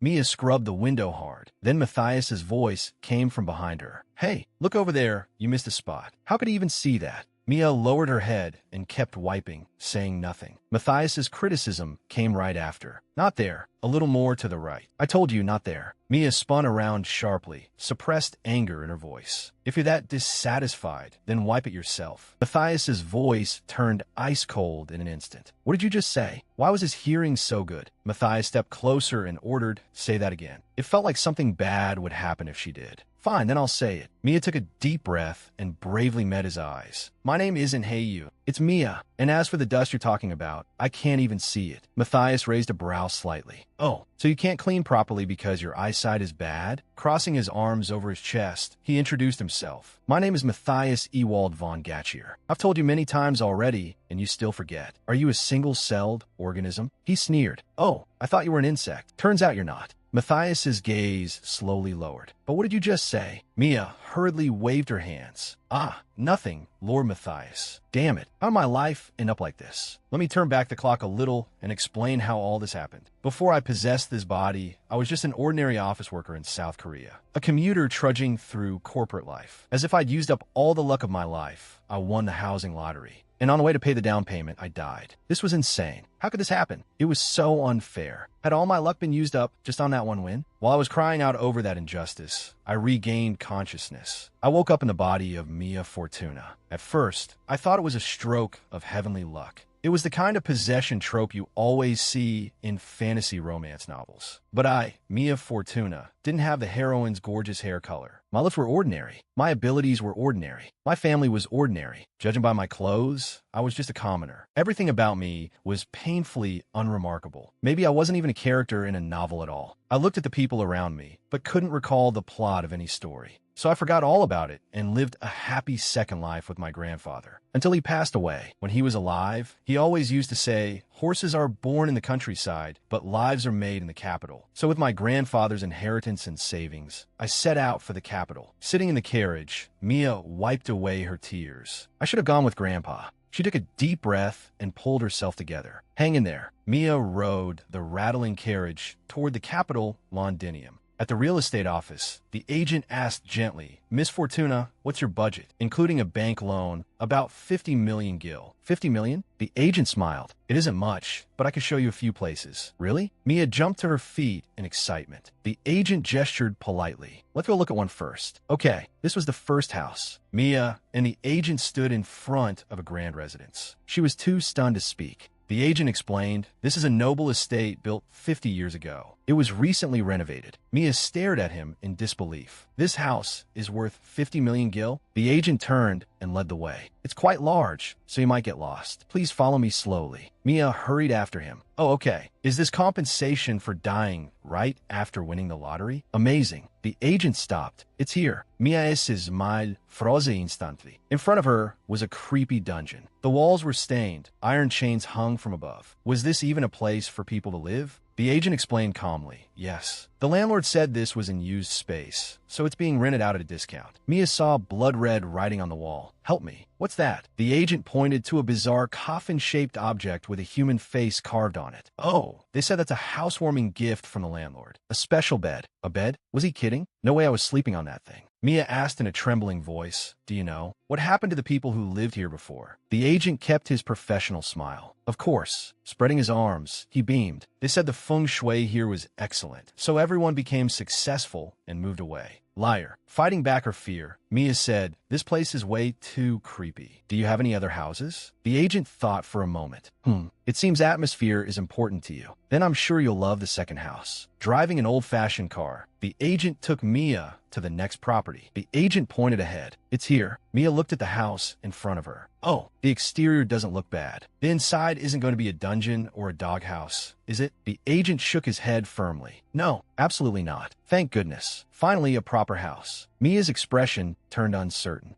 Mia scrubbed the window hard. Then Matthias's voice came from behind her. Hey, look over there. You missed a spot. How could he even see that? Mia lowered her head and kept wiping, saying nothing. Matthias's criticism came right after. Not there. A little more to the right. I told you, not there. Mia spun around sharply, suppressed anger in her voice. If you're that dissatisfied, then wipe it yourself. Matthias's voice turned ice cold in an instant. What did you just say? Why was his hearing so good? Matthias stepped closer and ordered, say that again. It felt like something bad would happen if she did. Fine, then I'll say it. Mia took a deep breath and bravely met his eyes. My name isn't Hey You. It's Mia. And as for the dust you're talking about, I can't even see it. Matthias raised a brow slightly. Oh, so you can't clean properly because your eyesight is bad? Crossing his arms over his chest, he introduced himself. My name is Matthias Ewald von Gatchier. I've told you many times already, and you still forget. Are you a single-celled organism? He sneered. Oh, I thought you were an insect. Turns out you're not. Matthias's gaze slowly lowered. But what did you just say? Mia hurriedly waved her hands. Ah, nothing, Lord Matthias. Damn it, how'd my life end up like this? Let me turn back the clock a little and explain how all this happened. Before I possessed this body, I was just an ordinary office worker in South Korea. A commuter trudging through corporate life. As if I'd used up all the luck of my life, I won the housing lottery. And on the way to pay the down payment, I died. This was insane. How could this happen? It was so unfair. Had all my luck been used up just on that one win? While I was crying out over that injustice, I regained consciousness. I woke up in the body of Mia Fortuna. At first, I thought it was a stroke of heavenly luck. It was the kind of possession trope you always see in fantasy romance novels. But I, Mia Fortuna, didn't have the heroine's gorgeous hair color. My lips were ordinary. My abilities were ordinary. My family was ordinary. Judging by my clothes, I was just a commoner. Everything about me was painfully unremarkable. Maybe I wasn't even a character in a novel at all. I looked at the people around me, but couldn't recall the plot of any story. So I forgot all about it and lived a happy second life with my grandfather. Until he passed away. When he was alive, he always used to say, horses are born in the countryside, but lives are made in the capital. So with my grandfather's inheritance and savings, I set out for the capital. Sitting in the carriage, Mia wiped away her tears. I should have gone with Grandpa. She took a deep breath and pulled herself together. Hang in there. Mia rode the rattling carriage toward the capital, Londinium. At the real estate office, the agent asked gently, Miss Fortuna, what's your budget? Including a bank loan, about 50 million gil. 50 million? The agent smiled. It isn't much, but I could show you a few places. Really? Mia jumped to her feet in excitement. The agent gestured politely. Let's go look at one first. Okay, this was the first house. Mia and the agent stood in front of a grand residence. She was too stunned to speak. The agent explained, this is a noble estate built 50 years ago. It was recently renovated. Mia stared at him in disbelief. This house is worth 50 million gil? The agent turned and led the way. It's quite large, so you might get lost. Please follow me slowly. Mia hurried after him. Oh, okay. Is this compensation for dying right after winning the lottery? Amazing. The agent stopped. It's here. Mia is mal froze instantly. In front of her was a creepy dungeon. The walls were stained. Iron chains hung from above. Was this even a place for people to live? The agent explained calmly, yes. The landlord said this was in used space, so it's being rented out at a discount. Mia saw blood red writing on the wall. Help me. What's that? The agent pointed to a bizarre coffin-shaped object with a human face carved on it. Oh, they said that's a housewarming gift from the landlord. A special bed. A bed? Was he kidding? No way I was sleeping on that thing. Mia asked in a trembling voice, do you know? What happened to the people who lived here before? The agent kept his professional smile. Of course. Spreading his arms, he beamed. They said the feng shui here was excellent, so everyone became successful and moved away. Liar. Fighting back her fear, Mia said, this place is way too creepy. Do you have any other houses? The agent thought for a moment. It seems atmosphere is important to you. Then I'm sure you'll love the second house. Driving an old-fashioned car, the agent took Mia to the next property. The agent pointed ahead. It's here. Mia looked at the house in front of her. Oh, the exterior doesn't look bad. The inside isn't going to be a dungeon or a doghouse, is it? The agent shook his head firmly. No, absolutely not. Thank goodness. Finally, a proper house. Mia's expression turned uncertain.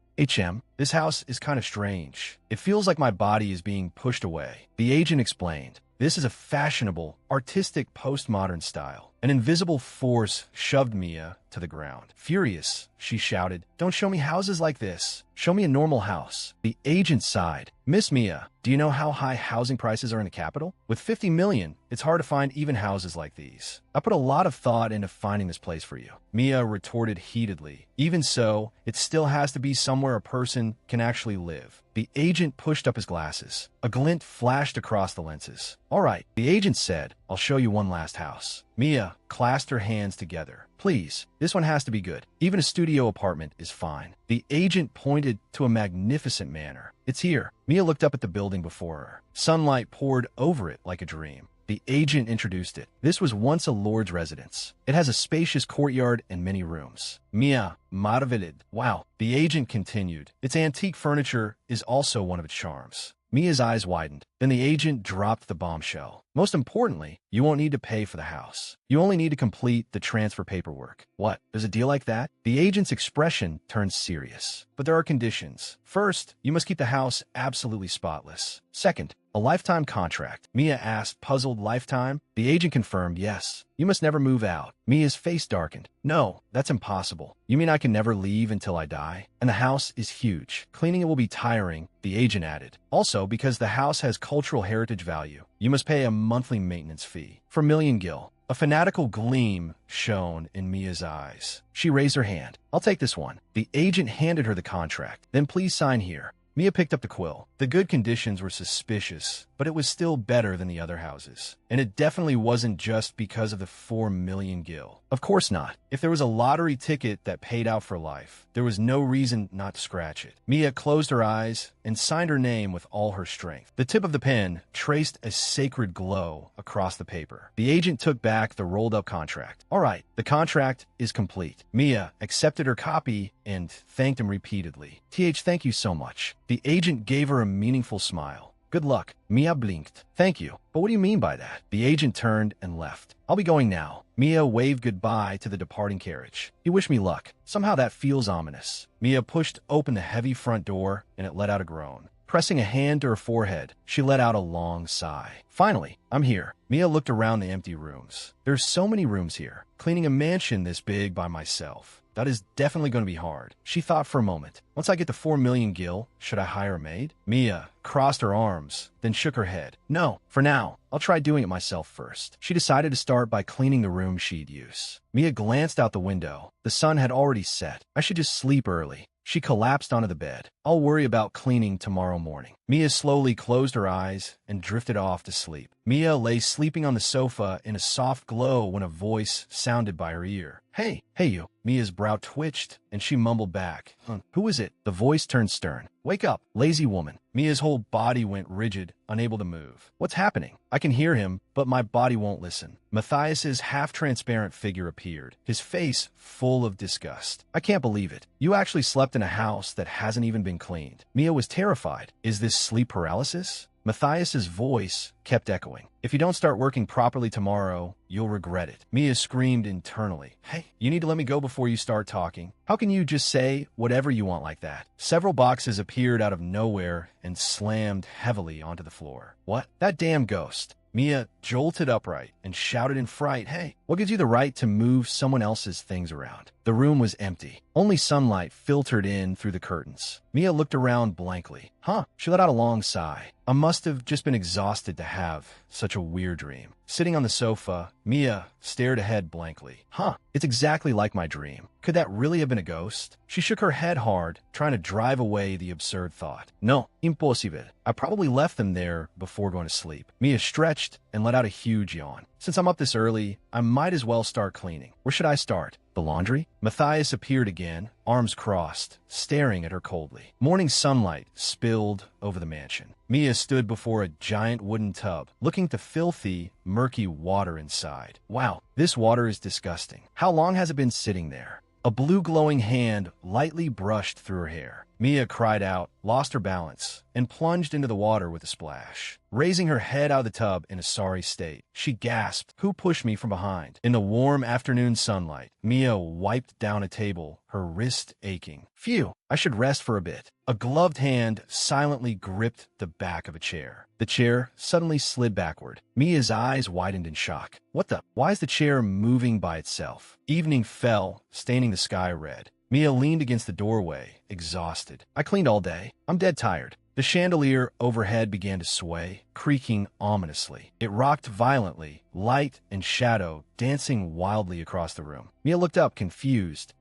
This house is kind of strange. It feels like my body is being pushed away. The agent explained. This is a fashionable, artistic postmodern style. An invisible force shoved Mia to the ground. Furious, she shouted, "Don't show me houses like this. Show me a normal house." The agent sighed. "Miss Mia, do you know how high housing prices are in the capital? With 50 million, it's hard to find even houses like these. I put a lot of thought into finding this place for you." Mia retorted heatedly. "Even so, it still has to be somewhere a person can actually live." The agent pushed up his glasses. A glint flashed across the lenses. "All right," the agent said, "I'll show you one last house." Mia clasped her hands together. "Please, this one has to be good. Even a studio apartment is fine." The agent pointed to a magnificent manor. "It's here." Mia looked up at the building before her. Sunlight poured over it like a dream. The agent introduced it. This was once a lord's residence. It has a spacious courtyard and many rooms. Mia marveled. "Wow," the agent continued. "Its antique furniture is also one of its charms." Mia's eyes widened. Then the agent dropped the bombshell. "Most importantly, you won't need to pay for the house. You only need to complete the transfer paperwork." "What? There's a deal like that?" The agent's expression turned serious. "But there are conditions. First, you must keep the house absolutely spotless. Second, a lifetime contract." Mia asked, puzzled. "Lifetime?" The agent confirmed, "Yes. You must never move out." Mia's face darkened. "No, that's impossible. You mean I can never leave until I die? And the house is huge. Cleaning it will be tiring," the agent added. "Also, because the house has cultural heritage value, you must pay a monthly maintenance fee. For million gil." A fanatical gleam shone in Mia's eyes. She raised her hand. "I'll take this one." The agent handed her the contract. "Then please sign here." Mia picked up the quill. The good conditions were suspicious, but it was still better than the other houses. And it definitely wasn't just because of the 4 million gil. Of course not. If there was a lottery ticket that paid out for life, there was no reason not to scratch it. Mia closed her eyes and signed her name with all her strength. The tip of the pen traced a sacred glow across the paper. The agent took back the rolled-up contract. "All right, the contract is complete." Mia accepted her copy and thanked him repeatedly. Thank you so much." The agent gave her a meaningful smile. "Good luck." Mia blinked. "Thank you. But what do you mean by that?" The agent turned and left. "I'll be going now." Mia waved goodbye to the departing carriage. "You wish me luck." Somehow that feels ominous. Mia pushed open the heavy front door and it let out a groan. Pressing a hand to her forehead, she let out a long sigh. "Finally, I'm here." Mia looked around the empty rooms. "There's so many rooms here. Cleaning a mansion this big by myself. That is definitely going to be hard." She thought for a moment. "Once I get to 4 million gil, should I hire a maid?" Mia crossed her arms, then shook her head. "No, for now. I'll try doing it myself first." She decided to start by cleaning the room she'd use. Mia glanced out the window. The sun had already set. "I should just sleep early." She collapsed onto the bed. "I'll worry about cleaning tomorrow morning." Mia slowly closed her eyes and drifted off to sleep. Mia lay sleeping on the sofa in a soft glow when a voice sounded by her ear. Hey you." Mia's brow twitched, and she mumbled back, "Who is it?" The voice turned stern. "Wake up, lazy woman." Mia's whole body went rigid, unable to move. "What's happening?" "I can hear him, but my body won't listen." Matthias's half-transparent figure appeared, his face full of disgust. "I can't believe it. You actually slept in a house that hasn't even been cleaned." Mia was terrified. "Is this sleep paralysis?" Matthias's voice kept echoing. "If you don't start working properly tomorrow, you'll regret it." Mia screamed internally. "Hey, you need to let me go before you start talking. How can you just say whatever you want like that?" Several boxes appeared out of nowhere and slammed heavily onto the floor. "What? That damn ghost." Mia jolted upright and shouted in fright, "Hey, what gives you the right to move someone else's things around?" The room was empty. Only sunlight filtered in through the curtains. Mia looked around blankly. She let out a long sigh. I must have just been exhausted to have such a weird dream. Sitting on the sofa, Mia stared ahead blankly. It's exactly like my dream. Could that really have been a ghost? She shook her head hard, trying to drive away the absurd thought. No, impossible. I probably left them there before going to sleep. Mia stretched and let out a huge yawn. Since I'm up this early, I might as well start cleaning. Where should I start? The laundry? Matthias appeared again, arms crossed, staring at her coldly. Morning sunlight spilled over the mansion. Mia stood before a giant wooden tub, looking at the filthy, murky water inside. Wow, this water is disgusting. How long has it been sitting there? A blue glowing hand lightly brushed through her hair. Mia cried out, lost her balance, and plunged into the water with a splash. Raising her head out of the tub in a sorry state, she gasped, "Who pushed me from behind?" In the warm afternoon sunlight, Mia wiped down a table, her wrist aching. "Phew, I should rest for a bit." A gloved hand silently gripped the back of a chair. The chair suddenly slid backward. Mia's eyes widened in shock. What the? Why is the chair moving by itself? Evening fell, staining the sky red. Mia leaned against the doorway, exhausted. "I cleaned all day. I'm dead tired." The chandelier overhead began to sway, creaking ominously. It rocked violently, light and shadow dancing wildly across the room. Mia looked up, confused.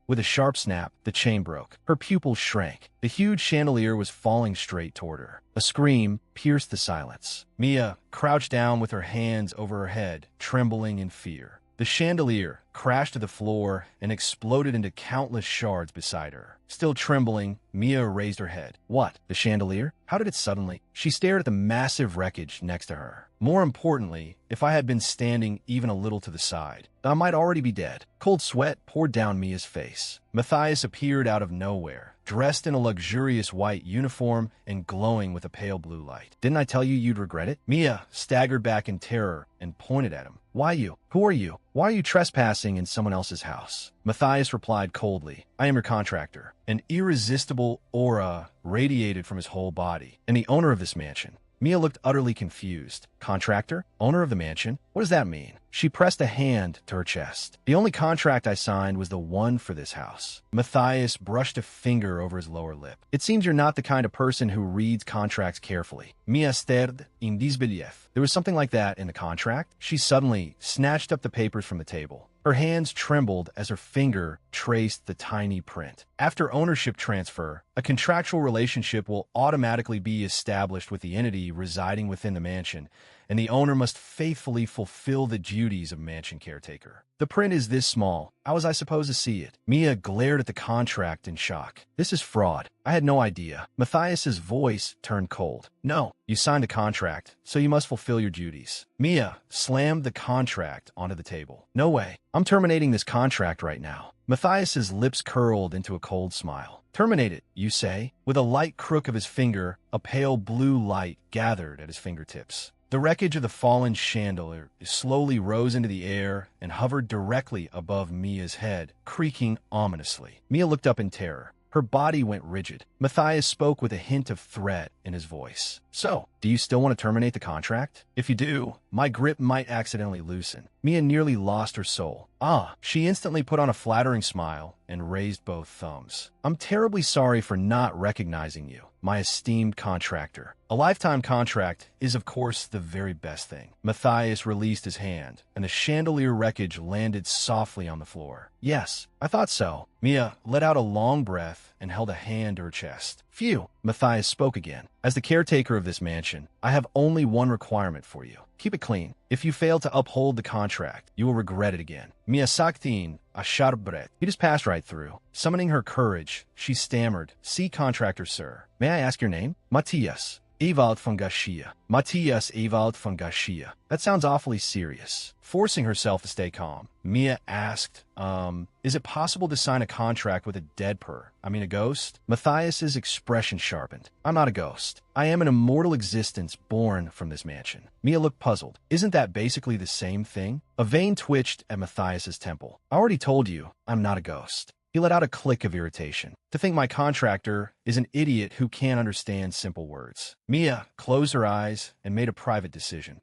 With a sharp snap, the chain broke. Her pupils shrank. The huge chandelier was falling straight toward her. A scream pierced the silence. Mia crouched down with her hands over her head, trembling in fear. The chandelier crashed to the floor and exploded into countless shards beside her. Still trembling, Mia raised her head. What? The chandelier? How did it suddenly? She stared at the massive wreckage next to her. More importantly, if I had been standing even a little to the side, I might already be dead. Cold sweat poured down Mia's face. Matthias appeared out of nowhere, dressed in a luxurious white uniform and glowing with a pale blue light. "Didn't I tell you you'd regret it?" Mia staggered back in terror and pointed at him. "Why you? Who are you? Why are you trespassing in someone else's house?" Matthias replied coldly, "I am your contractor." An irresistible aura radiated from his whole body. "And the owner of this mansion." Mia looked utterly confused. "Contractor? Owner of the mansion? What does that mean?" She pressed a hand to her chest. "The only contract I signed was the one for this house." Matthias brushed a finger over his lower lip. "It seems you're not the kind of person who reads contracts carefully." Mia stared in disbelief. There was something like that in the contract? She suddenly snatched up the papers from the table. Her hands trembled as her finger traced the tiny print. After ownership transfer, a contractual relationship will automatically be established with the entity residing within the mansion, and the owner must faithfully fulfill the duties of mansion caretaker. The print is this small. How was I supposed to see it? Mia glared at the contract in shock. "This is fraud. I had no idea." Matthias's voice turned cold. "No, you signed a contract, so you must fulfill your duties." Mia slammed the contract onto the table. "No way. I'm terminating this contract right now." Matthias's lips curled into a cold smile. "Terminate it, you say?" With a light crook of his finger, a pale blue light gathered at his fingertips. The wreckage of the fallen chandelier slowly rose into the air and hovered directly above Mia's head, creaking ominously. Mia looked up in terror. Her body went rigid. Matthias spoke with a hint of threat in his voice. "So, do you still want to terminate the contract? If you do, my grip might accidentally loosen." Mia nearly lost her soul. She instantly put on a flattering smile and raised both thumbs. "I'm terribly sorry for not recognizing you, my esteemed contractor. A lifetime contract is, of course, the very best thing." Matthias released his hand, and the chandelier wreckage landed softly on the floor. "Yes, I thought so." Mia let out a long breath and held a hand to her chest. "Phew," Matthias spoke again. "As the caretaker of this mansion, I have only one requirement for you. Keep it clean. If you fail to uphold the contract, you will regret it again." Mia saktin a sharbret. He just passed right through. Summoning her courage, she stammered, "See, contractor, sir. May I ask your name?" "Matthias Ewald von Garcia." "Matthias Ewald von Garcia. That sounds awfully serious." Forcing herself to stay calm, Mia asked, is it possible to sign a contract with a a ghost?" Matthias's expression sharpened. "I'm not a ghost. I am an immortal existence born from this mansion." Mia looked puzzled. "Isn't that basically the same thing?" A vein twitched at Matthias's temple. "I already told you, I'm not a ghost." He let out a click of irritation. "To think my contractor is an idiot who can't understand simple words." Mia closed her eyes and made a private decision.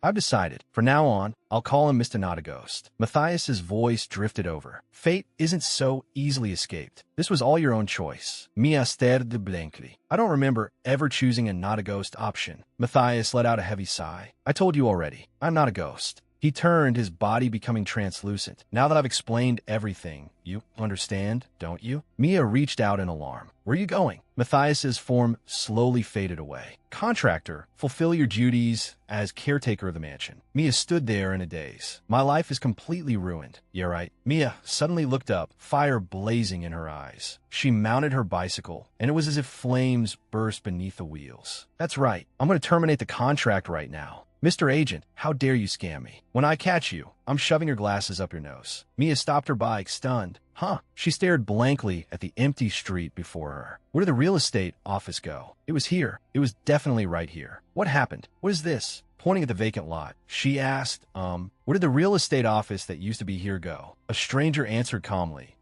I've decided. From now on, I'll call him Mr. Not a Ghost." Matthias's voice drifted over. "Fate isn't so easily escaped. This was all your own choice." Mia stared blankly. "I don't remember ever choosing a not a ghost option." Matthias let out a heavy sigh. "I told you already. I'm not a ghost." He turned, his body becoming translucent. "Now that I've explained everything, you understand, don't you?" Mia reached out in alarm. "Where are you going?" Matthias's form slowly faded away. "Contractor, fulfill your duties as caretaker of the mansion." Mia stood there in a daze. "My life is completely ruined." "Yeah, right." Mia suddenly looked up, fire blazing in her eyes. She mounted her bicycle, and it was as if flames burst beneath the wheels. "That's right. I'm going to terminate the contract right now." Mr. Agent, how dare you scam me? When I catch you, I'm shoving your glasses up your nose. Mia stopped her bike, stunned. Huh? She stared blankly at the empty street before her. Where did the real estate office go? It was here. It was definitely right here. What happened? What is this? Pointing at the vacant lot, she asked, where did the real estate office that used to be here go? A stranger answered calmly,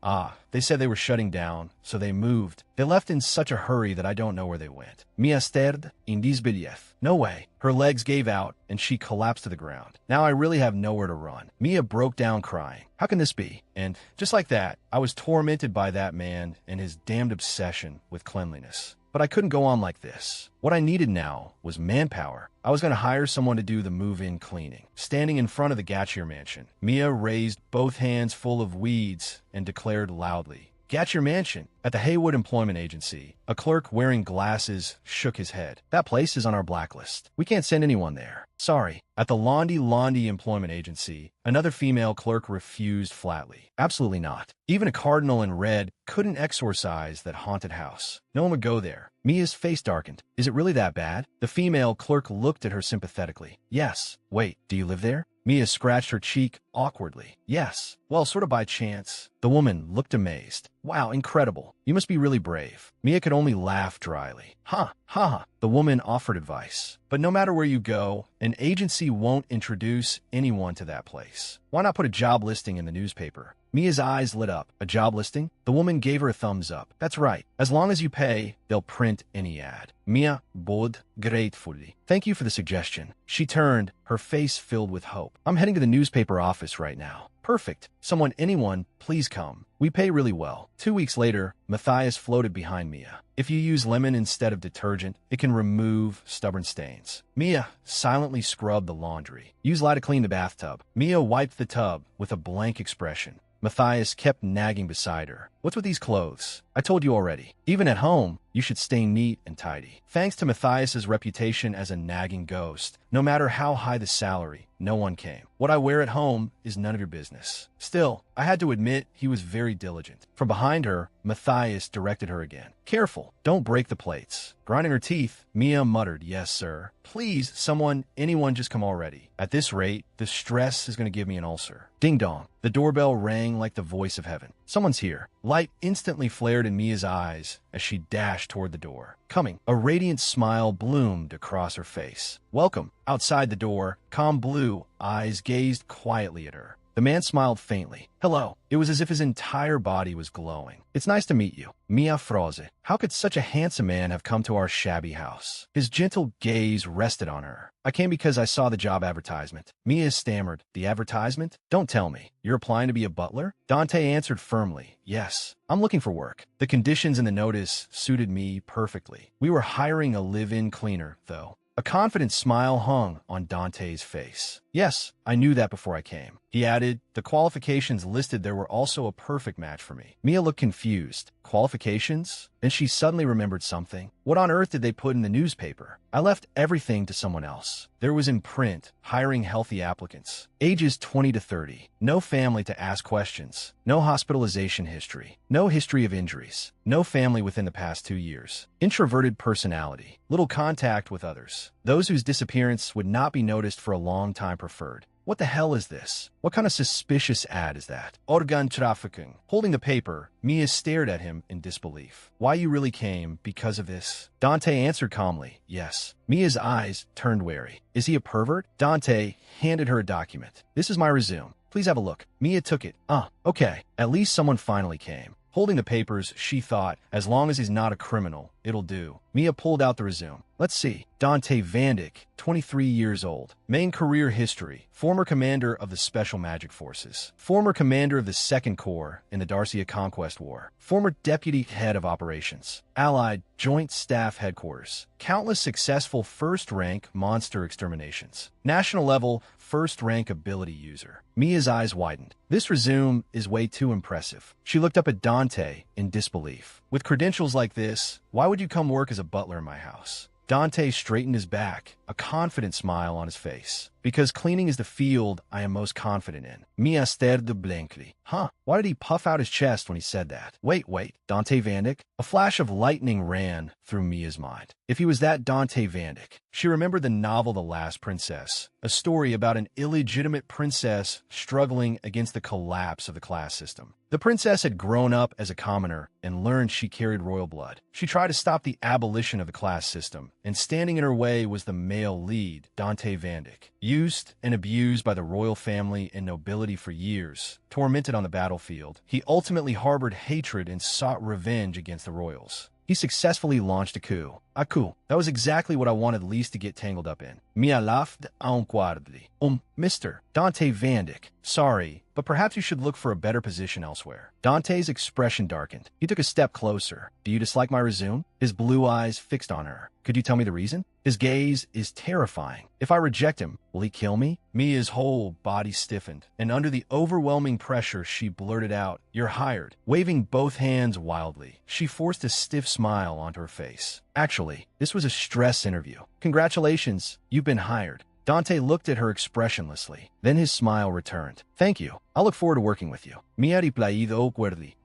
they said they were shutting down, so they moved. They left in such a hurry that I don't know where they went. Mia stared in disbelief. No way. Her legs gave out, and she collapsed to the ground. Now I really have nowhere to run. Mia broke down crying. How can this be? And just like that, I was tormented by that man and his damned obsession with cleanliness. But I couldn't go on like this. What I needed now was manpower. I was going to hire someone to do the move-in cleaning. Standing in front of the Gatchier mansion, Mia raised both hands full of weeds and declared loudly, Gatchier Mansion. At the Haywood Employment Agency, a clerk wearing glasses shook his head. That place is on our blacklist. We can't send anyone there. Sorry. At the Londi Employment Agency, another female clerk refused flatly. Absolutely not. Even a cardinal in red couldn't exorcise that haunted house. No one would go there. Mia's face darkened. Is it really that bad? The female clerk looked at her sympathetically. Yes. Wait, do you live there? Mia scratched her cheek awkwardly. Yes. Well, sort of by chance. The woman looked amazed. Wow, incredible. You must be really brave. Mia could only laugh dryly. Ha, ha. The woman offered advice. But no matter where you go, an agency won't introduce anyone to that place. Why not put a job listing in the newspaper? Mia's eyes lit up. A job listing? The woman gave her a thumbs up. That's right. As long as you pay, they'll print any ad. Mia bowed gratefully. Thank you for the suggestion. She turned, her face filled with hope. I'm heading to the newspaper office right now. Perfect. Anyone, please come. We pay really well. 2 weeks later, Matthias floated behind Mia. If you use lemon instead of detergent, it can remove stubborn stains. Mia silently scrubbed the laundry. Use lye to clean the bathtub. Mia wiped the tub with a blank expression. Matthias kept nagging beside her. What's with these clothes? I told you already. Even at home, you should stay neat and tidy. Thanks to Matthias's reputation as a nagging ghost, no matter how high the salary, no one came. What I wear at home is none of your business. Still, I had to admit he was very diligent. From behind her, Matthias directed her again. Careful, don't break the plates. Grinding her teeth, Mia muttered, yes, sir. Please, anyone just come already. At this rate, the stress is going to give me an ulcer. Ding dong. The doorbell rang like the voice of heaven. Someone's here. Light instantly flared in Mia's eyes as she dashed toward the door. Coming. A radiant smile bloomed across her face. Welcome. Outside the door, calm blue eyes gazed quietly at her. The man smiled faintly. Hello. It was as if his entire body was glowing. It's nice to meet you. Mia froze. How could such a handsome man have come to our shabby house? His gentle gaze rested on her. I came because I saw the job advertisement. Mia stammered. The advertisement? Don't tell me. You're applying to be a butler? Dante answered firmly. Yes. I'm looking for work. The conditions in the notice suited me perfectly. We were hiring a live-in cleaner, though. A confident smile hung on Dante's face. Yes, I knew that before I came. He added, the qualifications listed there were also a perfect match for me. Mia looked confused. Qualifications? Then she suddenly remembered something. What on earth did they put in the newspaper? I left everything to someone else. There was in print, hiring healthy applicants. Ages 20 to 30. No family to ask questions. No hospitalization history. No history of injuries. No family within the past 2 years. Introverted personality. Little contact with others. Those whose disappearance would not be noticed for a long time preferred. What the hell is this? What kind of suspicious ad is that? Organ trafficking. Holding the paper, Mia stared at him in disbelief. Why you really came because of this? Dante answered calmly, yes. Mia's eyes turned wary. Is he a pervert? Dante handed her a document. This is my resume. Please have a look. Mia took it. Okay. At least someone finally came. Holding the papers, she thought, as long as he's not a criminal, it'll do. Mia pulled out the resume. Let's see. Dante Vandyck, 23 years old. Main career history. Former commander of the Special Magic Forces. Former commander of the 2nd Corps in the Darcia Conquest War. Former deputy head of operations. Allied Joint Staff Headquarters. Countless successful first-rank monster exterminations. National level first-rank ability user. Mia's eyes widened. This resume is way too impressive. She looked up at Dante in disbelief. With credentials like this, why would you come work as a butler in my house? Dante straightened his back. a confident smile on his face. Because cleaning is the field I am most confident in. Mia stared blankly. Huh, why did he puff out his chest when he said that? Wait, Dante Vandyck? A flash of lightning ran through Mia's mind. If he was that Dante Vandyck, she remembered the novel The Last Princess, a story about an illegitimate princess struggling against the collapse of the class system. The princess had grown up as a commoner and learned she carried royal blood. She tried to stop the abolition of the class system, and standing in her way was the male lead, Dante Vandyck. Used and abused by the royal family and nobility for years, tormented on the battlefield, he ultimately harbored hatred and sought revenge against the royals. He successfully launched a coup. A coup. That was exactly what I wanted Lise to get tangled up in. Mia laughed awkwardly. Mr. Dante Vandyck, sorry, but perhaps you should look for a better position elsewhere. Dante's expression darkened. He took a step closer. Do you dislike my resume? His blue eyes fixed on her. Could you tell me the reason? His gaze is terrifying. If I reject him, will he kill me? Mia's whole body stiffened, and under the overwhelming pressure, she blurted out, "You're hired." Waving both hands wildly, she forced a stiff smile onto her face. Actually, this was a stress interview. Congratulations, you've been hired. Dante looked at her expressionlessly. Then his smile returned. Thank you. I'll look forward to working with you. Mia replied awkwardly.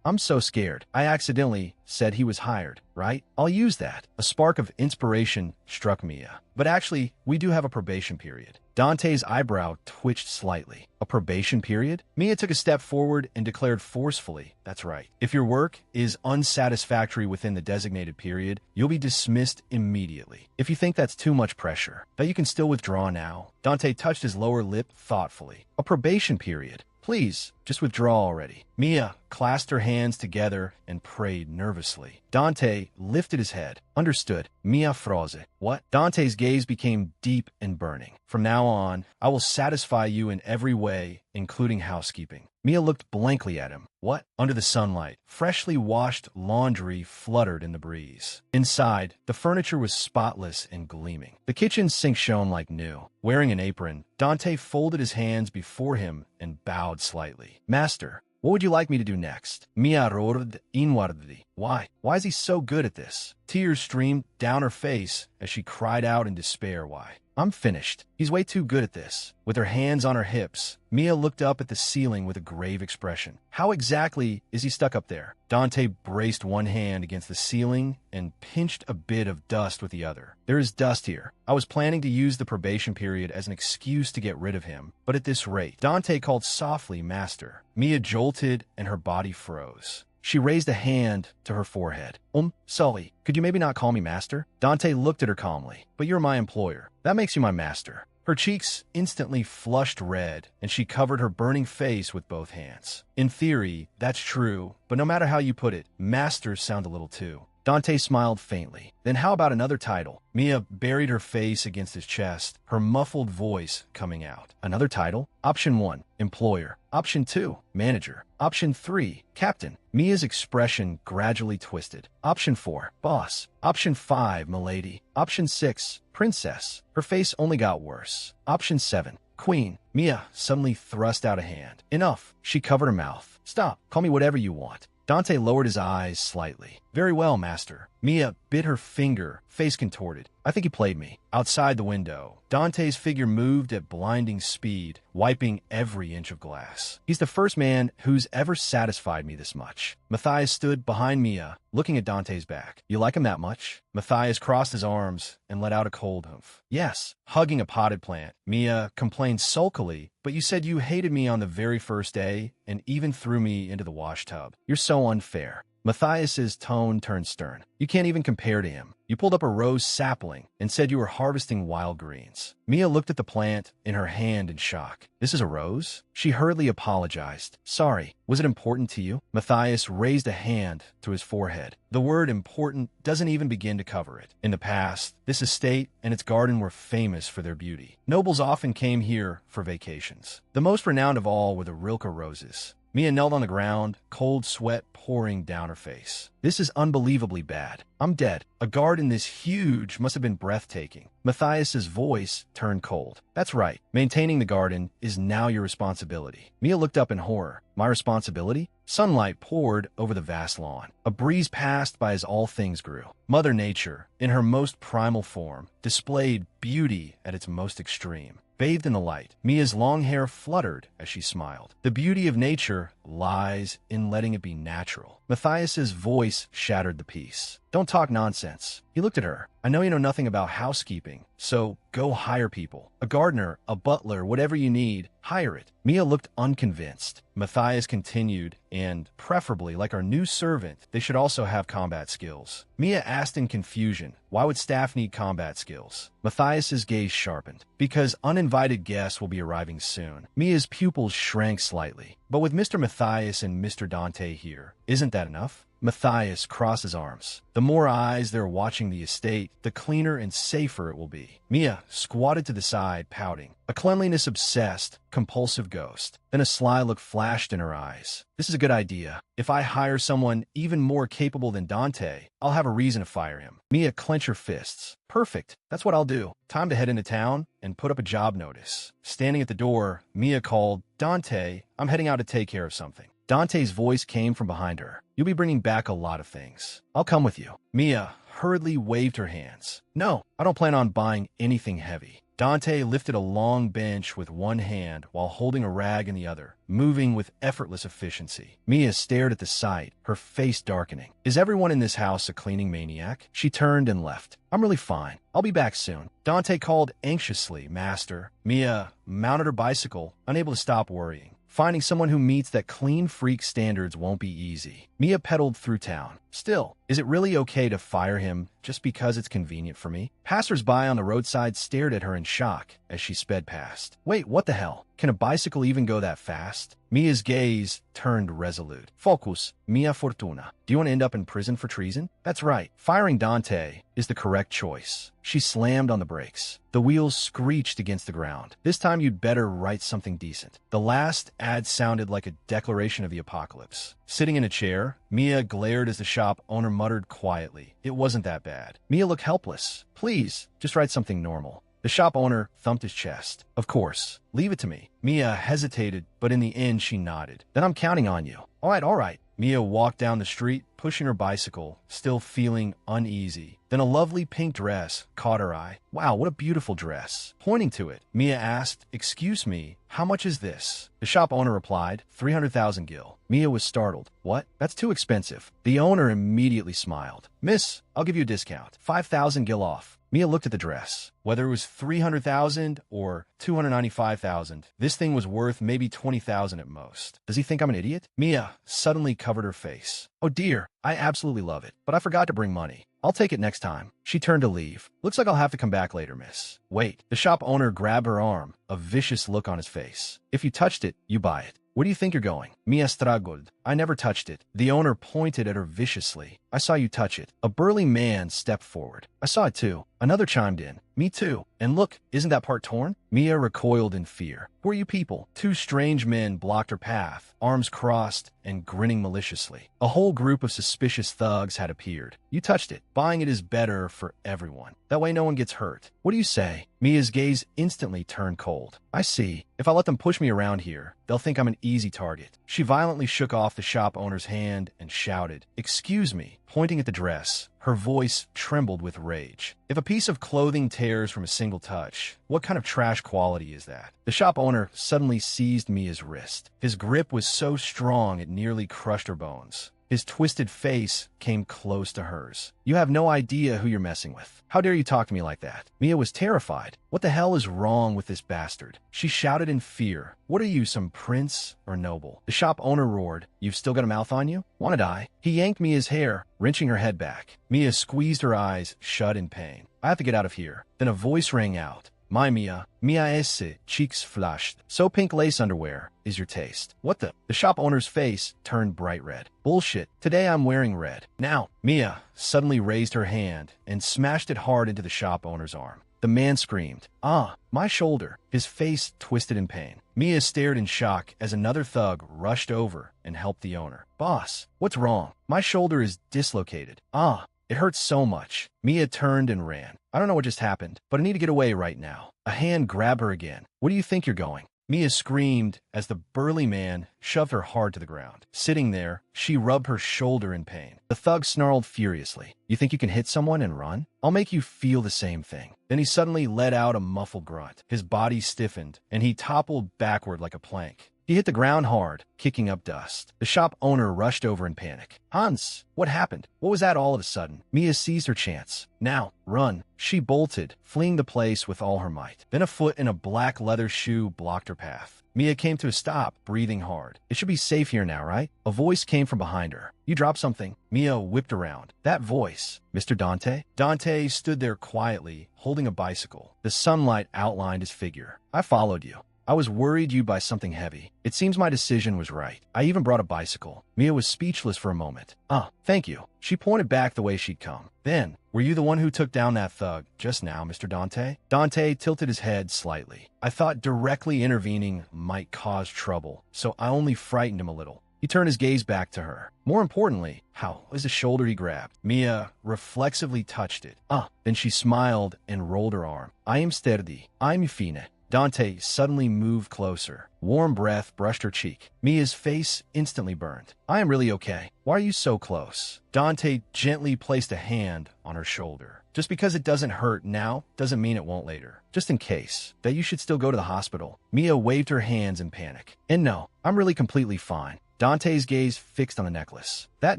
I'm so scared. I accidentally said he was hired, right? I'll use that. A spark of inspiration struck Mia. But actually, we do have a probation period. Dante's eyebrow twitched slightly. A probation period? Mia took a step forward and declared forcefully, that's right. If your work is unsatisfactory within the designated period, you'll be dismissed immediately. If you think that's too much pressure, that you can still withdraw now. Dante touched his lower lip thoughtfully. A probation period? Please, just withdraw already. Mia clasped her hands together and prayed nervously. Dante lifted his head. Understood. Mia froze. What? Dante's gaze became deep and burning. From now on, I will satisfy you in every way, including housekeeping. Mia looked blankly at him. What? Under the sunlight, freshly washed laundry fluttered in the breeze. Inside, the furniture was spotless and gleaming. The kitchen sink shone like new. Wearing an apron, Dante folded his hands before him and bowed slightly. Master, what would you like me to do next? Mia roared inwardly. Why? Why is he so good at this? Tears streamed down her face as she cried out in despair. Why? I'm finished. He's way too good at this. With her hands on her hips, Mia looked up at the ceiling with a grave expression. How exactly is he stuck up there? Dante braced one hand against the ceiling and pinched a bit of dust with the other. There is dust here. I was planning to use the probation period as an excuse to get rid of him, but at this rate, Dante called softly, Master. Mia jolted and her body froze. She raised a hand to her forehead. Sully, could you maybe not call me master? Dante looked at her calmly. But you're my employer. That makes you my master. Her cheeks instantly flushed red, and she covered her burning face with both hands. In theory, that's true, but no matter how you put it, masters sound a little too. Dante smiled faintly. Then how about another title? Mia buried her face against his chest, her muffled voice coming out. Another title? Option 1, employer. Option 2, manager. Option 3, captain. Mia's expression gradually twisted. Option 4, boss. Option 5, milady. Option 6, princess. Her face only got worse. Option 7, queen. Mia suddenly thrust out a hand. Enough. She covered her mouth. Stop. Call me whatever you want. Dante lowered his eyes slightly. Very well, master. Mia bit her finger, face contorted. I think you played me. Outside the window, Dante's figure moved at blinding speed, wiping every inch of glass. He's the first man who's ever satisfied me this much. Matthias stood behind Mia, looking at Dante's back. You like him that much? Matthias crossed his arms and let out a cold humph. Yes, hugging a potted plant. Mia complained sulkily, but you said you hated me on the very first day and even threw me into the wash tub. You're so unfair. Matthias's tone turned stern. You can't even compare to him. You pulled up a rose sapling and said you were harvesting wild greens. Mia looked at the plant in her hand in shock. This is a rose? She hurriedly apologized. Sorry, was it important to you? Matthias raised a hand to his forehead. The word important doesn't even begin to cover it. In the past, this estate and its garden were famous for their beauty. Nobles often came here for vacations. The most renowned of all were the Rilke roses. Mia knelt on the ground, cold sweat pouring down her face. This is unbelievably bad. I'm dead. A garden this huge must have been breathtaking. Matthias's voice turned cold. That's right. Maintaining the garden is now your responsibility. Mia looked up in horror. My responsibility? Sunlight poured over the vast lawn. A breeze passed by as all things grew. Mother Nature, in her most primal form, displayed beauty at its most extreme. Bathed in the light, Mia's long hair fluttered as she smiled. The beauty of nature lies in letting it be natural. Matthias's voice shattered the peace. Don't talk nonsense. He looked at her. I know you know nothing about housekeeping, so go hire people. A gardener, a butler, whatever you need, hire it. Mia looked unconvinced. Matthias continued, and preferably, like our new servant, they should also have combat skills. Mia asked in confusion, why would staff need combat skills? Matthias's gaze sharpened. Because uninvited guests will be arriving soon. Mia's pupils shrank slightly. But with Mr. Matthias and Mr. Dante here, isn't that enough? Matthias crossed his arms. The more eyes there are watching the estate, the cleaner and safer it will be. Mia squatted to the side, pouting. A cleanliness-obsessed, compulsive ghost. Then a sly look flashed in her eyes. This is a good idea. If I hire someone even more capable than Dante, I'll have a reason to fire him. Mia clenched her fists. Perfect. That's what I'll do. Time to head into town and put up a job notice. Standing at the door, Mia called, Dante, I'm heading out to take care of something. Dante's voice came from behind her. You'll be bringing back a lot of things. I'll come with you. Mia hurriedly waved her hands. No, I don't plan on buying anything heavy. Dante lifted a long bench with one hand while holding a rag in the other, moving with effortless efficiency. Mia stared at the sight, her face darkening. Is everyone in this house a cleaning maniac? She turned and left. I'm really fine. I'll be back soon. Dante called anxiously, Master. Mia mounted her bicycle, unable to stop worrying. Finding someone who meets that clean freak standards won't be easy. Mia pedaled through town. Still, is it really okay to fire him just because it's convenient for me? Passers-by on the roadside stared at her in shock as she sped past. Wait, what the hell? Can a bicycle even go that fast? Mia's gaze turned resolute. Focus, mia fortuna. Do you want to end up in prison for treason? That's right. Firing Dante is the correct choice. She slammed on the brakes. The wheels screeched against the ground. This time you'd better write something decent. The last ad sounded like a declaration of the apocalypse. Sitting in a chair, Mia glared as the shop owner muttered quietly. It wasn't that bad. Mia looked helpless. Please, just write something normal. The shop owner thumped his chest. Of course. Leave it to me. Mia hesitated, but in the end she nodded. Then I'm counting on you. All right. Mia walked down the street, pushing her bicycle, still feeling uneasy. Then a lovely pink dress caught her eye. Wow, what a beautiful dress. Pointing to it, Mia asked, Excuse me, how much is this? The shop owner replied, 300,000 gil. Mia was startled. What? That's too expensive. The owner immediately smiled. Miss, I'll give you a discount. 5,000 gil off. Mia looked at the dress. Whether it was 300,000 or 295,000, this thing was worth maybe 20,000 at most. Does he think I'm an idiot? Mia suddenly covered her face. Oh dear, I absolutely love it, but I forgot to bring money. I'll take it next time. She turned to leave. Looks like I'll have to come back later, miss. Wait. The shop owner grabbed her arm, a vicious look on his face. If you touched it, you buy it. Where do you think you're going? Mia struggled. I never touched it. The owner pointed at her viciously. I saw you touch it. A burly man stepped forward. I saw it too. Another chimed in. Me too. And look, isn't that part torn? Mia recoiled in fear. Who are you people? Two strange men blocked her path, arms crossed and grinning maliciously. A whole group of suspicious thugs had appeared. You touched it. Buying it is better for everyone. That way no one gets hurt. What do you say? Mia's gaze instantly turned cold. I see. If I let them push me around here, they'll think I'm an easy target. She violently shook off the shop owner's hand and shouted, Excuse me, pointing at the dress. Her voice trembled with rage. If a piece of clothing tears from a single touch, what kind of trash quality is that? The shop owner suddenly seized Mia's wrist. His grip was so strong it nearly crushed her bones. His twisted face came close to hers. You have no idea who you're messing with. How dare you talk to me like that? Mia was terrified. What the hell is wrong with this bastard? She shouted in fear. What are you, some prince or noble? The shop owner roared. You've still got a mouth on you? Wanna die? He yanked Mia's hair, wrenching her head back. Mia squeezed her eyes shut in pain. I have to get out of here. Then a voice rang out. My Mia, Mia esse, cheeks flushed. So pink lace underwear is your taste. What the? The shop owner's face turned bright red. Bullshit. Today I'm wearing red. Now, Mia suddenly raised her hand and smashed it hard into the shop owner's arm. The The man screamed, "Ah, my shoulder," his face twisted in pain. Mia stared in shock as another thug rushed over and helped the owner. "Boss, what's wrong? My shoulder is dislocated. Ah, it hurts so much." Mia turned and ran. "I don't know what just happened, but I need to get away right now." A hand grabbed her again. "Where do you think you're going?" Mia screamed as the burly man shoved her hard to the ground. Sitting there, she rubbed her shoulder in pain. The thug snarled furiously. "You think you can hit someone and run? I'll make you feel the same thing." Then he suddenly let out a muffled grunt. His body stiffened, and he toppled backward like a plank. He hit the ground hard, kicking up dust. The shop owner rushed over in panic. "Hans, what happened? What was that all of a sudden?" Mia seized her chance. "Now, run." She bolted, fleeing the place with all her might. Then a foot in a black leather shoe blocked her path. Mia came to a stop, breathing hard. "It should be safe here now, right?" A voice came from behind her. "You dropped something." Mia whipped around. That voice. Mr. Dante? Dante stood there quietly, holding a bicycle. The sunlight outlined his figure. "I followed you. I was worried you'd buy something heavy. It seems my decision was right. I even brought a bicycle." Mia was speechless for a moment. "Ah, thank you." She pointed back the way she'd come. "Then, were you the one who took down that thug just now, Mr. Dante?" Dante tilted his head slightly. "I thought directly intervening might cause trouble, so I only frightened him a little." He turned his gaze back to her. More importantly, how was the shoulder he grabbed? Mia reflexively touched it. "Ah." Then she smiled and rolled her arm. "I am sturdy. I'm fine." Dante suddenly moved closer. Warm breath brushed her cheek. Mia's face instantly burned. "I am really okay. Why are you so close?" Dante gently placed a hand on her shoulder. "Just because it doesn't hurt now doesn't mean it won't later. Just in case, that you should still go to the hospital." Mia waved her hands in panic. "And no, I'm really completely fine." Dante's gaze fixed on the necklace. "That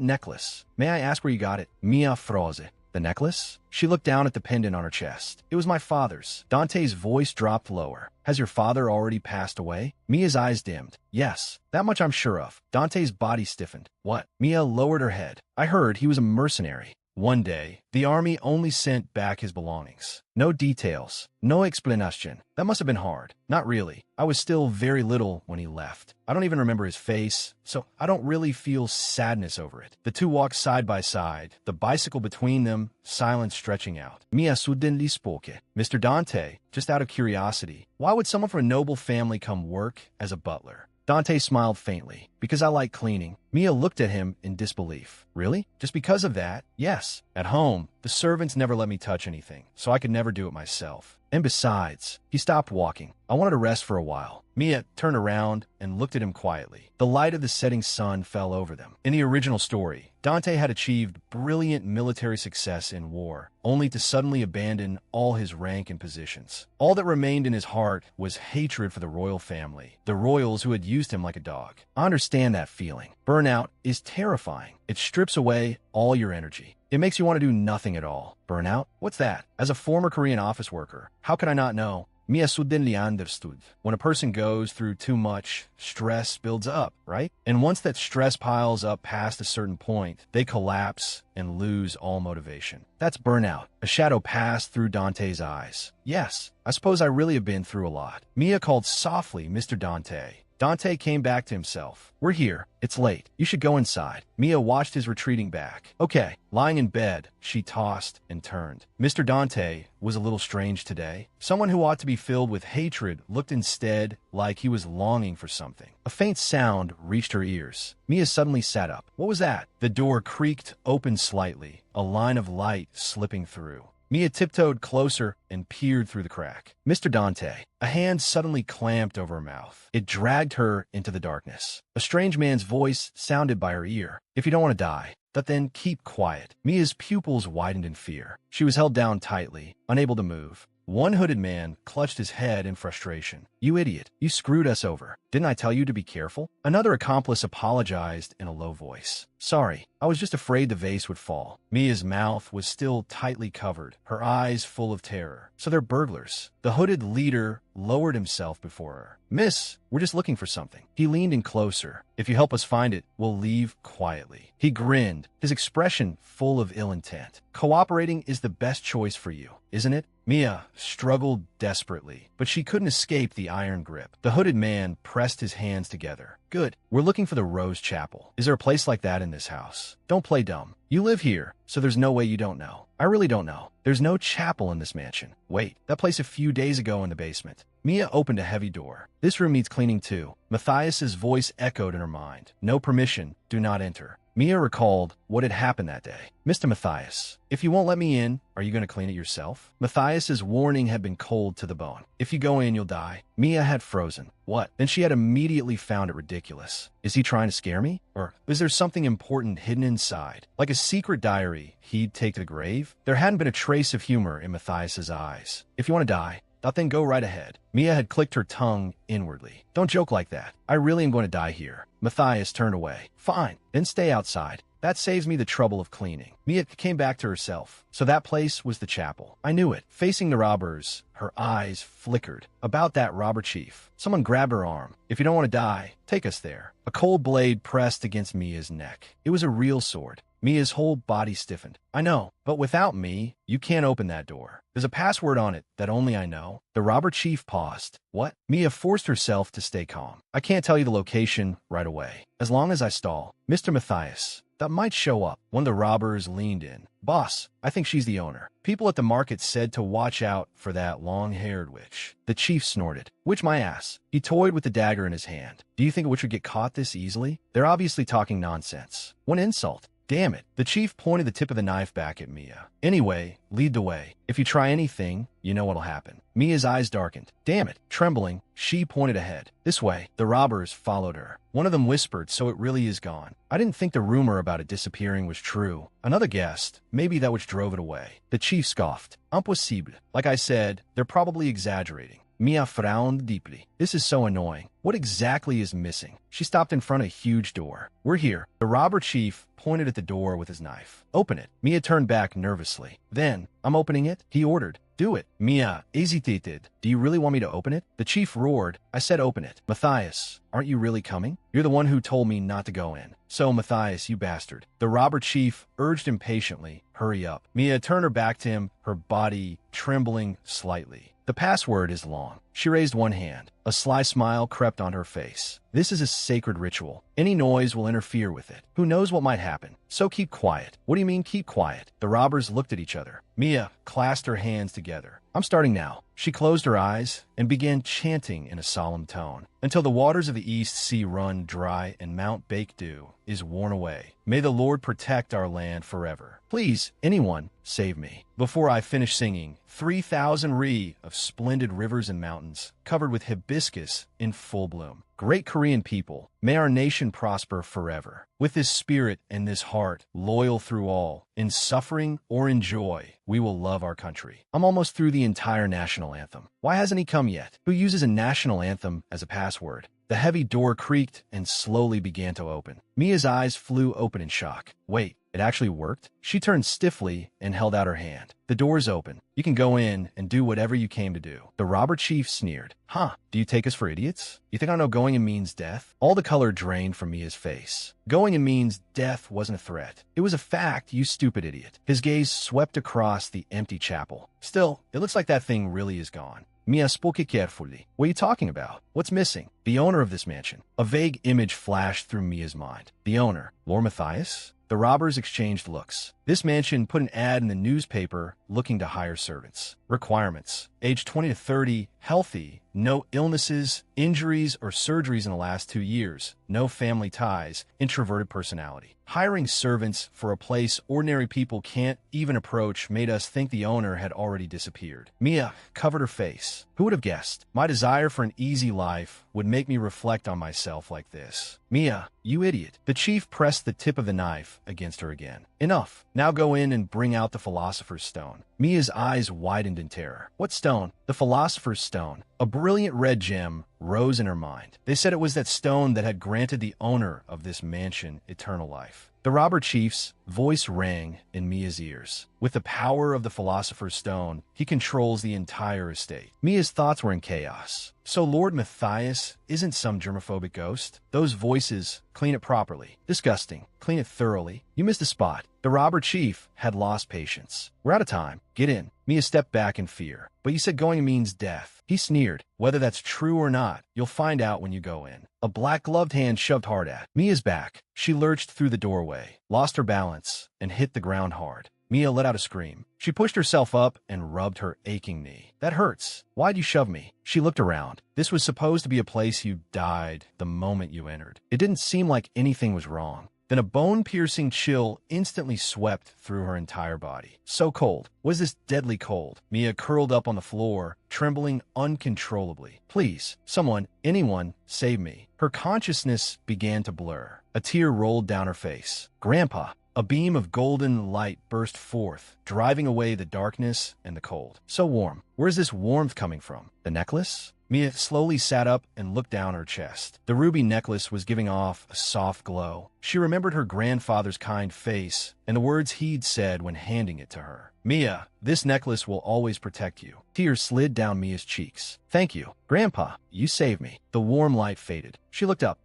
necklace, may I ask where you got it?" Mia froze. "The necklace?" She looked down at the pendant on her chest. "It was my father's." Dante's voice dropped lower. "Has your father already passed away?" Mia's eyes dimmed. "Yes, that much I'm sure of." Dante's body stiffened. "What?" Mia lowered her head. "I heard he was a mercenary. One day, the army only sent back his belongings. No details, no explanation. That must have been hard." "Not really. I was still very little when he left. I don't even remember his face, so I don't really feel sadness over it." The two walked side by side, the bicycle between them, silence stretching out. Mia suddenly spoke. "Mr. Dante, just out of curiosity, why would someone from a noble family come work as a butler?" Dante smiled faintly. "Because I like cleaning." Mia looked at him in disbelief. "Really? Just because of that?" "Yes. At home, the servants never let me touch anything, so I could never do it myself. And besides," he stopped walking. "I wanted to rest for a while." Mia turned around and looked at him quietly. The light of the setting sun fell over them. In the original story, Dante had achieved brilliant military success in war, only to suddenly abandon all his rank and positions. All that remained in his heart was hatred for the royal family, the royals who had used him like a dog. I understand that feeling. Burnout is terrifying. It strips away all your energy. It makes you want to do nothing at all. Burnout? What's that? As a former Korean office worker, how could I not know? Mia suddenly understood. When a person goes through too much, stress builds up, right? And once that stress piles up past a certain point, they collapse and lose all motivation. That's burnout. A shadow passed through Dante's eyes. "Yes, I suppose I really have been through a lot." Mia called softly, "Mr. Dante." Dante came back to himself. "We're here. It's late. You should go inside." Mia watched his retreating back. "Okay." Lying in bed, she tossed and turned. Mr. Dante was a little strange today. Someone who ought to be filled with hatred looked instead like he was longing for something. A faint sound reached her ears. Mia suddenly sat up. What was that? The door creaked open slightly, a line of light slipping through. Mia tiptoed closer and peered through the crack. "Mr. Dante." A hand suddenly clamped over her mouth. It dragged her into the darkness. A strange man's voice sounded by her ear. "If you don't want to die, then keep quiet." Mia's pupils widened in fear. She was held down tightly, unable to move. One hooded man clutched his head in frustration. "You idiot. You screwed us over. Didn't I tell you to be careful?" Another accomplice apologized in a low voice. "Sorry, I was just afraid the vase would fall." Mia's mouth was still tightly covered, her eyes full of terror. "So they're burglars." The hooded leader lowered himself before her. "Miss, we're just looking for something." He leaned in closer. "If you help us find it, we'll leave quietly." He grinned, his expression full of ill intent. "Cooperating is the best choice for you, isn't it?" Mia struggled desperately, but she couldn't escape the iron grip. The hooded man pressed his hands together. Good. We're looking for the Rose Chapel. Is there a place like that in this house? Don't play dumb. You live here, so there's no way you don't know. I really don't know. There's no chapel in this mansion. Wait, that place a few days ago in the basement. Mia opened a heavy door. This room needs cleaning too. Matthias's voice echoed in her mind. No permission. Do not enter. Mia recalled what had happened that day. Mr. Matthias, if you won't let me in, are you going to clean it yourself? Matthias's warning had been cold to the bone. If you go in, you'll die. Mia had frozen. What? Then she had immediately found it ridiculous. Is he trying to scare me? Or is there something important hidden inside? Like a secret diary he'd take to the grave? There hadn't been a trace of humor in Matthias's eyes. If you want to die, then go right ahead. Mia had clicked her tongue inwardly. Don't joke like that. I really am going to die here. Matthias turned away. Fine, then stay outside. That saves me the trouble of cleaning. Mia came back to herself. So that place was the chapel. I knew it. Facing the robbers, her eyes flickered. About that robber chief. Someone grabbed her arm. If you don't want to die, take us there. A cold blade pressed against Mia's neck. It was a real sword. Mia's whole body stiffened. I know, but without me, you can't open that door. There's a password on it that only I know. The robber chief paused. What? Mia forced herself to stay calm. I can't tell you the location right away. As long as I stall. Mr. Matthias, that might show up. One of the robbers leaned in. Boss, I think she's the owner. People at the market said to watch out for that long-haired witch. The chief snorted. Witch my ass. He toyed with the dagger in his hand. Do you think a witch would get caught this easily? They're obviously talking nonsense. One insult. Damn it. The chief pointed the tip of the knife back at Mia. Anyway, lead the way. If you try anything, you know what'll happen. Mia's eyes darkened. Damn it. Trembling, she pointed ahead. This way. The robbers followed her. One of them whispered, so it really is gone. I didn't think the rumor about it disappearing was true. Another guessed. Maybe that which drove it away. The chief scoffed. Impossible. Like I said, they're probably exaggerating. Mia frowned deeply. This is so annoying. What exactly is missing? She stopped in front of a huge door. We're here. The robber chief pointed at the door with his knife. Open it. Mia turned back nervously. Then, I'm opening it, he ordered. Do it. Mia hesitated. Do you really want me to open it? The chief roared. I said open it. Matthias, aren't you really coming? You're the one who told me not to go in. So, Matthias, you bastard. The robber chief urged impatiently. Hurry up. Mia turned her back to him, her body trembling slightly. The password is long. She raised one hand. A sly smile crept on her face. This is a sacred ritual. Any noise will interfere with it. Who knows what might happen? So keep quiet. What do you mean keep quiet? The robbers looked at each other. Mia clasped her hands together. I'm starting now. She closed her eyes and began chanting in a solemn tone. Until the waters of the East Sea run dry and Mount Baekdu is worn away. May the Lord protect our land forever. Please, anyone, save me. Before I finish singing, 3,000 ri of splendid rivers and mountains, covered with hibiscus in full bloom. Great Korean people, may our nation prosper forever. With this spirit and this heart, loyal through all, in suffering or in joy, we will love our country. I'm almost through the entire national anthem. Why hasn't he come yet? Who uses a national anthem as a password? The heavy door creaked and slowly began to open. Mia's eyes flew open in shock. Wait, it actually worked? She turned stiffly and held out her hand. The door's open. You can go in and do whatever you came to do. The robber chief sneered. Huh, do you take us for idiots? You think I know going in means death? All the color drained from Mia's face. Going in means death wasn't a threat. It was a fact, you stupid idiot. His gaze swept across the empty chapel. Still, it looks like that thing really is gone. Mia spoke carefully. What are you talking about? What's missing? The owner of this mansion. A vague image flashed through Mia's mind. The owner, Lord Matthias? The robbers exchanged looks. This mansion put an ad in the newspaper looking to hire servants. Requirements. Age 20 to 30, healthy, no illnesses, injuries, or surgeries in the last 2 years, no family ties, introverted personality. Hiring servants for a place ordinary people can't even approach made us think the owner had already disappeared. Mia covered her face. Who would have guessed? My desire for an easy life would make me reflect on myself like this. Mia, you idiot. The chief pressed the tip of the knife against her again. Enough. Now go in and bring out the Philosopher's Stone. Mia's eyes widened in terror. What stone? The Philosopher's Stone. A brilliant red gem rose in her mind. They said it was that stone that had granted the owner of this mansion eternal life. The robber chief's voice rang in Mia's ears. With the power of the Philosopher's Stone, he controls the entire estate. Mia's thoughts were in chaos. So Lord Matthias isn't some germophobic ghost? Those voices, clean it properly. Disgusting. Clean it thoroughly. You missed a spot. The robber chief had lost patience. We're out of time. Get in. Mia stepped back in fear. But you said going means death. He sneered. Whether that's true or not, you'll find out when you go in. A black-gloved hand shoved hard at Mia's back. She lurched through the doorway, lost her balance, and hit the ground hard. Mia let out a scream. She pushed herself up and rubbed her aching knee. That hurts. Why'd you shove me? She looked around. This was supposed to be a place you died the moment you entered. It didn't seem like anything was wrong. Then a bone-piercing chill instantly swept through her entire body. So cold. Was this deadly cold? Mia curled up on the floor, trembling uncontrollably. Please, someone, anyone, save me. Her consciousness began to blur. A tear rolled down her face. Grandpa. A beam of golden light burst forth, driving away the darkness and the cold. So warm. Where's this warmth coming from? The necklace? Mia slowly sat up and looked down her chest. The ruby necklace was giving off a soft glow. She remembered her grandfather's kind face and the words he'd said when handing it to her. Mia, this necklace will always protect you. Tears slid down Mia's cheeks. Thank you. Grandpa, you saved me. The warm light faded. She looked up.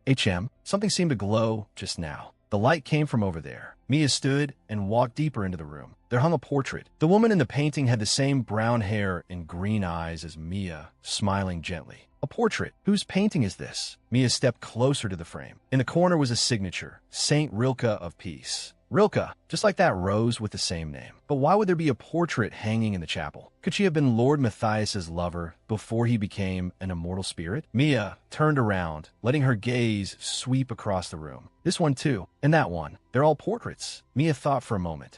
Something seemed to glow just now. The light came from over there. Mia stood and walked deeper into the room. There hung a portrait. The woman in the painting had the same brown hair and green eyes as Mia, smiling gently. A portrait. Whose painting is this? Mia stepped closer to the frame. In the corner was a signature, Saint Rilke of Peace. Rilke, just like that rose with the same name. But why would there be a portrait hanging in the chapel? Could she have been Lord Matthias's lover before he became an immortal spirit? Mia turned around, letting her gaze sweep across the room. This one too, and that one. They're all portraits. Mia thought for a moment.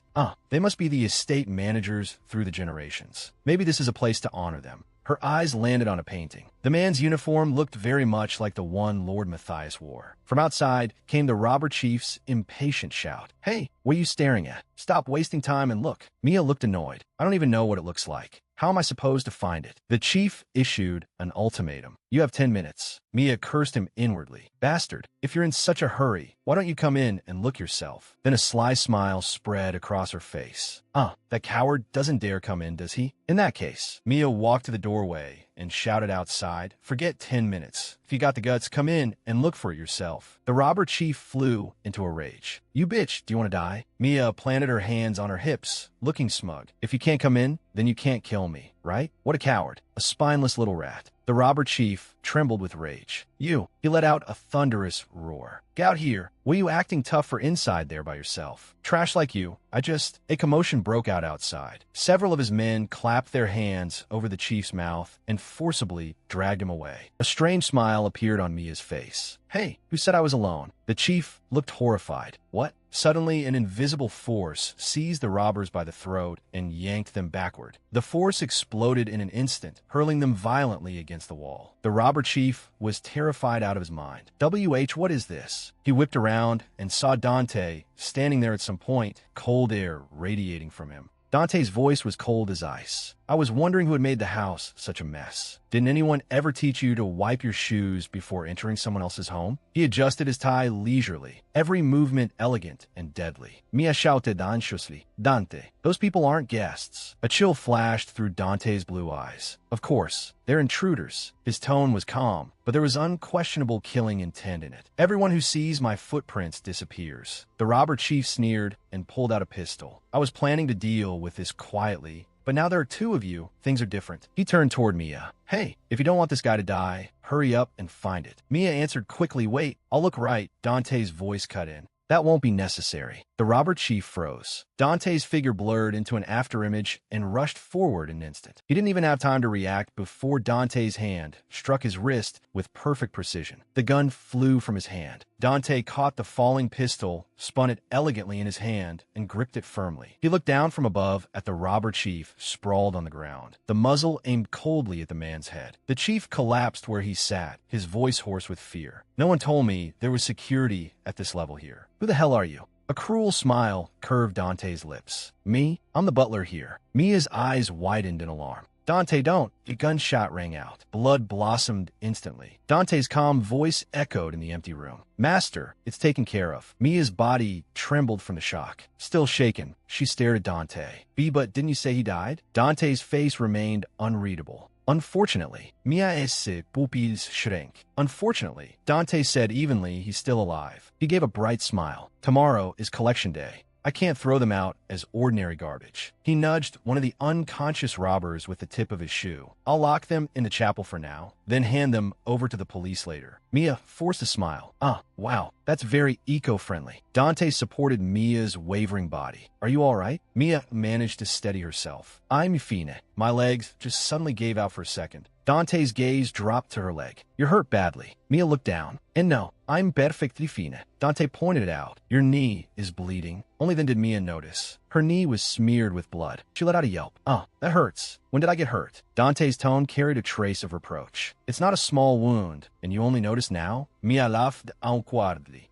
They must be the estate managers through the generations. Maybe this is a place to honor them. Her eyes landed on a painting. The man's uniform looked very much like the one Lord Matthias wore. From outside came the robber chief's impatient shout. Hey, what are you staring at? Stop wasting time and look. Mia looked annoyed. I don't even know what it looks like. How am I supposed to find it? The chief issued an ultimatum. You have 10 minutes. Mia cursed him inwardly. Bastard, if you're in such a hurry, why don't you come in and look yourself? Then a sly smile spread across her face. That coward doesn't dare come in, does he? In that case, Mia walked to the doorway and shouted outside, forget 10 minutes. If you got the guts, come in and look for it yourself. The robber chief flew into a rage. You bitch, do you want to die? Mia planted her hands on her hips, looking smug. If you can't come in, then you can't kill me, right? What a coward. A spineless little rat. The robber chief trembled with rage. He let out a thunderous roar. Get out here. Were you acting tough for inside there by yourself? Trash like you. A commotion broke out outside. Several of his men clapped their hands over the chief's mouth and forcibly dragged him away. A strange smile appeared on Mia's face. Hey, who said I was alone? The chief looked horrified. What? Suddenly, an invisible force seized the robbers by the throat and yanked them backward. The force exploded in an instant, hurling them violently against the wall. The robber chief was terrified out of his mind. What is this? He whipped around and saw Dante standing there at some point, cold air radiating from him. Dante's voice was cold as ice. I was wondering who had made the house such a mess. Didn't anyone ever teach you to wipe your shoes before entering someone else's home? He adjusted his tie leisurely, every movement elegant and deadly. Mia shouted anxiously, Dante, those people aren't guests. A chill flashed through Dante's blue eyes. Of course, they're intruders. His tone was calm, but there was unquestionable killing intent in it. Everyone who sees my footprints disappears. The robber chief sneered and pulled out a pistol. I was planning to deal with this quietly, but now there are two of you. Things are different. He turned toward Mia. Hey, if you don't want this guy to die, hurry up and find it. Mia answered quickly, wait, I'll look right. Dante's voice cut in. That won't be necessary. The robber chief froze. Dante's figure blurred into an afterimage and rushed forward in an instant. He didn't even have time to react before Dante's hand struck his wrist with perfect precision. The gun flew from his hand. Dante caught the falling pistol, spun it elegantly in his hand, and gripped it firmly. He looked down from above at the robber chief sprawled on the ground. The muzzle aimed coldly at the man's head. The chief collapsed where he sat, his voice hoarse with fear. No one told me there was security at this level here. Who the hell are you? A cruel smile curved Dante's lips. Me? I'm the butler here. Mia's eyes widened in alarm. Dante, don't. A gunshot rang out. Blood blossomed instantly. Dante's calm voice echoed in the empty room. Master, it's taken care of. Mia's body trembled from the shock. Still shaken, she stared at Dante. But didn't you say he died? Dante's face remained unreadable. Unfortunately, Mia's pupils shrank. Unfortunately, Dante said evenly he's still alive. He gave a bright smile. Tomorrow is collection day. I can't throw them out as ordinary garbage. He nudged one of the unconscious robbers with the tip of his shoe. I'll lock them in the chapel for now, then hand them over to the police later. Mia forced a smile. Wow, that's very eco-friendly. Dante supported Mia's wavering body. Are you all right? Mia managed to steady herself. I'm fine. My legs just suddenly gave out for a second. Dante's gaze dropped to her leg. You're hurt badly. Mia looked down. And no, I'm perfectly fine. Dante pointed it out. Your knee is bleeding. Only then did Mia notice. Her knee was smeared with blood. She let out a yelp. That hurts. When did I get hurt? Dante's tone carried a trace of reproach. It's not a small wound, and you only notice now? Mia laughed awkwardly.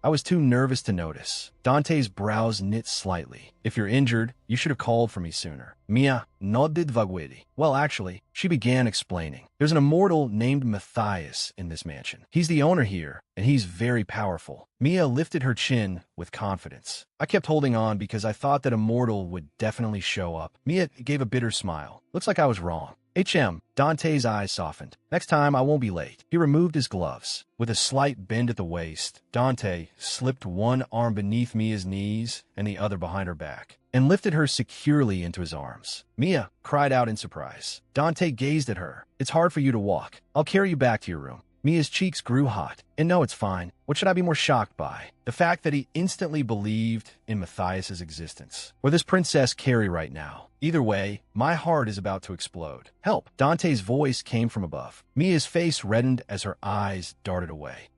I was too nervous to notice. Dante's brows knit slightly. If you're injured, you should have called for me sooner. Mia nodded vaguely. Well, actually, she began explaining. There's an immortal named Matthias in this mansion. He's the owner here, and he's very powerful. Mia lifted her chin with confidence. I kept holding on because I thought that immortal would definitely show up. Mia gave a bitter smile. Looks like I was wrong. Dante's eyes softened. Next time, I won't be late. He removed his gloves. With a slight bend at the waist, Dante slipped one arm beneath Mia's knees and the other behind her back, and lifted her securely into his arms. Mia cried out in surprise. Dante gazed at her. It's hard for you to walk. I'll carry you back to your room. Mia's cheeks grew hot. And no, it's fine. What should I be more shocked by? The fact that he instantly believed in Matthias's existence, or this Princess Carrie right now. Either way, my heart is about to explode. Help! Dante's voice came from above. Mia's face reddened as her eyes darted away.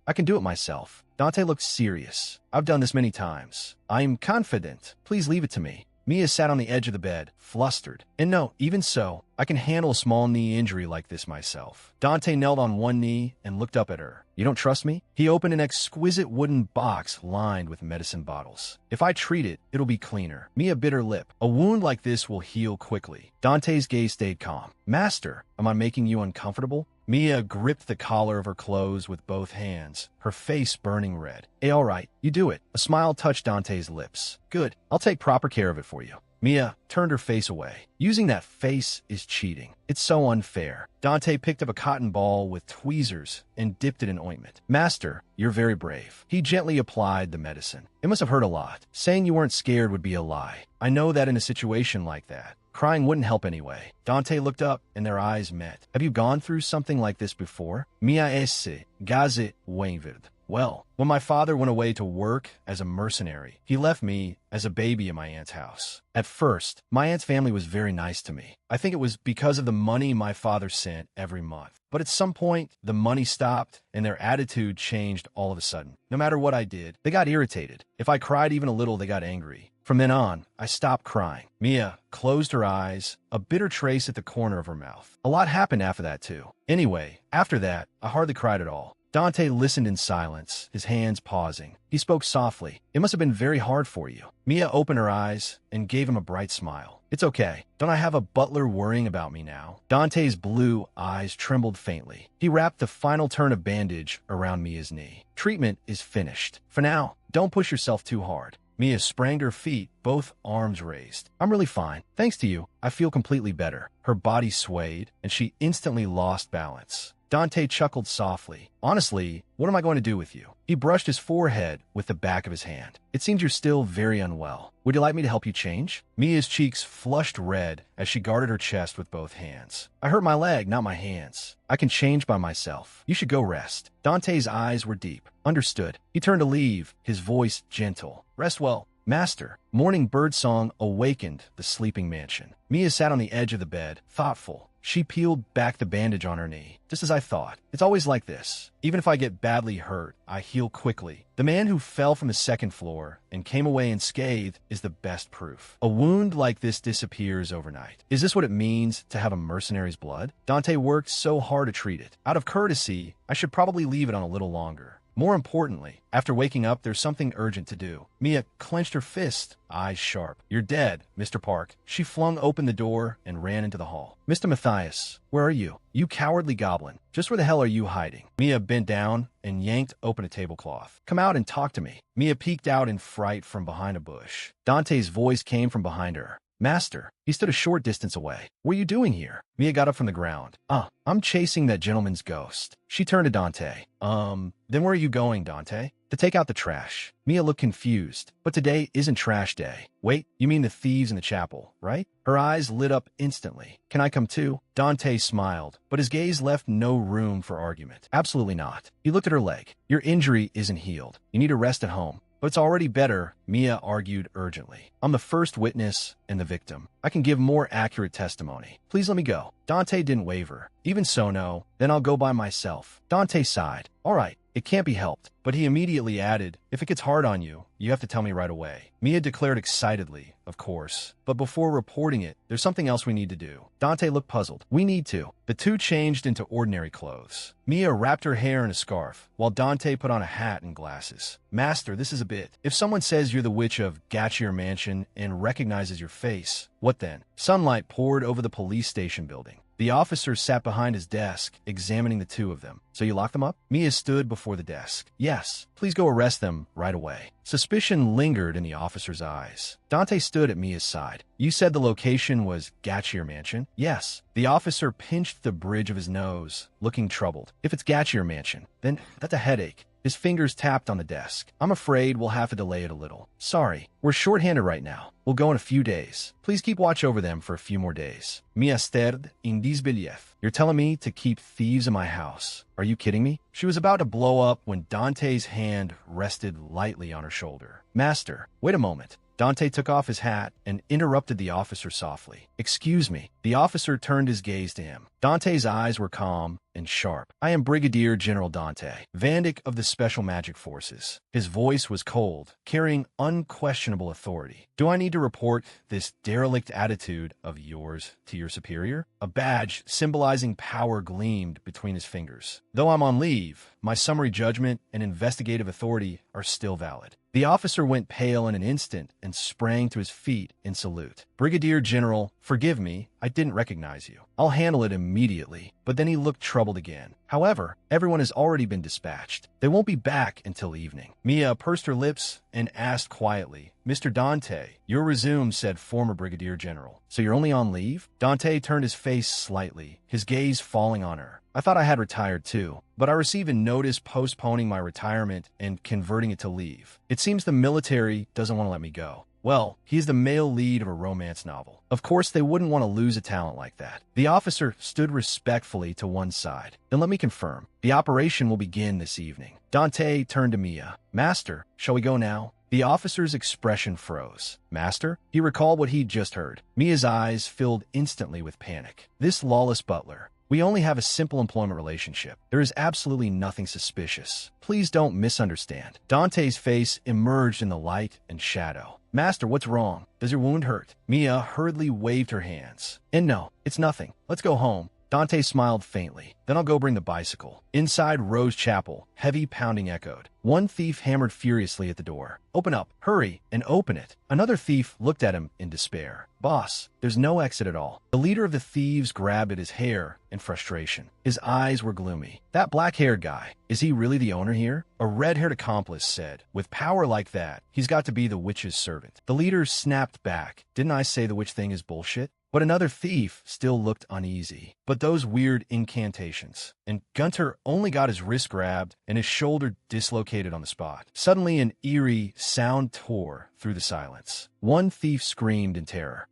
I can do it myself. Dante looked serious. I've done this many times. I'm confident. Please leave it to me. Mia sat on the edge of the bed, flustered. And no, even so, I can handle a small knee injury like this myself. Dante knelt on one knee and looked up at her. You don't trust me? He opened an exquisite wooden box lined with medicine bottles. If I treat it, it'll be cleaner. Mia bit her lip. A wound like this will heal quickly. Dante's gaze stayed calm. Master, am I making you uncomfortable? Mia gripped the collar of her clothes with both hands, her face burning red. All right, you do it. A smile touched Dante's lips. Good, I'll take proper care of it for you. Mia turned her face away. Using that face is cheating. It's so unfair. Dante picked up a cotton ball with tweezers and dipped it in ointment. Master, you're very brave. He gently applied the medicine. It must have hurt a lot. Saying you weren't scared would be a lie. I know that in a situation like that, crying wouldn't help anyway. Dante looked up and their eyes met. Have you gone through something like this before? Mia esse gaze wavered. Well, when my father went away to work as a mercenary, he left me as a baby in my aunt's house. At first, my aunt's family was very nice to me. I think it was because of the money my father sent every month. But at some point, the money stopped and their attitude changed all of a sudden. No matter what I did, they got irritated. If I cried even a little, they got angry. From then on, I stopped crying. Mia closed her eyes, a bitter trace at the corner of her mouth. A lot happened after that, too. Anyway, after that, I hardly cried at all. Dante listened in silence, his hands pausing. He spoke softly. It must have been very hard for you. Mia opened her eyes and gave him a bright smile. It's okay. Don't I have a butler worrying about me now? Dante's blue eyes trembled faintly. He wrapped the final turn of bandage around Mia's knee. Treatment is finished. For now, don't push yourself too hard. Mia sprang to her feet, both arms raised. I'm really fine. Thanks to you, I feel completely better. Her body swayed, and she instantly lost balance. Dante chuckled softly. Honestly, what am I going to do with you? He brushed his forehead with the back of his hand. It seems you're still very unwell. Would you like me to help you change? Mia's cheeks flushed red as she guarded her chest with both hands. I hurt my leg, not my hands. I can change by myself. You should go rest. Dante's eyes were deep. Understood. He turned to leave, his voice gentle. Rest well. Master. Morning birdsong awakened the sleeping mansion. Mia sat on the edge of the bed, thoughtful. She peeled back the bandage on her knee. Just as I thought. It's always like this. Even if I get badly hurt, I heal quickly. The man who fell from the second floor and came away unscathed is the best proof. A wound like this disappears overnight. Is this what it means to have a mercenary's blood? Dante worked so hard to treat it. Out of courtesy, I should probably leave it on a little longer. More importantly, after waking up, there's something urgent to do. Mia clenched her fist, eyes sharp. You're dead, Mr. Park. She flung open the door and ran into the hall. Mr. Matthias, where are you? You cowardly goblin. Just where the hell are you hiding? Mia bent down and yanked open a tablecloth. Come out and talk to me. Mia peeked out in fright from behind a bush. Dante's voice came from behind her. Master, he stood a short distance away. What are you doing here? Mia got up from the ground. I'm chasing that gentleman's ghost. She turned to Dante. Then where are you going, Dante? To take out the trash. Mia looked confused, but today isn't trash day. Wait, you mean the thieves in the chapel, right? Her eyes lit up instantly. Can I come too? Dante smiled, but his gaze left no room for argument. Absolutely not. He looked at her leg. Your injury isn't healed. You need to rest at home. But it's already better, Mia argued urgently. I'm the first witness and the victim. I can give more accurate testimony. Please let me go. Dante didn't waver. Even so, no. Then I'll go by myself. Dante sighed. All right, it can't be helped. But he immediately added, if it gets hard on you, you have to tell me right away. Mia declared excitedly, of course. But before reporting it, there's something else we need to do. Dante looked puzzled. We need to. The two changed into ordinary clothes. Mia wrapped her hair in a scarf, while Dante put on a hat and glasses. Master, this is a bit. If someone says you're the witch of Gatchier Mansion and recognizes your face, what then? Sunlight poured over the police station building. The officer sat behind his desk, examining the two of them. So you locked them up? Mia stood before the desk. Yes, please go arrest them right away. Suspicion lingered in the officer's eyes. Dante stood at Mia's side. You said the location was Gatchier Mansion? Yes. The officer pinched the bridge of his nose, looking troubled. If it's Gatchier Mansion, then that's a headache. His fingers tapped on the desk. I'm afraid we'll have to delay it a little. Sorry, we're short-handed right now. We'll go in a few days. Please keep watch over them for a few more days. Mia stared in disbelief. You're telling me to keep thieves in my house? Are you kidding me? She was about to blow up when Dante's hand rested lightly on her shoulder. Master, wait a moment. Dante took off his hat and interrupted the officer softly. Excuse me. The officer turned his gaze to him. Dante's eyes were calm and sharp. I am Brigadier General Dante, Vandyck of the Special Magic Forces. His voice was cold, carrying unquestionable authority. Do I need to report this derelict attitude of yours to your superior? A badge symbolizing power gleamed between his fingers. Though I'm on leave, my summary judgment and investigative authority are still valid. The officer went pale in an instant and sprang to his feet in salute. Brigadier General, forgive me, I didn't recognize you. I'll handle it immediately. But then he looked troubled again. However, everyone has already been dispatched. They won't be back until evening. Mia pursed her lips and asked quietly, Mr. Dante, you're resumed, said former Brigadier General. So you're only on leave? Dante turned his face slightly, his gaze falling on her. I thought I had retired too, but I received a notice postponing my retirement and converting it to leave. It seems the military doesn't want to let me go. Well, he's the male lead of a romance novel. Of course, they wouldn't want to lose a talent like that. The officer stood respectfully to one side. Then let me confirm. The operation will begin this evening. Dante turned to Mia. Master, shall we go now? The officer's expression froze. Master? He recalled what he'd just heard. Mia's eyes filled instantly with panic. This lawless butler. We only have a simple employment relationship. There is absolutely nothing suspicious. Please don't misunderstand. Dante's face emerged in the light and shadow. Master, what's wrong? Does your wound hurt? Mia hurriedly waved her hands. And no, it's nothing. Let's go home. Dante smiled faintly. Then I'll go bring the bicycle. Inside Rose Chapel, heavy pounding echoed. One thief hammered furiously at the door. Open up, hurry, and open it. Another thief looked at him in despair. Boss, there's no exit at all. The leader of the thieves grabbed at his hair in frustration. His eyes were gloomy. That black-haired guy, is he really the owner here? A red-haired accomplice said. With power like that, he's got to be the witch's servant. The leader snapped back. Didn't I say the witch thing is bullshit? But another thief still looked uneasy. But those weird incantations. And Gunter only got his wrist grabbed and his shoulder dislocated on the spot. Suddenly an eerie sound tore through the silence. One thief screamed in terror.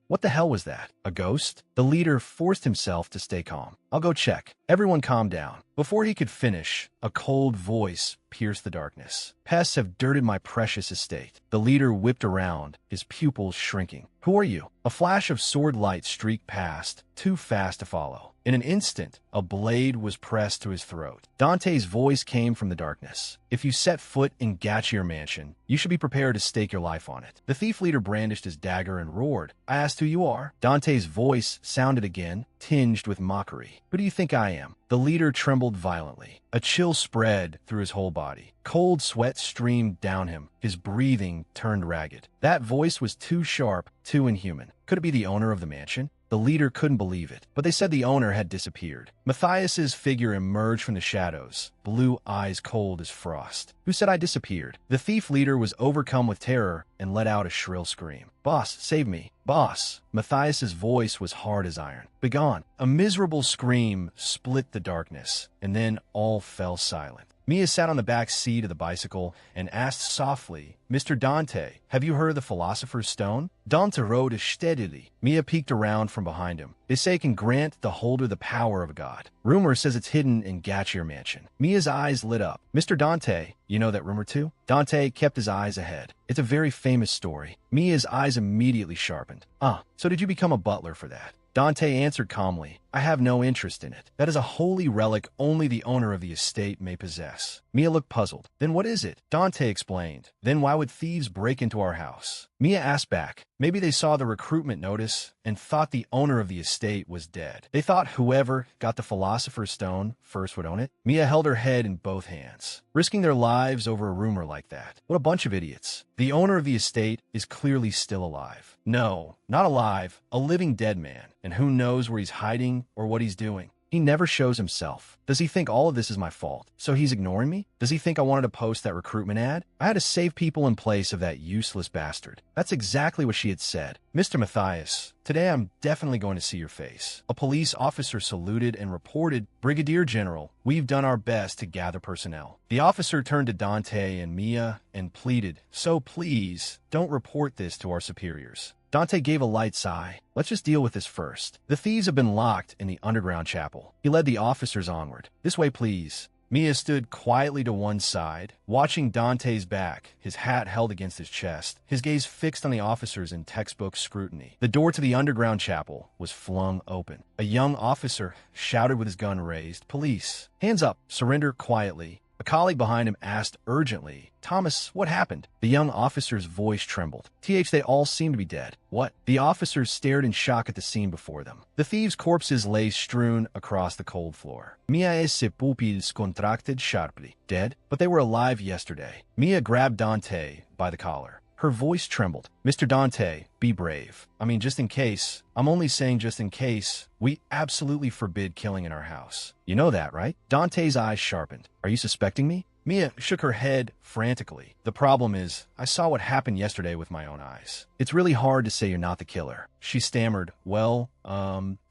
What the hell was that? A ghost? The leader forced himself to stay calm. I'll go check. Everyone calm down. Before he could finish, a cold voice pierced the darkness. Pests have dirted my precious estate. The leader whipped around, his pupils shrinking. Who are you? A flash of sword light streaked past, too fast to follow. In an instant, a blade was pressed to his throat. Dante's voice came from the darkness. If you set foot in Gatchier Mansion, you should be prepared to stake your life on it. The thief leader brandished his dagger and roared. I asked who you are. Dante's voice sounded again, tinged with mockery. Who do you think I am? The leader trembled violently. A chill spread through his whole body. Cold sweat streamed down him. His breathing turned ragged. That voice was too sharp, too inhuman. Could it be the owner of the mansion? The leader couldn't believe it, but they said the owner had disappeared. Matthias's figure emerged from the shadows, blue eyes cold as frost. Who said I disappeared? The thief leader was overcome with terror and let out a shrill scream. Boss, save me. Boss. Matthias's voice was hard as iron. Begone. A miserable scream split the darkness, and then all fell silent. Mia sat on the back seat of the bicycle and asked softly, Mr. Dante, have you heard of the Philosopher's Stone? Dante rode steadily. Mia peeked around from behind him. They say it can grant the holder the power of a god. Rumor says it's hidden in Gachir Mansion. Mia's eyes lit up. Mr. Dante, you know that rumor too? Dante kept his eyes ahead. It's a very famous story. Mia's eyes immediately sharpened. Ah, so did you become a butler for that? Dante answered calmly, I have no interest in it. That is a holy relic only the owner of the estate may possess. Mia looked puzzled. Then what is it? Dante explained. Then why would thieves break into our house? Mia asked back. Maybe they saw the recruitment notice and thought the owner of the estate was dead. They thought whoever got the Philosopher's Stone first would own it. Mia held her head in both hands, risking their lives over a rumor like that. What a bunch of idiots. The owner of the estate is clearly still alive. No, not alive, a living dead man. And who knows where he's hiding or what he's doing. He never shows himself. Does he think all of this is my fault? So he's ignoring me? Does he think I wanted to post that recruitment ad? I had to save people in place of that useless bastard. That's exactly what she had said. Mr. Matthias, today I'm definitely going to see your face. A police officer saluted and reported, Brigadier General, we've done our best to gather personnel. The officer turned to Dante and Mia and pleaded, so please, don't report this to our superiors. Dante gave a light sigh. Let's just deal with this first. The thieves have been locked in the underground chapel. He led the officers onward. This way, please. Mia stood quietly to one side, watching Dante's back, his hat held against his chest, his gaze fixed on the officers in textbook scrutiny. The door to the underground chapel was flung open. A young officer shouted with his gun raised, Police! Hands up! Surrender quietly. A colleague behind him asked urgently, Thomas, what happened? The young officer's voice trembled. They all seem to be dead. What? The officers stared in shock at the scene before them. The thieves' corpses lay strewn across the cold floor. Mia's pupils contracted sharply. Dead? But they were alive yesterday. Mia grabbed Dante by the collar. Her voice trembled. Mr. Dante, be brave. I mean, just in case. I'm only saying just in case. We absolutely forbid killing in our house. You know that, right? Dante's eyes sharpened. Are you suspecting me? Mia shook her head frantically. The problem is, I saw what happened yesterday with my own eyes. It's really hard to say you're not the killer. She stammered,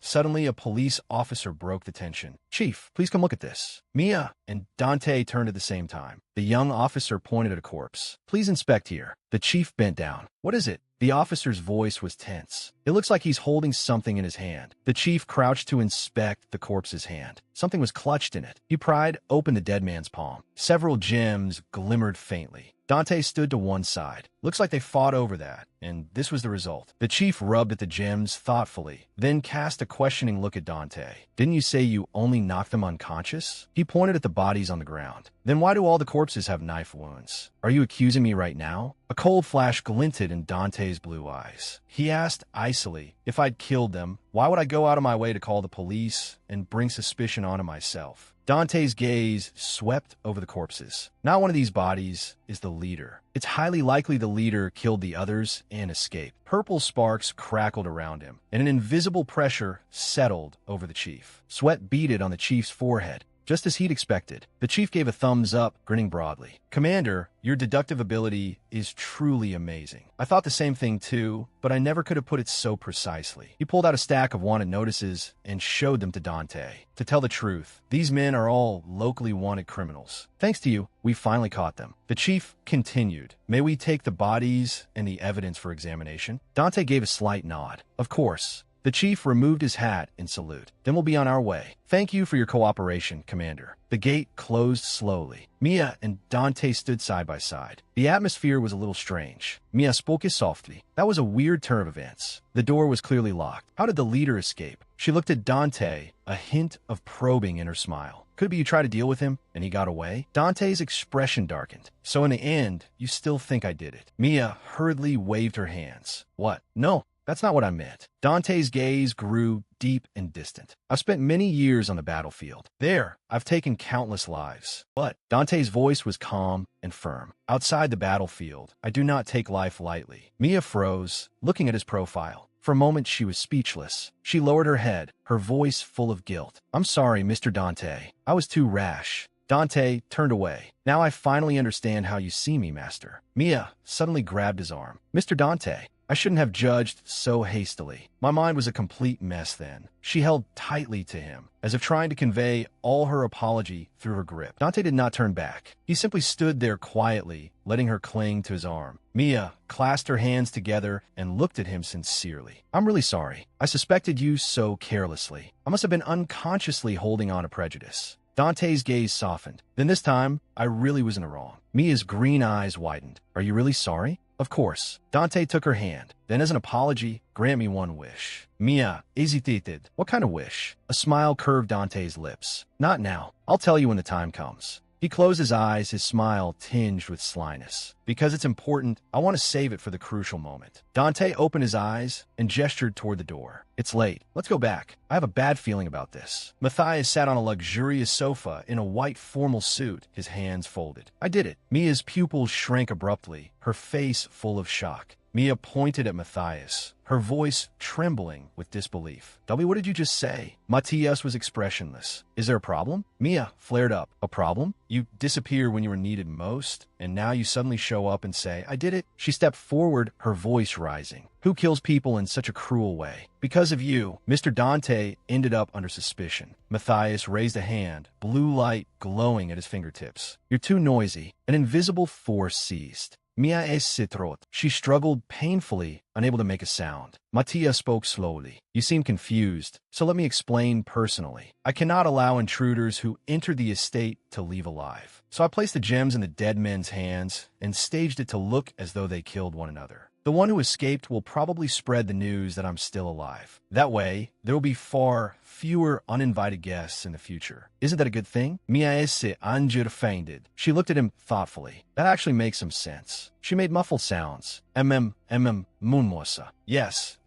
Suddenly a police officer broke the tension. Chief, please come look at this. Mia and Dante turned at the same time. The young officer pointed at a corpse. Please inspect here. The chief bent down. What is it? The officer's voice was tense. It looks like he's holding something in his hand. The chief crouched to inspect the corpse's hand. Something was clutched in it. He pried open the dead man's palm. Several gems glimmered faintly. Dante stood to one side. Looks like they fought over that, and this was the result. The chief rubbed at the gems thoughtfully, then cast a questioning look at Dante. Didn't you say you only knocked them unconscious? He pointed at the bodies on the ground. Then why do all the corpses have knife wounds? Are you accusing me right now? A cold flash glinted in Dante's blue eyes. He asked icily, if I'd killed them, why would I go out of my way to call the police and bring suspicion onto myself? Dante's gaze swept over the corpses. Not one of these bodies is the leader. It's highly likely the leader killed the others and escaped. Purple sparks crackled around him, and an invisible pressure settled over the chief. Sweat beaded on the chief's forehead. Just as he'd expected, the chief gave a thumbs up, grinning broadly. Commander, your deductive ability is truly amazing. I thought the same thing too, but I never could have put it so precisely. He pulled out a stack of wanted notices and showed them to Dante. To tell the truth, these men are all locally wanted criminals. Thanks to you, we finally caught them. The chief continued. May we take the bodies and the evidence for examination? Dante gave a slight nod. Of course. The chief removed his hat in salute. Then we'll be on our way. Thank you for your cooperation, Commander. The gate closed slowly. Mia and Dante stood side by side. The atmosphere was a little strange. Mia spoke softly. That was a weird turn of events. The door was clearly locked. How did the leader escape? She looked at Dante, a hint of probing in her smile. Could be you tried to deal with him, and he got away? Dante's expression darkened. So in the end, you still think I did it? Mia hurriedly waved her hands. What? No. That's not what I meant. Dante's gaze grew deep and distant. I've spent many years on the battlefield. There, I've taken countless lives. But Dante's voice was calm and firm. Outside the battlefield, I do not take life lightly. Mia froze, looking at his profile. For a moment, she was speechless. She lowered her head, her voice full of guilt. I'm sorry, Mr. Dante. I was too rash. Dante turned away. Now I finally understand how you see me, master. Mia suddenly grabbed his arm. Mr. Dante, I shouldn't have judged so hastily. My mind was a complete mess then. She held tightly to him, as if trying to convey all her apology through her grip. Dante did not turn back. He simply stood there quietly, letting her cling to his arm. Mia clasped her hands together and looked at him sincerely. I'm really sorry. I suspected you so carelessly. I must have been unconsciously holding on to prejudice. Dante's gaze softened. Then this time, I really was in the wrong. Mia's green eyes widened. Are you really sorry? Of course. Dante took her hand. Then as an apology, grant me one wish. Mia hesitated. What kind of wish? A smile curved Dante's lips. Not now. I'll tell you when the time comes. He closed his eyes, his smile tinged with slyness. Because it's important, I want to save it for the crucial moment. Dante opened his eyes and gestured toward the door. It's late. Let's go back. I have a bad feeling about this. Matthias sat on a luxurious sofa in a white formal suit, his hands folded. I did it. Mia's pupils shrank abruptly, her face full of shock. Mia pointed at Matthias, her voice trembling with disbelief. W, what did you just say? Matthias was expressionless. Is there a problem? Mia flared up. A problem? You disappeared when you were needed most, and now you suddenly show up and say, I did it? She stepped forward, her voice rising. Who kills people in such a cruel way? Because of you, Mr. Dante ended up under suspicion. Matthias raised a hand, blue light glowing at his fingertips. You're too noisy. An invisible force seized. Mia citrot. She struggled painfully, unable to make a sound. Mattia spoke slowly. You seem confused, so let me explain personally. I cannot allow intruders who enter the estate to leave alive. So I placed the gems in the dead men's hands and staged it to look as though they killed one another. The one who escaped will probably spread the news that I'm still alive. That way, there will be far fewer uninvited guests in the future. Isn't that a good thing? Mia esse angerfeinded. She looked at him thoughtfully. That actually makes some sense. She made muffled sounds. Munmosa. Yes,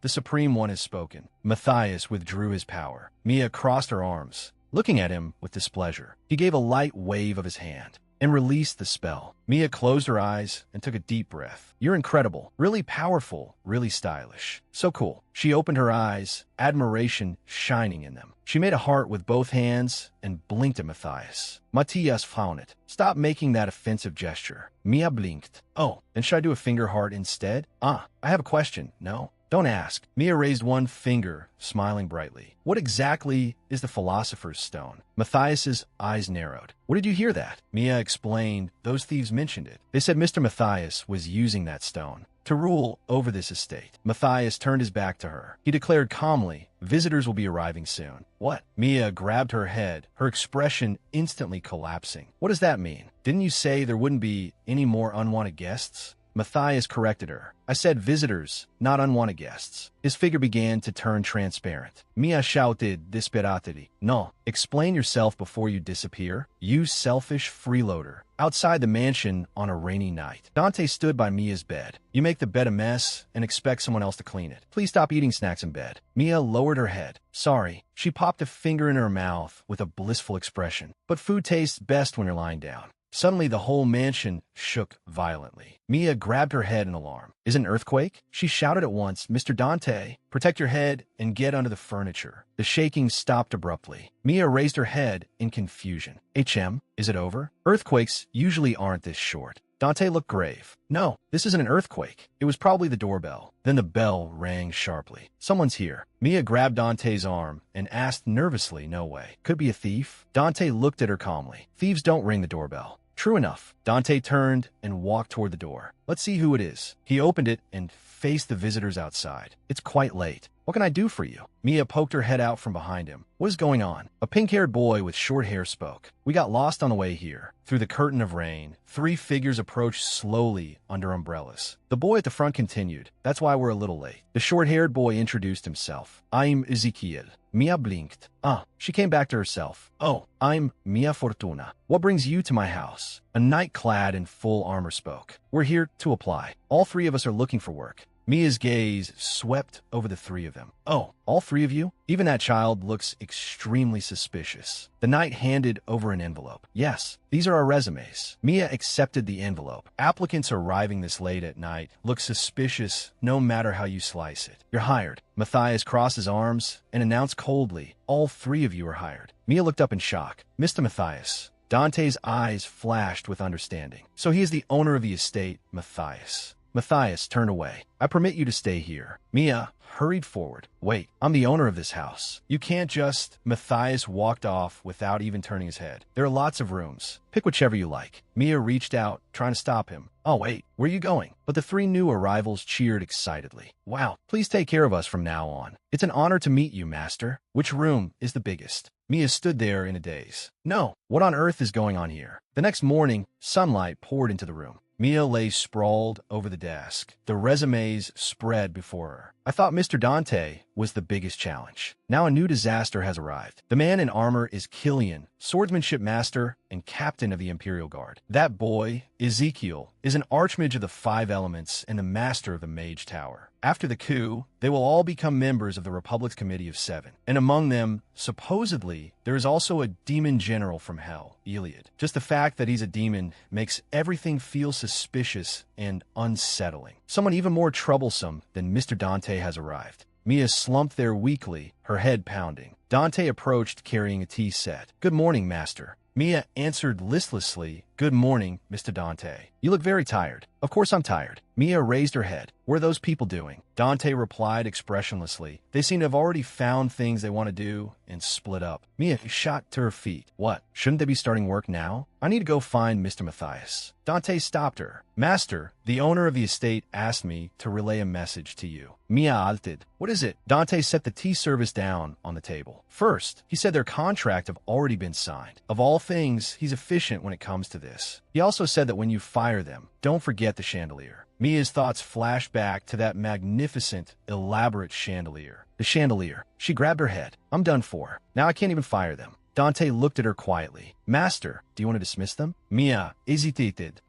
the Supreme One has spoken. Matthias withdrew his power. Mia crossed her arms, looking at him with displeasure. He gave a light wave of his hand and released the spell. Mia closed her eyes and took a deep breath. You're incredible, really powerful, really stylish. So cool. She opened her eyes, admiration shining in them. She made a heart with both hands and blinked at Matthias. Matthias found it. Stop making that offensive gesture. Mia blinked. Oh, then should I do a finger heart instead? I have a question. No? Don't ask. Mia raised one finger, smiling brightly. What exactly is the Philosopher's Stone? Matthias's eyes narrowed. Where did you hear that? Mia explained. Those thieves mentioned it. They said Mr. Matthias was using that stone to rule over this estate. Matthias turned his back to her. He declared calmly, visitors will be arriving soon. What? Mia grabbed her head, her expression instantly collapsing. What does that mean? Didn't you say there wouldn't be any more unwanted guests? Matthias corrected her. I said visitors, not unwanted guests. His figure began to turn transparent. Mia shouted disperately. No, explain yourself before you disappear. You selfish freeloader. Outside the mansion on a rainy night, Dante stood by Mia's bed. You make the bed a mess and expect someone else to clean it. Please stop eating snacks in bed. Mia lowered her head. Sorry. She popped a finger in her mouth with a blissful expression. But food tastes best when you're lying down. Suddenly, the whole mansion shook violently. Mia grabbed her head in alarm. Is it an earthquake? She shouted at once, Mr. Dante, protect your head and get under the furniture. The shaking stopped abruptly. Mia raised her head in confusion. Is it over? Earthquakes usually aren't this short. Dante looked grave. No, this isn't an earthquake. It was probably the doorbell. Then the bell rang sharply. Someone's here. Mia grabbed Dante's arm and asked nervously, no way. Could be a thief? Dante looked at her calmly. Thieves don't ring the doorbell. True enough. Dante turned and walked toward the door. Let's see who it is. He opened it and faced the visitors outside. It's quite late. What can I do for you? Mia poked her head out from behind him. What is going on? A pink-haired boy with short hair spoke. We got lost on the way here. Through the curtain of rain, 3 figures approached slowly under umbrellas. The boy at the front continued. That's why we're a little late. The short-haired boy introduced himself. I'm Ezekiel. Mia blinked. She came back to herself. Oh, I'm Mia Fortuna. What brings you to my house? A knight clad in full armor spoke. We're here to apply. All 3 of us are looking for work. Mia's gaze swept over the three of them. Oh, all three of you? Even that child looks extremely suspicious. The knight handed over an envelope. Yes, these are our resumes. Mia accepted the envelope. Applicants arriving this late at night look suspicious no matter how you slice it. You're hired. Matthias crossed his arms and announced coldly, all three of you are hired. Mia looked up in shock. Mr. Matthias. Dante's eyes flashed with understanding. So he is the owner of the estate, Matthias. Matthias turned away. I permit you to stay here. Mia hurried forward. Wait, I'm the owner of this house. You can't just... Matthias walked off without even turning his head. There are lots of rooms. Pick whichever you like. Mia reached out, trying to stop him. Oh, wait, where are you going? But the three new arrivals cheered excitedly. Wow, please take care of us from now on. It's an honor to meet you, master. Which room is the biggest? Mia stood there in a daze. No, what on earth is going on here? The next morning, sunlight poured into the room. Mia lay sprawled over the desk. The resumes spread before her. I thought Mr. Dante was the biggest challenge. Now a new disaster has arrived. The man in armor is Killian, swordsmanship master and captain of the Imperial Guard. That boy, Ezekiel, is an archmage of the five elements and the master of the Mage Tower. After the coup, they will all become members of the Republic's Committee of Seven. And among them, supposedly, there is also a demon general from hell, Iliad. Just the fact that he's a demon makes everything feel suspicious and unsettling. Someone even more troublesome than Mr. Dante has arrived. Mia slumped there weakly, her head pounding. Dante approached carrying a tea set. Good morning, master. Mia answered listlessly, Good morning, Mr. Dante. You look very tired. Of course I'm tired. Mia raised her head. What are those people doing? Dante replied expressionlessly. They seem to have already found things they want to do and split up. Mia shot to her feet. What? Shouldn't they be starting work now? I need to go find Mr. Matthias. Dante stopped her. Master, the owner of the estate asked me to relay a message to you. Mia halted. What is it? Dante set the tea service down on the table. First, he said their contract have already been signed. Of all things, he's efficient when it comes to this. He also said that when you fire them, don't forget the chandelier. Mia's thoughts flashed back to that magnificent, elaborate chandelier. The chandelier. She grabbed her head. I'm done for. Now I can't even fire them. Dante looked at her quietly. Master, do you want to dismiss them? Mia hesitated.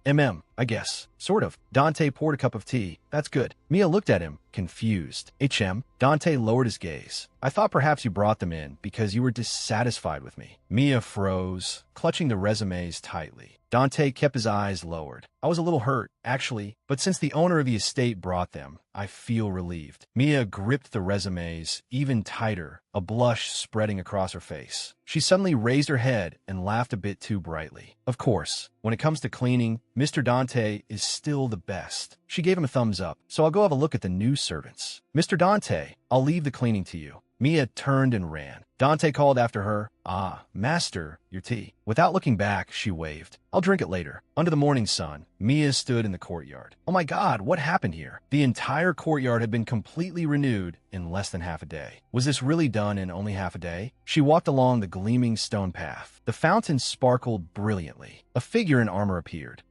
I guess. Sort of. Dante poured a cup of tea. That's good. Mia looked at him, confused. Dante lowered his gaze. I thought perhaps you brought them in because you were dissatisfied with me. Mia froze, clutching the resumes tightly. Dante kept his eyes lowered. I was a little hurt, actually, but since the owner of the estate brought them, I feel relieved. Mia gripped the resumes even tighter, a blush spreading across her face. She suddenly raised her head and laughed a bit too brightly. Of course, when it comes to cleaning, Mr. Dante is still the best. She gave him a thumbs up, so I'll go have a look at the new servants. Mr. Dante, I'll leave the cleaning to you. Mia turned and ran. Dante called after her, Master, your tea. Without looking back, she waved. I'll drink it later. Under the morning sun, Mia stood in the courtyard. Oh my God, what happened here? The entire courtyard had been completely renewed in less than half a day. Was this really done in only half a day? She walked along the gleaming stone path. The fountain sparkled brilliantly. A figure in armor appeared.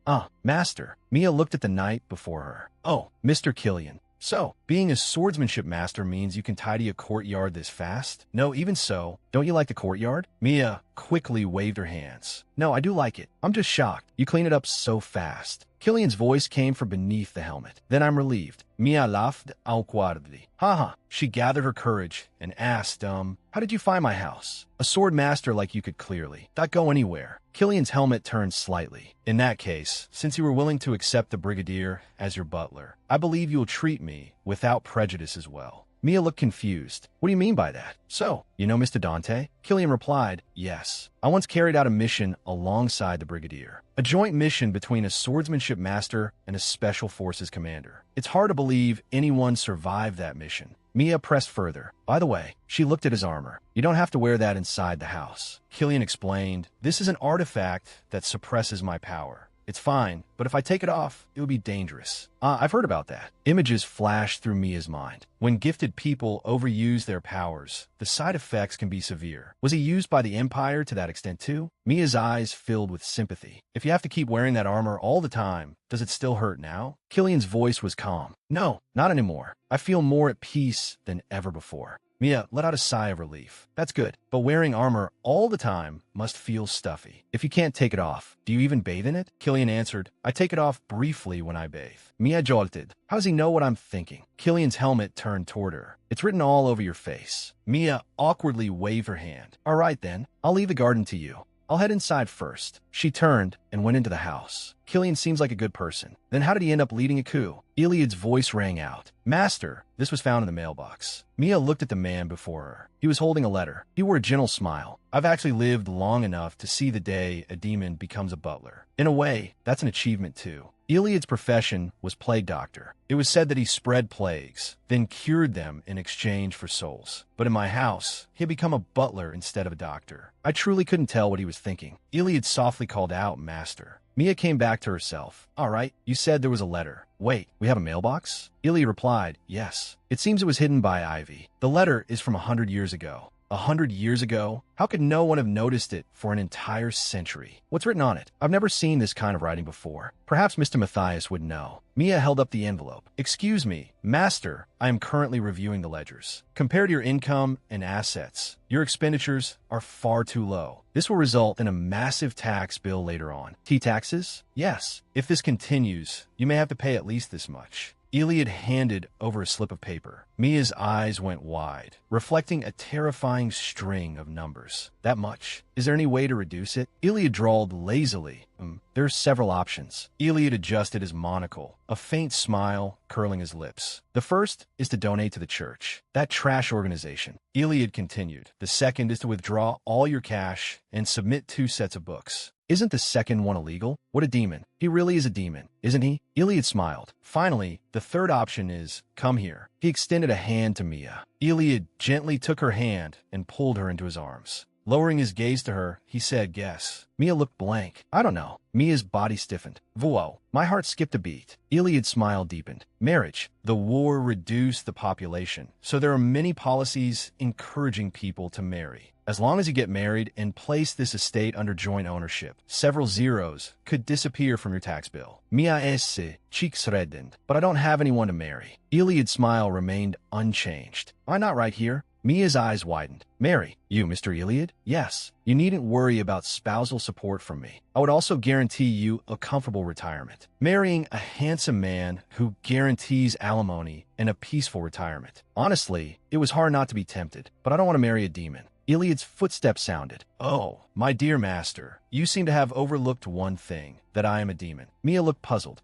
Master. Mia looked at the knight before her. Oh, Mr. Killian. So, being a swordsmanship master means you can tidy a courtyard this fast? No, even so, don't you like the courtyard? Mia quickly waved her hands. No, I do like it. I'm just shocked. You clean it up so fast. Killian's voice came from beneath the helmet. Then I'm relieved. Mia laughed awkwardly. Haha. She gathered her courage and asked, how did you find my house? A sword master like you could clearly not go anywhere. Killian's helmet turned slightly. In that case, since you were willing to accept the brigadier as your butler, I believe you will treat me without prejudice as well. Mia looked confused. What do you mean by that? So, you know Mr. Dante? Killian replied, yes. I once carried out a mission alongside the brigadier. A joint mission between a swordsmanship master and a special forces commander. It's hard to believe anyone survived that mission. Mia pressed further. By the way, she looked at his armor. You don't have to wear that inside the house. Killian explained, this is an artifact that suppresses my power. It's fine, but if I take it off, it would be dangerous. I've heard about that. Images flashed through Mia's mind. When gifted people overuse their powers, the side effects can be severe. Was he used by the Empire to that extent too? Mia's eyes filled with sympathy. If you have to keep wearing that armor all the time, does it still hurt now? Killian's voice was calm. No, not anymore. I feel more at peace than ever before. Mia let out a sigh of relief. That's good, but wearing armor all the time must feel stuffy. If you can't take it off, do you even bathe in it? Killian answered, I take it off briefly when I bathe. Mia jolted. How does he know what I'm thinking? Killian's helmet turned toward her. It's written all over your face. Mia awkwardly waved her hand. All right then, I'll leave the garden to you. I'll head inside first. She turned and went into the house. Killian seems like a good person. Then how did he end up leading a coup? Iliad's voice rang out. Master, this was found in the mailbox. Mia looked at the man before her. He was holding a letter. He wore a gentle smile. I've actually lived long enough to see the day a demon becomes a butler. In a way, that's an achievement too. Iliad's profession was plague doctor. It was said that he spread plagues, then cured them in exchange for souls. But in my house, he had become a butler instead of a doctor. I truly couldn't tell what he was thinking. Iliad softly called out, Master. Mia came back to herself. All right, you said there was a letter. Wait, we have a mailbox? Iliad replied, yes. It seems it was hidden by ivy. The letter is from 100 years ago. 100 years ago? How could no one have noticed it for an entire century? What's written on it? I've never seen this kind of writing before. Perhaps Mr. Matthias would know. Mia held up the envelope. Excuse me, Master, I am currently reviewing the ledgers. Compared to your income and assets, your expenditures are far too low. This will result in a massive tax bill later on. Taxes? Yes. If this continues, you may have to pay at least this much. Iliad handed over a slip of paper. Mia's eyes went wide, reflecting a terrifying string of numbers. That much? Is there any way to reduce it? Iliad drawled lazily. There are several options. Iliad adjusted his monocle, a faint smile curling his lips. The first is to donate to the church, that trash organization. Iliad continued. The second is to withdraw all your cash and submit 2 sets of books. Isn't the second one illegal? What a demon. He really is a demon, isn't he? Iliad smiled. Finally, the third option is, come here. He extended a hand to Mia. Iliad gently took her hand and pulled her into his arms. Lowering his gaze to her, he said, guess. Mia looked blank. I don't know. Mia's body stiffened. Whoa. My heart skipped a beat. Iliad's smile deepened. Marriage. The war reduced the population, so there are many policies encouraging people to marry. As long as you get married and place this estate under joint ownership, several zeros could disappear from your tax bill. Mia esse, cheeks reddened, but I don't have anyone to marry. Iliad's smile remained unchanged. Why not right here? Mia's eyes widened. Marry. You, Mr. Iliad? Yes. You needn't worry about spousal support from me. I would also guarantee you a comfortable retirement. Marrying a handsome man who guarantees alimony and a peaceful retirement. Honestly, it was hard not to be tempted, but I don't want to marry a demon. Iliad's footsteps sounded. Oh, my dear master, you seem to have overlooked one thing, that I am a demon. Mia looked puzzled.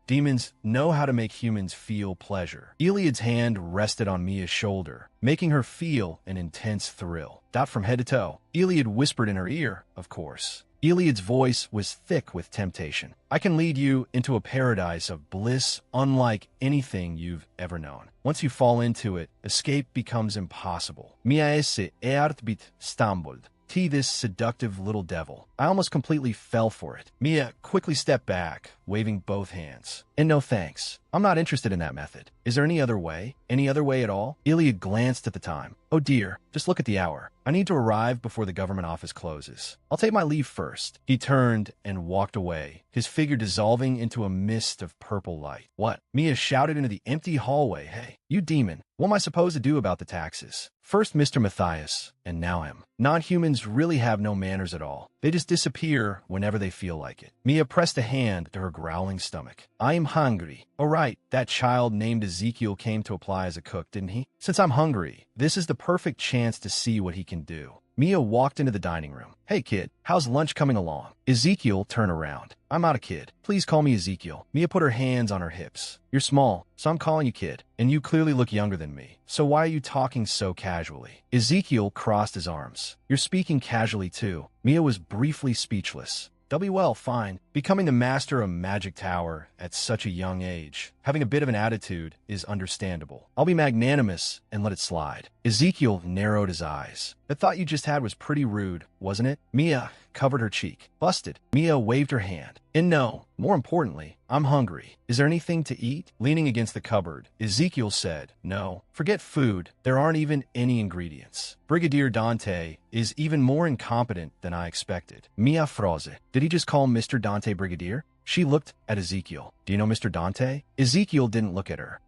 Demons know how to make humans feel pleasure. Iliad's hand rested on Mia's shoulder, making her feel an intense thrill. Dot from head to toe. Iliad whispered in her ear, of course. Iliad's voice was thick with temptation. I can lead you into a paradise of bliss unlike anything you've ever known. Once you fall into it, escape becomes impossible. Mia esse eartbit stumbled. This seductive little devil. I almost completely fell for it. Mia quickly stepped back, waving both hands. And no thanks. I'm not interested in that method. Is there any other way? Any other way at all? Iliad glanced at the time. Oh dear, just look at the hour. I need to arrive before the government office closes. I'll take my leave first. He turned and walked away, his figure dissolving into a mist of purple light. What? Mia shouted into the empty hallway. Hey, you demon. What am I supposed to do about the taxes? First Mr. Matthias, and now him. Non-humans really have no manners at all. They just disappear whenever they feel like it. Mia pressed a hand to her growling stomach. I am hungry. Oh right, that child named Ezekiel came to apply as a cook, didn't he? Since I'm hungry, this is the perfect chance to see what he can do. Mia walked into the dining room. Hey kid, how's lunch coming along? Ezekiel turned around. I'm not a kid. Please call me Ezekiel. Mia put her hands on her hips. You're small, so I'm calling you kid. And you clearly look younger than me. So why are you talking so casually? Ezekiel crossed his arms. You're speaking casually too. Mia was briefly speechless. Well, fine. Becoming the master of Magic Tower at such a young age, having a bit of an attitude, is understandable. I'll be magnanimous and let it slide. Ezekiel narrowed his eyes. The thought you just had was pretty rude, wasn't it? Mia covered her cheek. Busted. Mia waved her hand. And no, more importantly, I'm hungry. Is there anything to eat? Leaning against the cupboard, Ezekiel said, no, forget food. There aren't even any ingredients. Brigadier Dante is even more incompetent than I expected. Mia froze. Did he just call Mr. Dante Brigadier? She looked at Ezekiel. Do you know Mr. Dante? Ezekiel didn't look at her.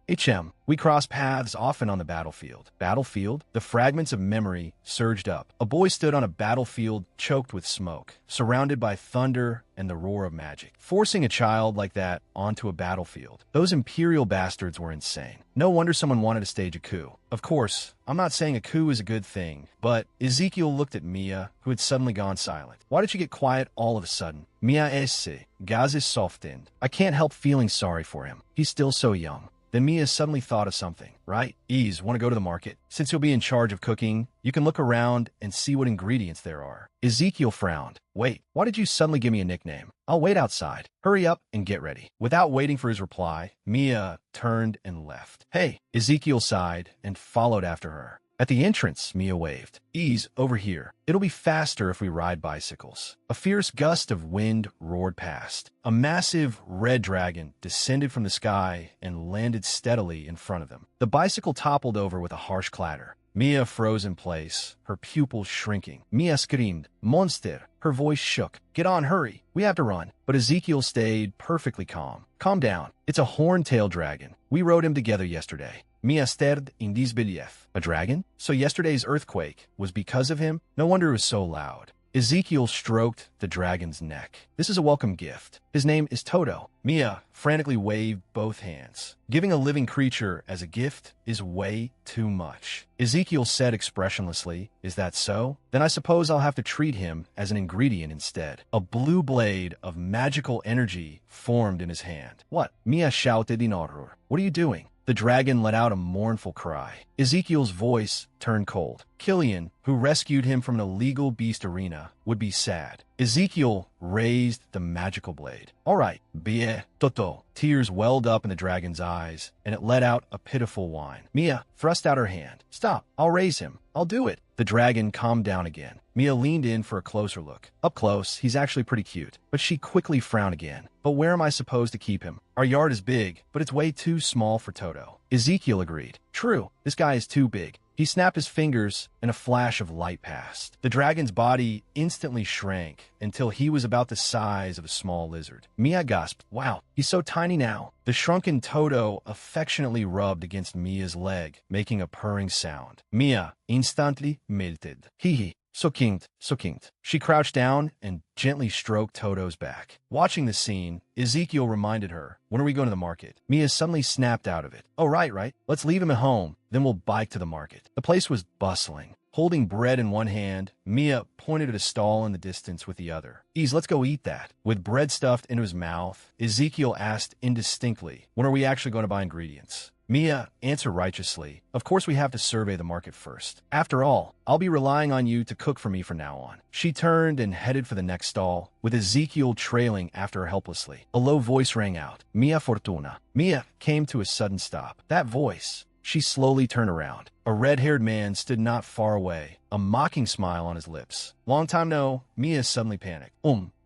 We cross paths often on the battlefield. Battlefield? The fragments of memory surged up. A boy stood on a battlefield choked with smoke, surrounded by thunder and the roar of magic. Forcing a child like that onto a battlefield. Those imperial bastards were insane. No wonder someone wanted to stage a coup. Of course, I'm not saying a coup is a good thing, but Ezekiel looked at Mia, who had suddenly gone silent. Why did she get quiet all of a sudden? Mia esse, Gaz is softened. I can't help feeling sorry for him. He's still so young. Then Mia suddenly thought of something. Right? Ease, want to go to the market? Since you'll be in charge of cooking, you can look around and see what ingredients there are. Ezekiel frowned. Wait, why did you suddenly give me a nickname? I'll wait outside. Hurry up and get ready. Without waiting for his reply, Mia turned and left. Hey, Ezekiel sighed and followed after her. At the entrance, Mia waved. Ease, over here. It'll be faster if we ride bicycles. A fierce gust of wind roared past. A massive red dragon descended from the sky and landed steadily in front of them. The bicycle toppled over with a harsh clatter. Mia froze in place, her pupils shrinking. Mia screamed, "Monster!" Her voice shook. "Get on, hurry. We have to run." But Ezekiel stayed perfectly calm. "Calm down. It's a horn-tailed dragon. We rode him together yesterday." Mia stared in disbelief. A dragon? So yesterday's earthquake was because of him? No wonder it was so loud. Ezekiel stroked the dragon's neck. This is a welcome gift. His name is Toto. Mia frantically waved both hands. Giving a living creature as a gift is way too much. Ezekiel said expressionlessly, "Is that so? Then I suppose I'll have to treat him as an ingredient instead." A blue blade of magical energy formed in his hand. "What?" Mia shouted in horror. "What are you doing?" The dragon let out a mournful cry. Ezekiel's voice turned cold. Killian, who rescued him from an illegal beast arena, would be sad. Ezekiel raised the magical blade. "All right, bien, Toto." Tears welled up in the dragon's eyes, and it let out a pitiful whine. Mia thrust out her hand. "Stop, I'll raise him. I'll do it." The dragon calmed down again. Mia leaned in for a closer look. Up close, he's actually pretty cute. But she quickly frowned again. "But where am I supposed to keep him? Our yard is big, but it's way too small for Toto." Ezekiel agreed. "True, this guy is too big." He snapped his fingers, and a flash of light passed. The dragon's body instantly shrank until he was about the size of a small lizard. Mia gasped, "Wow, he's so tiny now." The shrunken Toto affectionately rubbed against Mia's leg, making a purring sound. Mia instantly melted. "Hee so cute, so cute." She crouched down and gently stroked Toto's back. Watching the scene, Ezekiel reminded her, "When are we going to the market?" Mia suddenly snapped out of it. "Oh, right. Let's leave him at home, then we'll bike to the market." The place was bustling. Holding bread in one hand, Mia pointed at a stall in the distance with the other. "Ease, let's go eat that." With bread stuffed into his mouth, Ezekiel asked indistinctly, "When are we actually going to buy ingredients?" Mia answered righteously, "Of course we have to survey the market first. After all, I'll be relying on you to cook for me from now on." She turned and headed for the next stall, with Ezekiel trailing after her helplessly. A low voice rang out, "Mia Fortuna." Mia came to a sudden stop. That voice. She slowly turned around. A red-haired man stood not far away, a mocking smile on his lips. "Long time no." Mia suddenly panicked.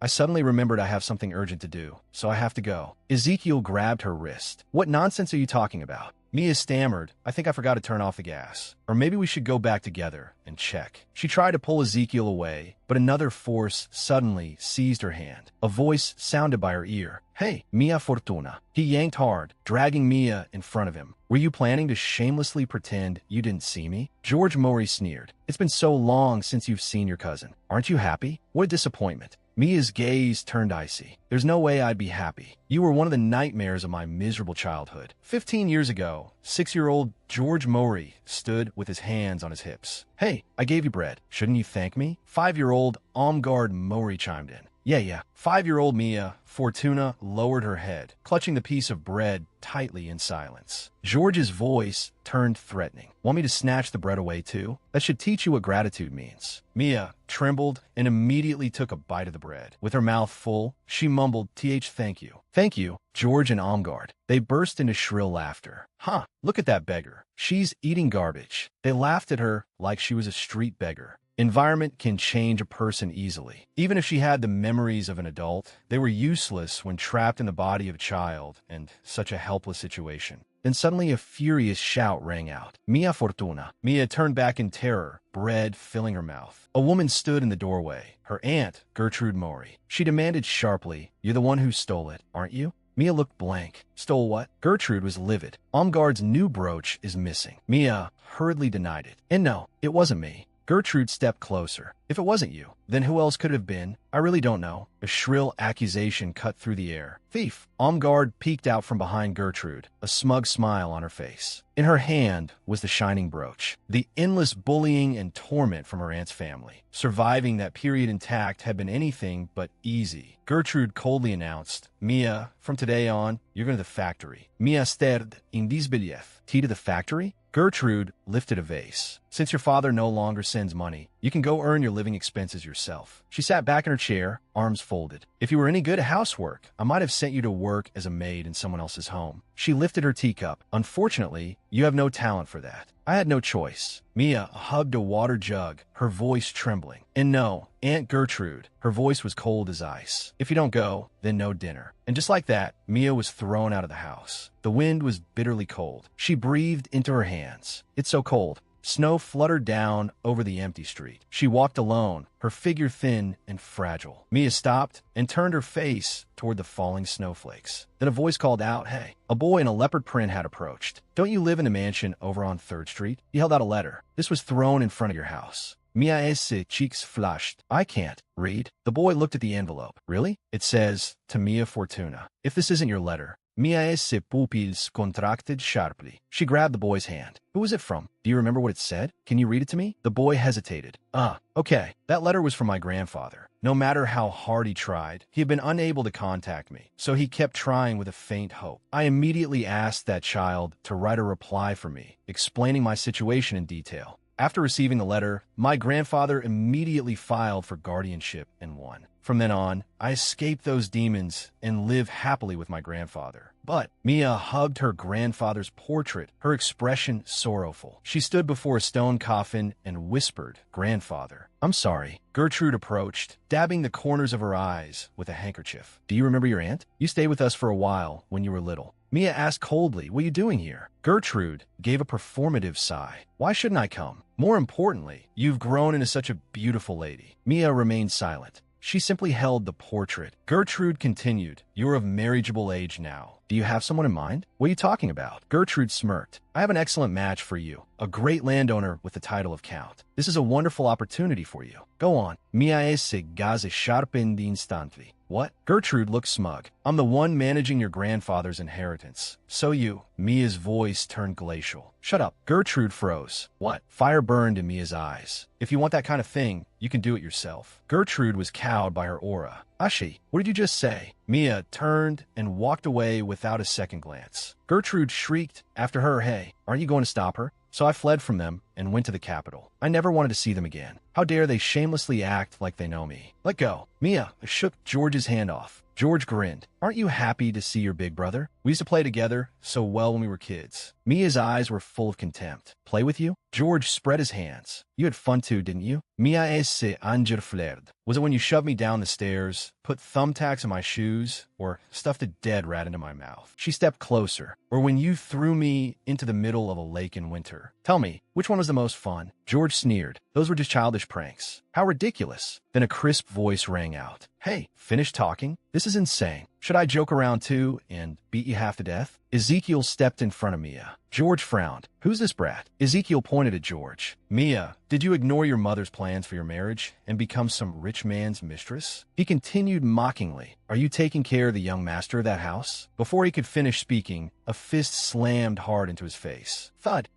I suddenly remembered I have something urgent to do, so I have to go." Ezekiel grabbed her wrist. "What nonsense are you talking about?" Mia stammered, "I think I forgot to turn off the gas. Or maybe we should go back together and check." She tried to pull Ezekiel away, but another force suddenly seized her hand. A voice sounded by her ear. "Hey, Mia Fortuna." He yanked hard, dragging Mia in front of him. "Were you planning to shamelessly pretend you didn't see me?" George Maury sneered. "It's been so long since you've seen your cousin. Aren't you happy?" What a disappointment. Mia's gaze turned icy. "There's no way I'd be happy. You were one of the nightmares of my miserable childhood." 15 years ago, 6-year-old George Maury stood with his hands on his hips. "Hey, I gave you bread. Shouldn't you thank me?" 5-year-old Omgard Maury chimed in. Yeah. 5-year-old Mia Fortuna lowered her head, clutching the piece of bread tightly in silence. George's voice turned threatening. "Want me to snatch the bread away too? That should teach you what gratitude means." Mia trembled and immediately took a bite of the bread. With her mouth full, she mumbled, "Thank you." "Thank you." George and Omgard. They burst into shrill laughter. "Huh, look at that beggar. She's eating garbage." They laughed at her like she was a street beggar. Environment can change a person easily. Even if she had the memories of an adult, they were useless when trapped in the body of a child and such a helpless situation. Then suddenly a furious shout rang out. "Mia Fortuna." Mia turned back in terror, bread filling her mouth. A woman stood in the doorway, her aunt, Gertrude Maury. She demanded sharply, "You're the one who stole it, aren't you?" Mia looked blank. Stole what? Gertrude was livid. Omgard's new brooch is missing. Mia hurriedly denied it. And no, it wasn't me. Gertrude stepped closer. If it wasn't you, then who else could it have been? I really don't know. A shrill accusation cut through the air. Thief! Omgard peeked out from behind Gertrude, a smug smile on her face. In her hand was the shining brooch. The endless bullying and torment from her aunt's family. Surviving that period intact had been anything but easy. Gertrude coldly announced, Mia, from today on, you're going to the factory. Mia stared in disbelief. Tea to the factory? Gertrude lifted a vase. Since your father no longer sends money, you can go earn your living expenses yourself. She sat back in her chair, arms folded. If you were any good at housework, I might have sent you to work as a maid in someone else's home. She lifted her teacup. Unfortunately, you have no talent for that. I had no choice. Mia hugged a water jug, her voice trembling. And no, Aunt Gertrude, her voice was cold as ice. If you don't go, then no dinner. And just like that, Mia was thrown out of the house. The wind was bitterly cold. She breathed into her hands. It's so cold. Snow fluttered down over the empty street. She walked alone, her figure thin and fragile. Mia stopped and turned her face toward the falling snowflakes. Then a voice called out, Hey, a boy in a leopard print had approached. Don't you live in a mansion over on 3rd Street? He held out a letter. This was thrown in front of your house. Mia's cheeks flushed. I can't read. The boy looked at the envelope. Really? It says, to Mia Fortuna. If this isn't your letter. Mia's pupils contracted sharply. She grabbed the boy's hand. Who was it from? Do you remember what it said? Can you read it to me? The boy hesitated. Okay. That letter was from my grandfather. No matter how hard he tried, he had been unable to contact me, so he kept trying with a faint hope. I immediately asked that child to write a reply for me, explaining my situation in detail. After receiving the letter, my grandfather immediately filed for guardianship and won. From then on, I escaped those demons and lived happily with my grandfather. But Mia hugged her grandfather's portrait, her expression sorrowful. She stood before a stone coffin and whispered, Grandfather, I'm sorry. Gertrude approached, dabbing the corners of her eyes with a handkerchief. Do you remember your aunt? You stayed with us for a while when you were little. Mia asked coldly, what are you doing here? Gertrude gave a performative sigh. Why shouldn't I come? More importantly, you've grown into such a beautiful lady. Mia remained silent. She simply held the portrait. Gertrude continued, You're of marriageable age now. Do you have someone in mind? What are you talking about? Gertrude smirked. I have an excellent match for you. A great landowner with the title of Count. This is a wonderful opportunity for you. Go on. Mia se gaze sharpened instantly. What? Gertrude looked smug. I'm the one managing your grandfather's inheritance. So you. Mia's voice turned glacial. Shut up. Gertrude froze. What? Fire burned in Mia's eyes. If you want that kind of thing, you can do it yourself. Gertrude was cowed by her aura. Ashi, what did you just say? Mia turned and walked away without a second glance. Gertrude shrieked after her, Hey, aren't you going to stop her? So I fled from them and went to the capital. I never wanted to see them again. How dare they shamelessly act like they know me? Let go. Mia shook George's hand off. George grinned. Aren't you happy to see your big brother? We used to play together so well when we were kids. Mia's eyes were full of contempt. Play with you? George spread his hands. You had fun too, didn't you? Mia se angerflerd. Was it when you shoved me down the stairs, put thumbtacks in my shoes, or stuffed a dead rat into my mouth? She stepped closer. Or when you threw me into the middle of a lake in winter? Tell me, which one was the most fun? George sneered. Those were just childish pranks. How ridiculous. Then a crisp voice rang out. Hey, finish talking? This is insane. Should I joke around too and beat you half to death? Ezekiel stepped in front of Mia. George frowned. Who's this brat? Ezekiel pointed at George. Mia, did you ignore your mother's plans for your marriage and become some rich man's mistress? He continued mockingly. Are you taking care of the young master of that house? Before he could finish speaking, a fist slammed hard into his face. Thud.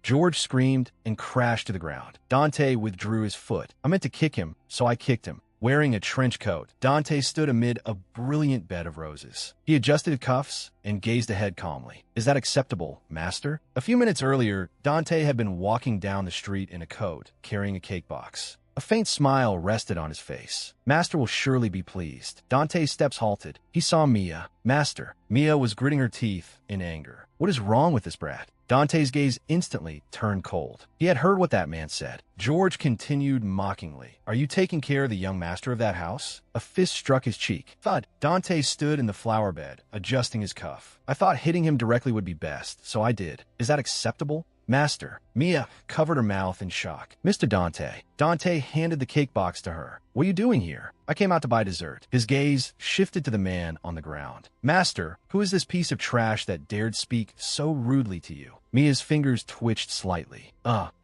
George screamed and crashed to the ground. Dante withdrew his foot. I meant to kick him, so I kicked him. Wearing a trench coat, Dante stood amid a brilliant bed of roses. He adjusted his cuffs and gazed ahead calmly. Is that acceptable, master? A few minutes earlier, Dante had been walking down the street in a coat, carrying a cake box. A faint smile rested on his face. Master will surely be pleased. Dante's steps halted. He saw Mia. Master. Mia was gritting her teeth in anger. What is wrong with this brat? Dante's gaze instantly turned cold. He had heard what that man said. George continued mockingly. Are you taking care of the young master of that house? A fist struck his cheek. Thud. Dante stood in the flower bed, adjusting his cuff. I thought hitting him directly would be best, so I did. Is that acceptable? Master. Mia covered her mouth in shock. Mr. Dante. Dante handed the cake box to her. What are you doing here? I came out to buy dessert. His gaze shifted to the man on the ground. Master, who is this piece of trash that dared speak so rudely to you? Mia's fingers twitched slightly.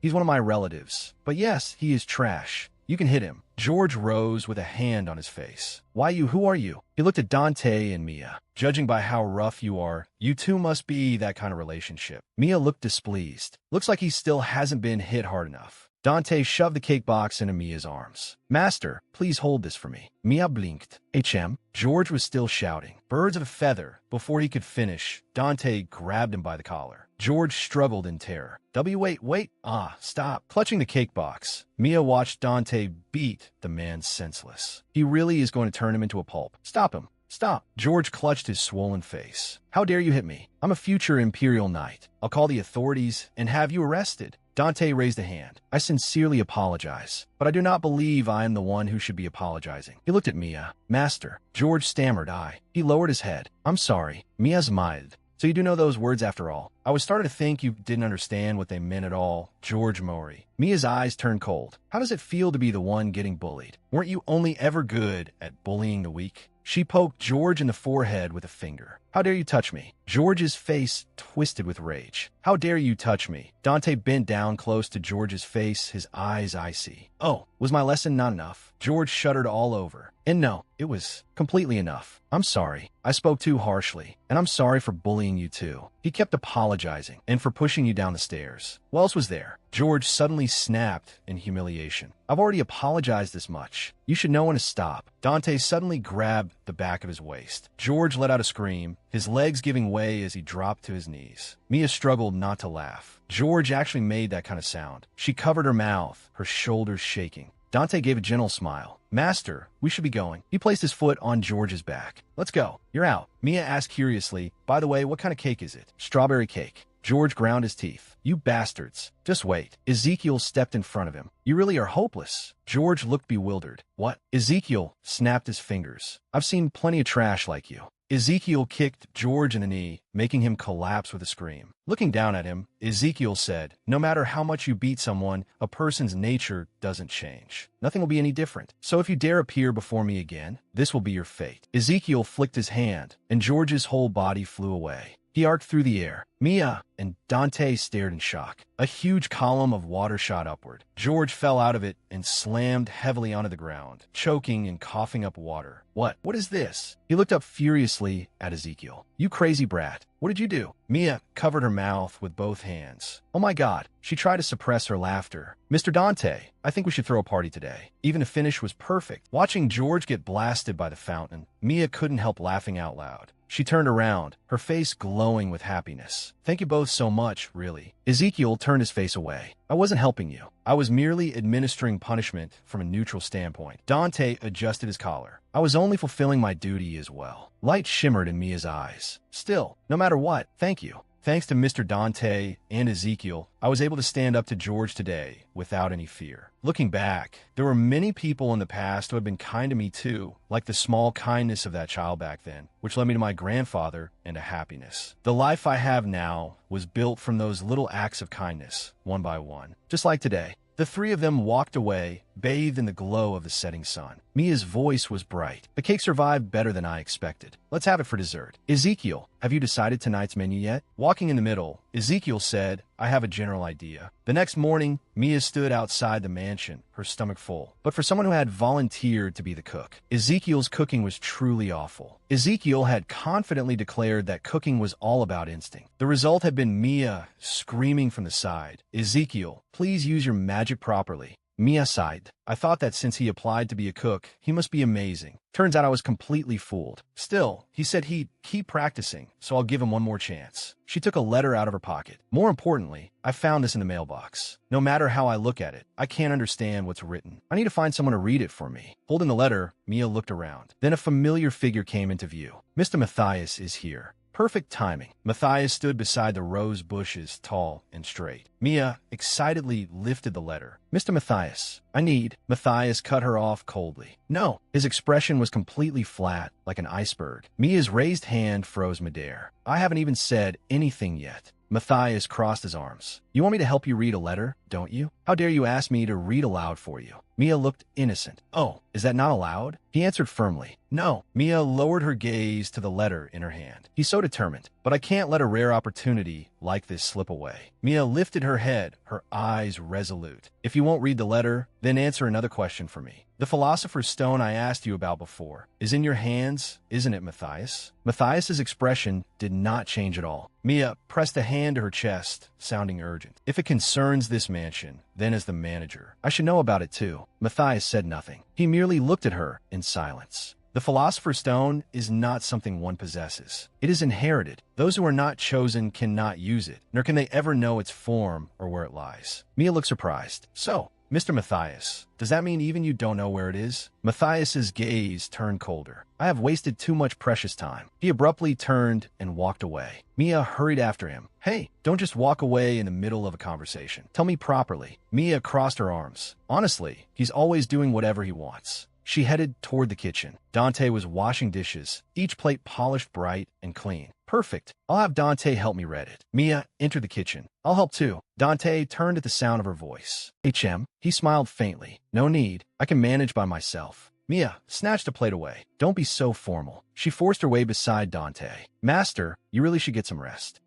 He's one of my relatives. But yes, he is trash. You can hit him. George rose with a hand on his face. Why you? Who are you? He looked at Dante and Mia. Judging by how rough you are, you two must be that kind of relationship. Mia looked displeased. Looks like he still hasn't been hit hard enough. Dante shoved the cake box into Mia's arms. Master, please hold this for me. Mia blinked. HM? George was still shouting. Birds of a feather. Before he could finish, Dante grabbed him by the collar. George struggled in terror. Wait. Stop. Clutching the cake box, Mia watched Dante beat the man senseless. He really is going to turn him into a pulp. Stop him. Stop. George clutched his swollen face. How dare you hit me? I'm a future Imperial Knight. I'll call the authorities and have you arrested. Dante raised a hand. I sincerely apologize, but I do not believe I am the one who should be apologizing. He looked at Mia. Master. George stammered. He lowered his head. I'm sorry. Mia smiled. So you do know those words after all. I was starting to think you didn't understand what they meant at all. George Maury. Mia's eyes turned cold. How does it feel to be the one getting bullied? Weren't you only ever good at bullying the weak? She poked George in the forehead with a finger. How dare you touch me? George's face twisted with rage. How dare you touch me? Dante bent down close to George's face, his eyes icy. Oh, was my lesson not enough? George shuddered all over. And no, it was completely enough. I'm sorry. I spoke too harshly, and I'm sorry for bullying you too. He kept apologizing, and for pushing you down the stairs. What else was there? George suddenly snapped in humiliation. I've already apologized this much. You should know when to stop. Dante suddenly grabbed the back of his waist. George let out a scream, his legs giving way as he dropped to his knees. Mia struggled not to laugh. George actually made that kind of sound. She covered her mouth, her shoulders shaking. Dante gave a gentle smile. Master, we should be going. He placed his foot on George's back. Let's go. You're out. Mia asked curiously, by the way, what kind of cake is it? Strawberry cake. George ground his teeth. You bastards. Just wait. Ezekiel stepped in front of him. You really are hopeless. George looked bewildered. What? Ezekiel snapped his fingers. I've seen plenty of trash like you. Ezekiel kicked George in the knee, making him collapse with a scream. Looking down at him, Ezekiel said, no matter how much you beat someone, a person's nature doesn't change. Nothing will be any different. So if you dare appear before me again, this will be your fate. Ezekiel flicked his hand, and George's whole body flew away. He arced through the air. Mia and Dante stared in shock. A huge column of water shot upward. George fell out of it and slammed heavily onto the ground, choking and coughing up water. What is this? He looked up furiously at Ezekiel. You crazy brat. What did you do? Mia covered her mouth with both hands. Oh my God. She tried to suppress her laughter. Mr. Dante, I think we should throw a party today. Even the finish was perfect. Watching George get blasted by the fountain, Mia couldn't help laughing out loud. She turned around, her face glowing with happiness. Thank you both so much, really. Ezekiel turned his face away. I wasn't helping you. I was merely administering punishment from a neutral standpoint. Dante adjusted his collar. I was only fulfilling my duty as well. Light shimmered in Mia's eyes. Still, no matter what, thank you. Thanks to Mr. Dante and Ezekiel, I was able to stand up to George today without any fear. Looking back, there were many people in the past who had been kind to me too, like the small kindness of that child back then, which led me to my grandfather and to happiness. The life I have now was built from those little acts of kindness, one by one, just like today. The three of them walked away, bathed in the glow of the setting sun. Mia's voice was bright. The cake survived better than I expected. Let's have it for dessert. Ezekiel, have you decided tonight's menu yet? Walking in the middle, Ezekiel said, I have a general idea. The next morning, Mia stood outside the mansion, her stomach full. But for someone who had volunteered to be the cook, Ezekiel's cooking was truly awful. Ezekiel had confidently declared that cooking was all about instinct. The result had been Mia screaming from the side, Ezekiel, please use your magic properly. Mia sighed. I thought that since he applied to be a cook, he must be amazing. Turns out I was completely fooled. Still, he said he'd keep practicing, so I'll give him one more chance. She took a letter out of her pocket. More importantly, I found this in the mailbox. No matter how I look at it, I can't understand what's written. I need to find someone to read it for me. Holding the letter, Mia looked around. Then a familiar figure came into view. Mr. Matthias is here. Perfect timing. Matthias stood beside the rose bushes, tall and straight. Mia excitedly lifted the letter. Mr. Matthias, I need... Matthias cut her off coldly. No. His expression was completely flat, like an iceberg. Mia's raised hand froze midair. I haven't even said anything yet. Matthias crossed his arms. You want me to help you read a letter, don't you? How dare you ask me to read aloud for you? Mia looked innocent. Oh, is that not allowed? He answered firmly. No. Mia lowered her gaze to the letter in her hand. He's so determined, but I can't let a rare opportunity like this slip away. Mia lifted her head, her eyes resolute. If you won't read the letter, then answer another question for me. The philosopher's stone I asked you about before is in your hands, isn't it, Matthias? Matthias's expression did not change at all. Mia pressed a hand to her chest, sounding urgent. If it concerns this mansion, then as the manager, I should know about it too. Matthias said nothing. He merely looked at her in silence. The philosopher's stone is not something one possesses. It is inherited. Those who are not chosen cannot use it, nor can they ever know its form or where it lies. Mia looked surprised. So, Mr. Matthias, does that mean even you don't know where it is? Matthias's gaze turned colder. I have wasted too much precious time. He abruptly turned and walked away. Mia hurried after him. Hey, don't just walk away in the middle of a conversation. Tell me properly. Mia crossed her arms. Honestly, he's always doing whatever he wants. She headed toward the kitchen. Dante was washing dishes, each plate polished bright and clean. Perfect. I'll have Dante help me read it. Mia entered the kitchen. I'll help too. Dante turned at the sound of her voice. HM. He smiled faintly. No need. I can manage by myself. Mia snatched a plate away. Don't be so formal. She forced her way beside Dante. Master, you really should get some rest.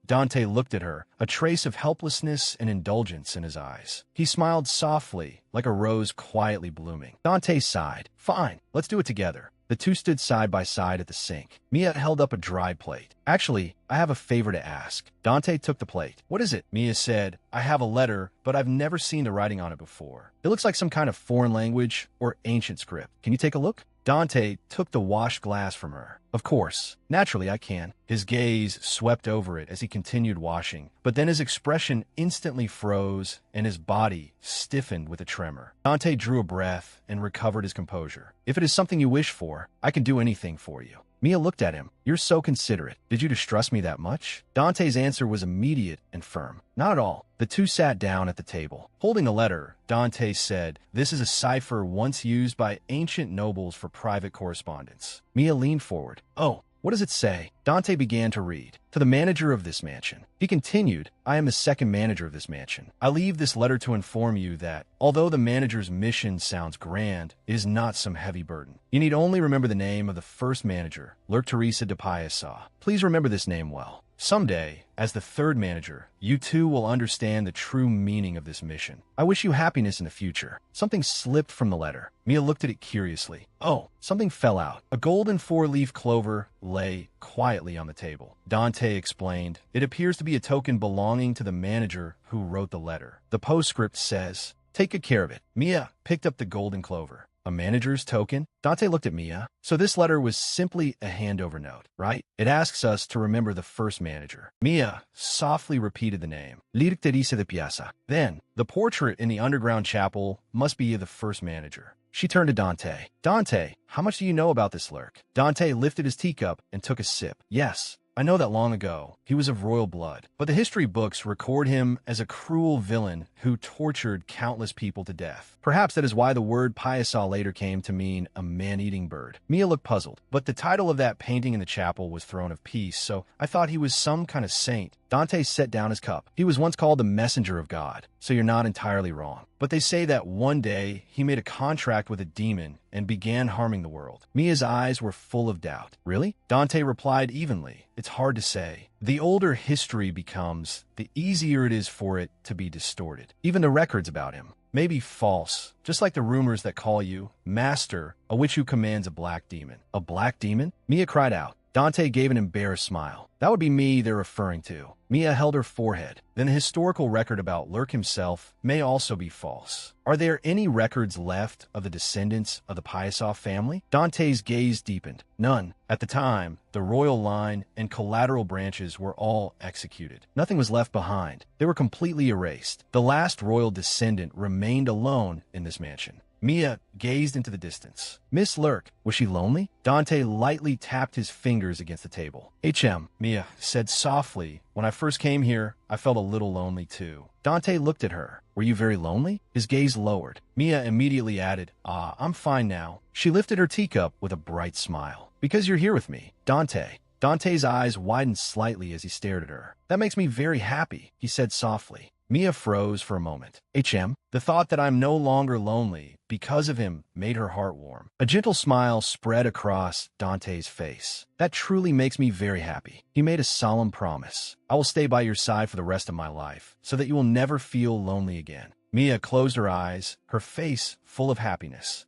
Dante looked at her, a trace of helplessness and indulgence in his eyes. He smiled softly, like a rose quietly blooming. Dante sighed. Fine, let's do it together. The two stood side by side at the sink. Mia held up a dry plate. Actually, I have a favor to ask. Dante took the plate. What is it? Mia said, I have a letter, but I've never seen the writing on it before. It looks like some kind of foreign language or ancient script. Can you take a look? Dante took the washed glass from her. Of course. Naturally, I can. His gaze swept over it as he continued washing, but then his expression instantly froze and his body stiffened with a tremor. Dante drew a breath and recovered his composure. If it is something you wish for, I can do anything for you. Mia looked at him. You're so considerate. Did you distrust me that much? Dante's answer was immediate and firm. Not at all. The two sat down at the table. Holding the letter, Dante said, This is a cipher once used by ancient nobles for private correspondence. Mia leaned forward. Oh, what does it say? Dante began to read. To the manager of this mansion. He continued, I am the second manager of this mansion. I leave this letter to inform you that, although the manager's mission sounds grand, it is not some heavy burden. You need only remember the name of the first manager, Lurk Teresa de Payasaw. Please remember this name well. Someday, as the third manager, you too will understand the true meaning of this mission. I wish you happiness in the future. Something slipped from the letter. Mia looked at it curiously. Oh, something fell out. A golden four-leaf clover lay quietly on the table. Dante explained, It appears to be a token belonging to the manager who wrote the letter. The postscript says, Take good care of it. Mia picked up the golden clover. A manager's token? Dante looked at Mia. So this letter was simply a handover note, right? It asks us to remember the first manager. Mia softly repeated the name. Lirk Teresa de Piazza. Then, the portrait in the underground chapel must be the first manager. She turned to Dante. Dante, how much do you know about this Lurk? Dante lifted his teacup and took a sip. Yes. I know that long ago, he was of royal blood, but the history books record him as a cruel villain who tortured countless people to death. Perhaps that is why the word Payasaw later came to mean a man-eating bird. Mia looked puzzled, but the title of that painting in the chapel was Throne of Peace, so I thought he was some kind of saint. Dante set down his cup. He was once called the messenger of God, so you're not entirely wrong. But they say that one day he made a contract with a demon and began harming the world. Mia's eyes were full of doubt. Really? Dante replied evenly. It's hard to say. The older history becomes, the easier it is for it to be distorted. Even the records about him may be false, just like the rumors that call you Master, a witch who commands a black demon. A black demon? Mia cried out. Dante gave an embarrassed smile. That would be me they're referring to. Mia held her forehead. Then the historical record about Lurk himself may also be false. Are there any records left of the descendants of the Payasaw family? Dante's gaze deepened. None. At the time, the royal line and collateral branches were all executed. Nothing was left behind. They were completely erased. The last royal descendant remained alone in this mansion. Mia gazed into the distance. Miss Lurk, was she lonely? Dante lightly tapped his fingers against the table. HM, Mia said softly, when I first came here, I felt a little lonely too. Dante looked at her. Were you very lonely? His gaze lowered. Mia immediately added, I'm fine now. She lifted her teacup with a bright smile. Because you're here with me. Dante, Dante's eyes widened slightly as he stared at her. That makes me very happy, he said softly. Mia froze for a moment. The thought that I'm no longer lonely because of him made her heart warm. A gentle smile spread across Dante's face. That truly makes me very happy. He made a solemn promise. I will stay by your side for the rest of my life, so that you will never feel lonely again. Mia closed her eyes, her face full of happiness.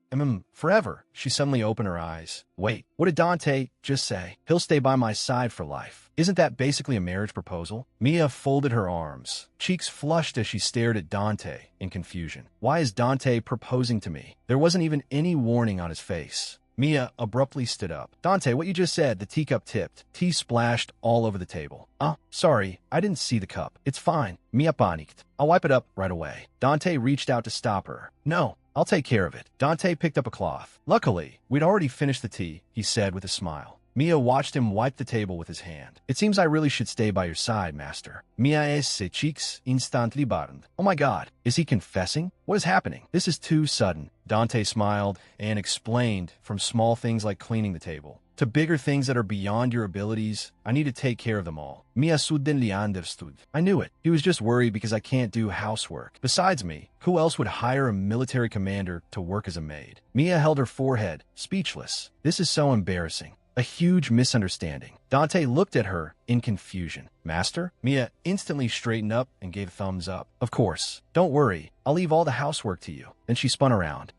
Forever. She suddenly opened her eyes. Wait, what did Dante just say? He'll stay by my side for life. Isn't that basically a marriage proposal? Mia folded her arms, cheeks flushed as she stared at Dante in confusion. Why is Dante proposing to me? There wasn't even any warning on his face. Mia abruptly stood up. Dante, what you just said, the teacup tipped. Tea splashed all over the table. Sorry, I didn't see the cup. It's fine. Mia panicked. I'll wipe it up right away. Dante reached out to stop her. No, I'll take care of it. Dante picked up a cloth. Luckily, we'd already finished the tea, he said with a smile. Mia watched him wipe the table with his hand. It seems I really should stay by your side, master. Mia's cheeks instantly burned. Oh my god, is he confessing? What is happening? This is too sudden. Dante smiled and explained, from small things like cleaning the table to bigger things that are beyond your abilities, I need to take care of them all. Mia suddenly understood. I knew it. He was just worried because I can't do housework. Besides me, who else would hire a military commander to work as a maid? Mia held her forehead, speechless. This is so embarrassing. A huge misunderstanding. Dante looked at her in confusion. Master? Mia instantly straightened up and gave a thumbs up. Of course. Don't worry. I'll leave all the housework to you. Then she spun around.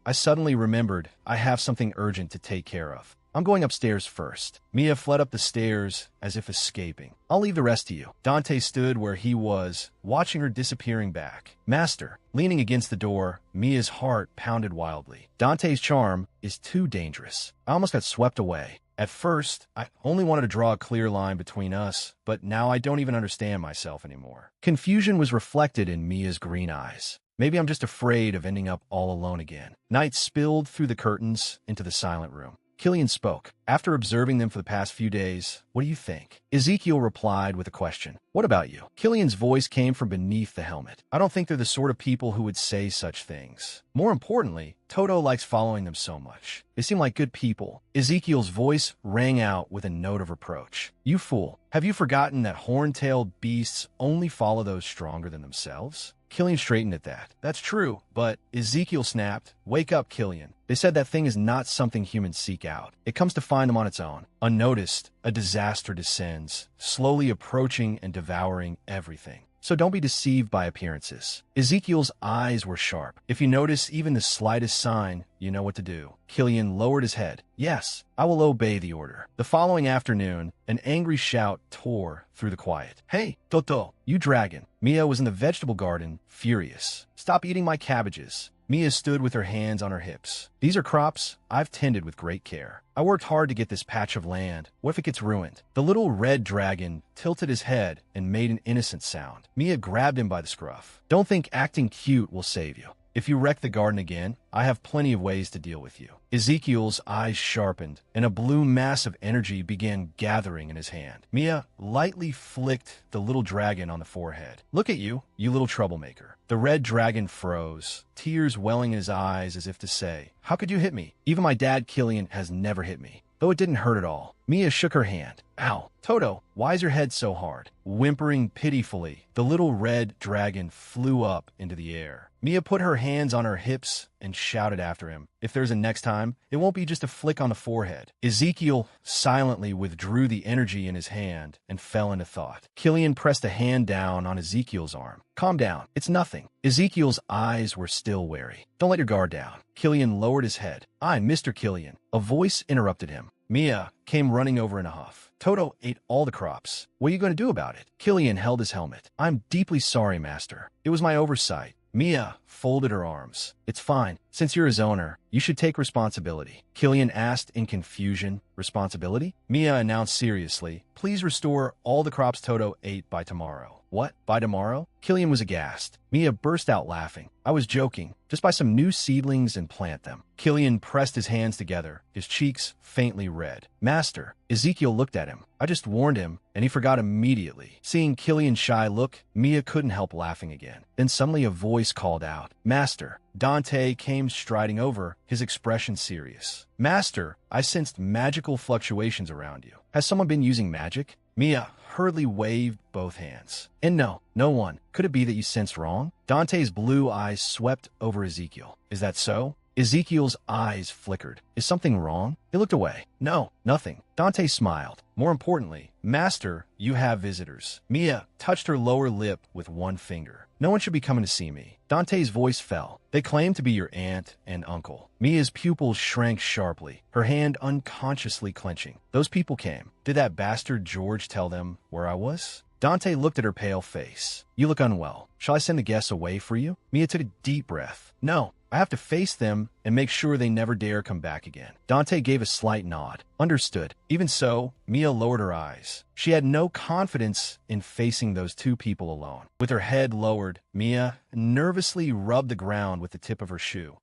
I suddenly remembered I have something urgent to take care of. I'm going upstairs first. Mia fled up the stairs as if escaping. I'll leave the rest to you. Dante stood where he was, watching her disappearing back. Master, leaning against the door, Mia's heart pounded wildly. Dante's charm is too dangerous. I almost got swept away. At first, I only wanted to draw a clear line between us, but now I don't even understand myself anymore. Confusion was reflected in Mia's green eyes. Maybe I'm just afraid of ending up all alone again. Night spilled through the curtains into the silent room. Killian spoke. After observing them for the past few days, what do you think? Ezekiel replied with a question. What about you? Killian's voice came from beneath the helmet. I don't think they're the sort of people who would say such things. More importantly, Toto likes following them so much. They seem like good people. Ezekiel's voice rang out with a note of reproach. You fool. Have you forgotten that horn-tailed beasts only follow those stronger than themselves? Killian straightened at that. That's true, but Ezekiel snapped. Wake up, Killian. They said that thing is not something humans seek out. It comes to find them on its own. Unnoticed, a disaster descends, slowly approaching and devouring everything. So don't be deceived by appearances. Ezekiel's eyes were sharp. If you notice even the slightest sign, you know what to do. Killian lowered his head. Yes, I will obey the order. The following afternoon, an angry shout tore through the quiet. Hey, Toto, you dragon. Mia was in the vegetable garden, furious. Stop eating my cabbages. Mia stood with her hands on her hips. These are crops I've tended with great care. I worked hard to get this patch of land. What if it gets ruined? The little red dragon tilted his head and made an innocent sound. Mia grabbed him by the scruff. Don't think acting cute will save you. If you wreck the garden again, I have plenty of ways to deal with you. Ezekiel's eyes sharpened, and a blue mass of energy began gathering in his hand. Mia lightly flicked the little dragon on the forehead. Look at you, you little troublemaker. The red dragon froze, tears welling in his eyes as if to say, how could you hit me? Even my dad, Killian, has never hit me. Though it didn't hurt at all. Mia shook her hand. Ow. Toto, why is your head so hard? Whimpering pitifully, the little red dragon flew up into the air. Mia put her hands on her hips and shouted after him. If there's a next time, it won't be just a flick on the forehead. Ezekiel silently withdrew the energy in his hand and fell into thought. Killian pressed a hand down on Ezekiel's arm. Calm down. It's nothing. Ezekiel's eyes were still wary. Don't let your guard down. Killian lowered his head. I'm Mr. Killian. A voice interrupted him. Mia came running over in a huff. Toto ate all the crops. What are you going to do about it? Killian held his helmet. I'm deeply sorry, master. It was my oversight. Mia folded her arms. It's fine. Since you're his owner, you should take responsibility. Killian asked in confusion. Responsibility? Mia announced seriously. Please restore all the crops Toto ate by tomorrow. What? By tomorrow? Killian was aghast. Mia burst out laughing. I was joking. Just buy some new seedlings and plant them. Killian pressed his hands together, his cheeks faintly red. Master, Ezekiel looked at him. I just warned him, and he forgot immediately. Seeing Killian's shy look, Mia couldn't help laughing again. Then suddenly a voice called out, Master, Dante came striding over, his expression serious. Master, I sensed magical fluctuations around you. Has someone been using magic? Mia hurriedly waved both hands. And no, no one. Could it be that you sensed wrong? Dante's blue eyes swept over Ezekiel. Is that so? Ezekiel's eyes flickered. Is something wrong? He looked away. No, nothing. Dante smiled. More importantly, Master, you have visitors. Mia touched her lower lip with one finger. No one should be coming to see me. Dante's voice fell. They claim to be your aunt and uncle. Mia's pupils shrank sharply, her hand unconsciously clenching. Those people came. Did that bastard George tell them where I was? Dante looked at her pale face. You look unwell. Shall I send the guests away for you? Mia took a deep breath. No, I have to face them and make sure they never dare come back again. Dante gave a slight nod. Understood. Even so, Mia lowered her eyes. She had no confidence in facing those two people alone. With her head lowered, Mia nervously rubbed the ground with the tip of her shoe.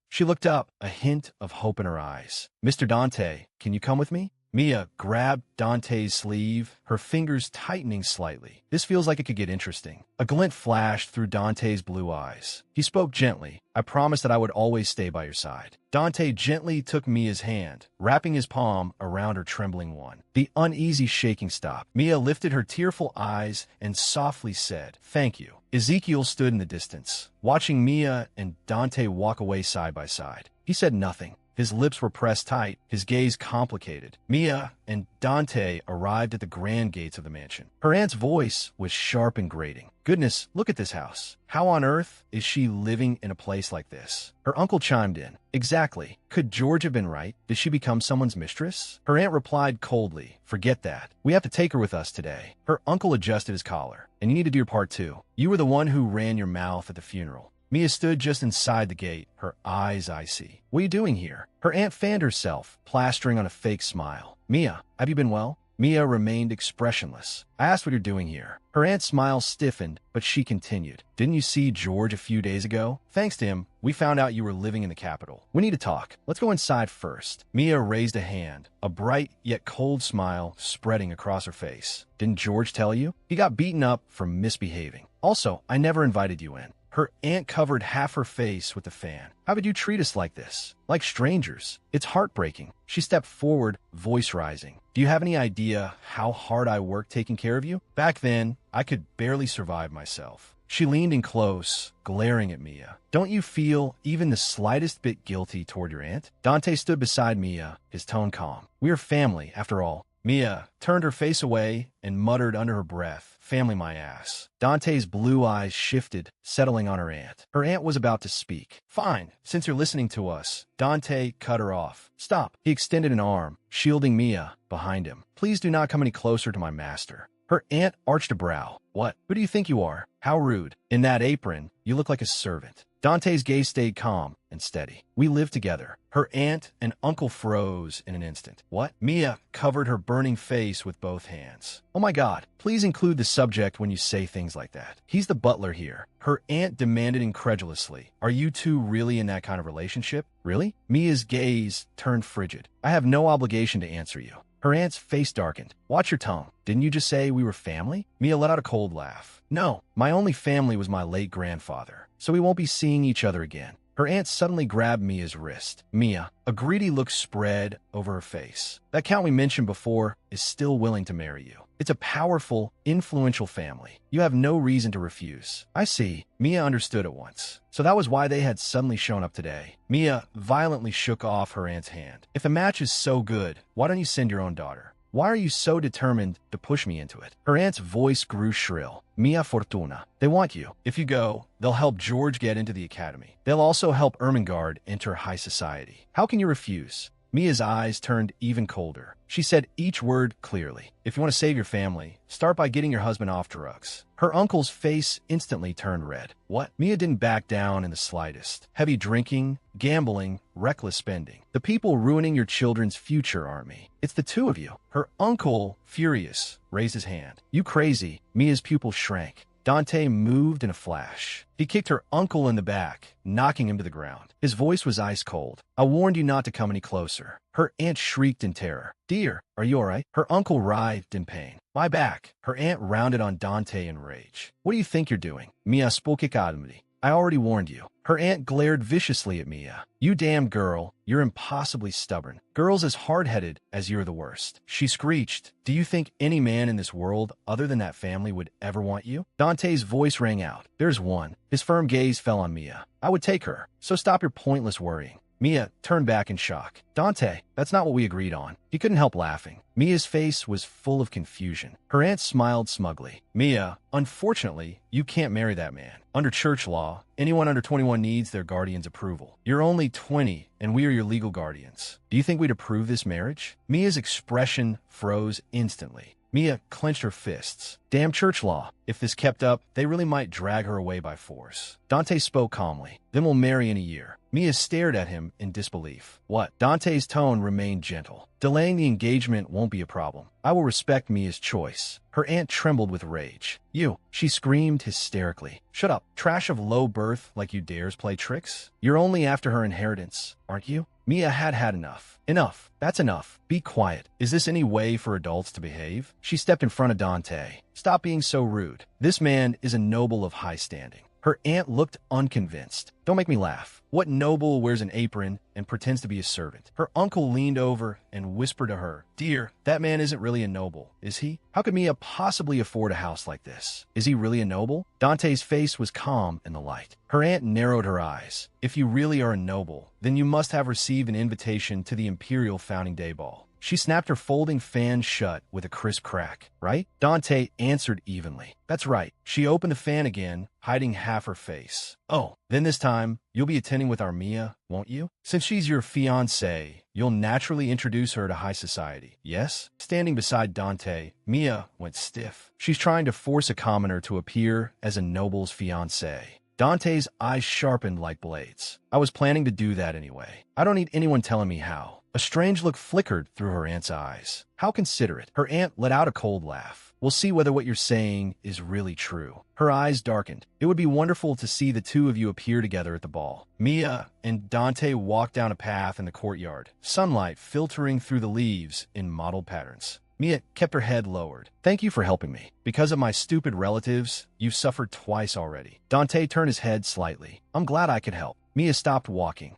She looked up, a hint of hope in her eyes. Mr. Dante, can you come with me? Mia grabbed Dante's sleeve, her fingers tightening slightly. This feels like it could get interesting. A glint flashed through Dante's blue eyes. He spoke gently. I promised that I would always stay by your side. Dante gently took Mia's hand, wrapping his palm around her trembling one. The uneasy shaking stopped. Mia lifted her tearful eyes and softly said, "Thank you." Ezekiel stood in the distance, watching Mia and Dante walk away side by side. He said nothing. His lips were pressed tight, his gaze complicated. Mia and Dante arrived at the grand gates of the mansion. Her aunt's voice was sharp and grating. Goodness, look at this house. How on earth is she living in a place like this? Her uncle chimed in. Exactly. Could George have been right? Did she become someone's mistress? Her aunt replied coldly. Forget that. We have to take her with us today. Her uncle adjusted his collar. And you need to do your part too. You were the one who ran your mouth at the funeral. Mia stood just inside the gate, her eyes icy. What are you doing here? Her aunt fanned herself, plastering on a fake smile. Mia, have you been well? Mia remained expressionless. I asked what you're doing here. Her aunt's smile stiffened, but she continued. Didn't you see George a few days ago? Thanks to him, we found out you were living in the capital. We need to talk. Let's go inside first. Mia raised a hand, a bright yet cold smile spreading across her face. Didn't George tell you? He got beaten up for misbehaving. Also, I never invited you in. Her aunt covered half her face with the fan. How would you treat us like this? Like strangers? It's heartbreaking. She stepped forward, voice rising. Do you have any idea how hard I worked taking care of you? Back then, I could barely survive myself. She leaned in close, glaring at Mia. Don't you feel even the slightest bit guilty toward your aunt? Dante stood beside Mia, his tone calm. We are family, after all. Mia turned her face away and muttered under her breath, family my ass. Dante's blue eyes shifted, settling on her aunt. Her aunt was about to speak. Fine, since you're listening to us. Dante cut her off. Stop. He extended an arm, shielding Mia behind him. Please do not come any closer to my master. Her aunt arched a brow. What? Who do you think you are? How rude. In that apron, you look like a servant. Dante's gaze stayed calm and steady. We live together. Her aunt and uncle froze in an instant. What? Mia covered her burning face with both hands. Oh my God, please include the subject when you say things like that. He's the butler here. Her aunt demanded incredulously. Are you two really in that kind of relationship? Really? Mia's gaze turned frigid. I have no obligation to answer you. Her aunt's face darkened. Watch your tongue. Didn't you just say we were family? Mia let out a cold laugh. No, my only family was my late grandfather, so we won't be seeing each other again. Her aunt suddenly grabbed Mia's wrist. Mia, a greedy look spread over her face. That count we mentioned before is still willing to marry you. It's a powerful, influential family. You have no reason to refuse. I see. Mia understood at once. So that was why they had suddenly shown up today. Mia violently shook off her aunt's hand. If the match is so good, why don't you send your own daughter? Why are you so determined to push me into it? Her aunt's voice grew shrill. Mia Fortuna. They want you. If you go, they'll help George get into the academy. They'll also help Ermengarde enter high society. How can you refuse? Mia's eyes turned even colder. She said each word clearly. If you want to save your family, start by getting your husband off drugs. Her uncle's face instantly turned red. What? Mia didn't back down in the slightest. Heavy drinking, gambling, reckless spending. The people ruining your children's future are me. It's the two of you. Her uncle, furious, raised his hand. You crazy. Mia's pupils shrank. Dante moved in a flash. He kicked her uncle in the back, knocking him to the ground. His voice was ice cold. I warned you not to come any closer. Her aunt shrieked in terror. Dear, are you all right? Her uncle writhed in pain. My back. Her aunt rounded on Dante in rage. What do you think you're doing? Mia spoke calmly. I already warned you. Her aunt glared viciously at Mia. You damn girl, you're impossibly stubborn. Girls as hard-headed as you're the worst. She screeched. Do you think any man in this world other than that family would ever want you? Dante's voice rang out. There's one. His firm gaze fell on Mia. I would take her, so stop your pointless worrying. Mia turned back in shock. Dante, that's not what we agreed on. He couldn't help laughing. Mia's face was full of confusion. Her aunt smiled smugly. Mia, unfortunately, you can't marry that man. Under church law, anyone under 21 needs their guardian's approval. You're only 20, and we are your legal guardians. Do you think we'd approve this marriage? Mia's expression froze instantly. Mia clenched her fists. Damn church law. If this kept up, they really might drag her away by force. Dante spoke calmly. Then we'll marry in a year. Mia stared at him in disbelief. What? Dante's tone remained gentle. Delaying the engagement won't be a problem. I will respect Mia's choice. Her aunt trembled with rage. You, she screamed hysterically. Shut up. Trash of low birth like you dares play tricks? You're only after her inheritance, aren't you? Mia had had enough. Enough. That's enough. Be quiet. Is this any way for adults to behave? She stepped in front of Dante. Stop being so rude. This man is a noble of high standing. Her aunt looked unconvinced. Don't make me laugh. What noble wears an apron and pretends to be a servant? Her uncle leaned over and whispered to her, Dear, that man isn't really a noble, is he? How could Mia possibly afford a house like this? Is he really a noble? Dante's face was calm in the light. Her aunt narrowed her eyes. If you really are a noble, then you must have received an invitation to the Imperial Founding Day Ball. She snapped her folding fan shut with a crisp crack. Right? Dante answered evenly. That's right. She opened the fan again, hiding half her face. Oh, then this time, you'll be attending with our Mia, won't you? Since she's your fiancée, you'll naturally introduce her to high society, yes? Standing beside Dante, Mia went stiff. She's trying to force a commoner to appear as a noble's fiancée. Dante's eyes sharpened like blades. I was planning to do that anyway. I don't need anyone telling me how. A strange look flickered through her aunt's eyes. How considerate. Her aunt let out a cold laugh. We'll see whether what you're saying is really true. Her eyes darkened. It would be wonderful to see the two of you appear together at the ball. Mia and Dante walked down a path in the courtyard, sunlight filtering through the leaves in mottled patterns. Mia kept her head lowered. Thank you for helping me. Because of my stupid relatives, you've suffered twice already. Dante turned his head slightly. I'm glad I could help. Mia stopped walking.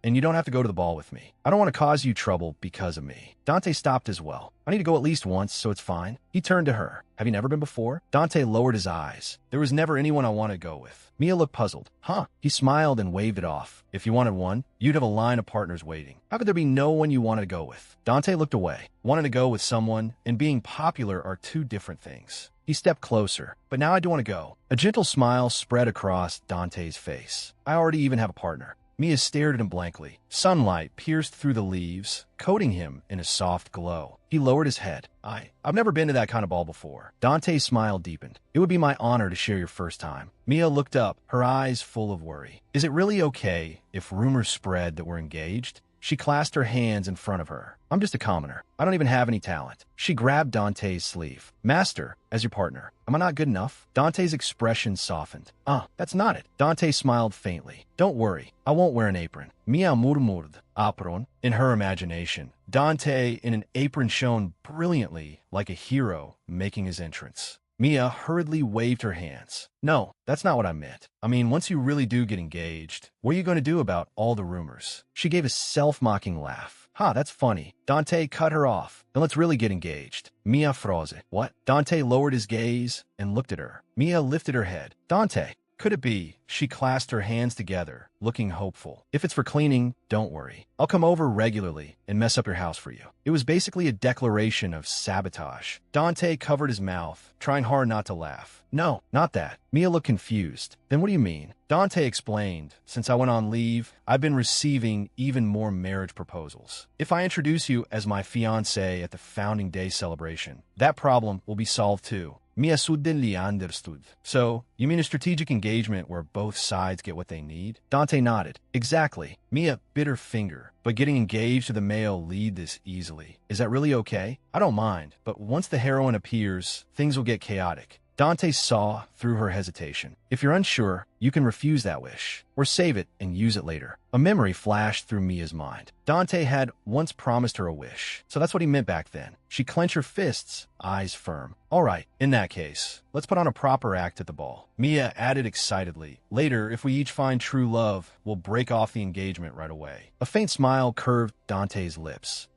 And you don't have to go to the ball with me. I don't want to cause you trouble because of me. Dante stopped as well. I need to go at least once, so it's fine. He turned to her. Have you never been before? Dante lowered his eyes. There was never anyone I want to go with. Mia looked puzzled. Huh? He smiled and waved it off. If you wanted one, you'd have a line of partners waiting. How could there be no one you wanted to go with? Dante looked away. Wanting to go with someone and being popular are two different things. He stepped closer. But now I do want to go. A gentle smile spread across Dante's face. I already even have a partner. Mia stared at him blankly. Sunlight pierced through the leaves, coating him in a soft glow. He lowered his head. I've never been to that kind of ball before. Dante's smile deepened. It would be my honor to share your first time. Mia looked up, her eyes full of worry. Is it really okay if rumors spread that we're engaged? She clasped her hands in front of her. I'm just a commoner. I don't even have any talent. She grabbed Dante's sleeve. Master, as your partner, am I not good enough? Dante's expression softened. That's not it. Dante smiled faintly. Don't worry. I won't wear an apron. Mia murmured, apron. In her imagination, Dante in an apron shone brilliantly like a hero making his entrance. Mia hurriedly waved her hands. No, that's not what I meant. I mean, once you really do get engaged, what are you going to do about all the rumors? She gave a self-mocking laugh. That's funny. Dante cut her off. Then let's really get engaged. Mia froze. What? Dante lowered his gaze and looked at her. Mia lifted her head. Dante, could it be? She clasped her hands together, looking hopeful. If it's for cleaning, don't worry. I'll come over regularly and mess up your house for you. It was basically a declaration of sabotage. Dante covered his mouth, trying hard not to laugh. No, not that. Mia looked confused. Then what do you mean? Dante explained. Since I went on leave, I've been receiving even more marriage proposals. If I introduce you as my fiancé at the Founding Day celebration, that problem will be solved too. Mia suddenly understood. So, you mean a strategic engagement where both sides get what they need? Dante nodded. Exactly. Mia bit her finger. But getting engaged to the male lead this easily. Is that really okay? I don't mind, but once the heroine appears, things will get chaotic. Dante saw through her hesitation. If you're unsure, you can refuse that wish, or save it and use it later. A memory flashed through Mia's mind. Dante had once promised her a wish, so that's what he meant back then. She clenched her fists, eyes firm. All right, in that case, let's put on a proper act at the ball. Mia added excitedly. Later, if we each find true love, we'll break off the engagement right away. A faint smile curved Dante's lips.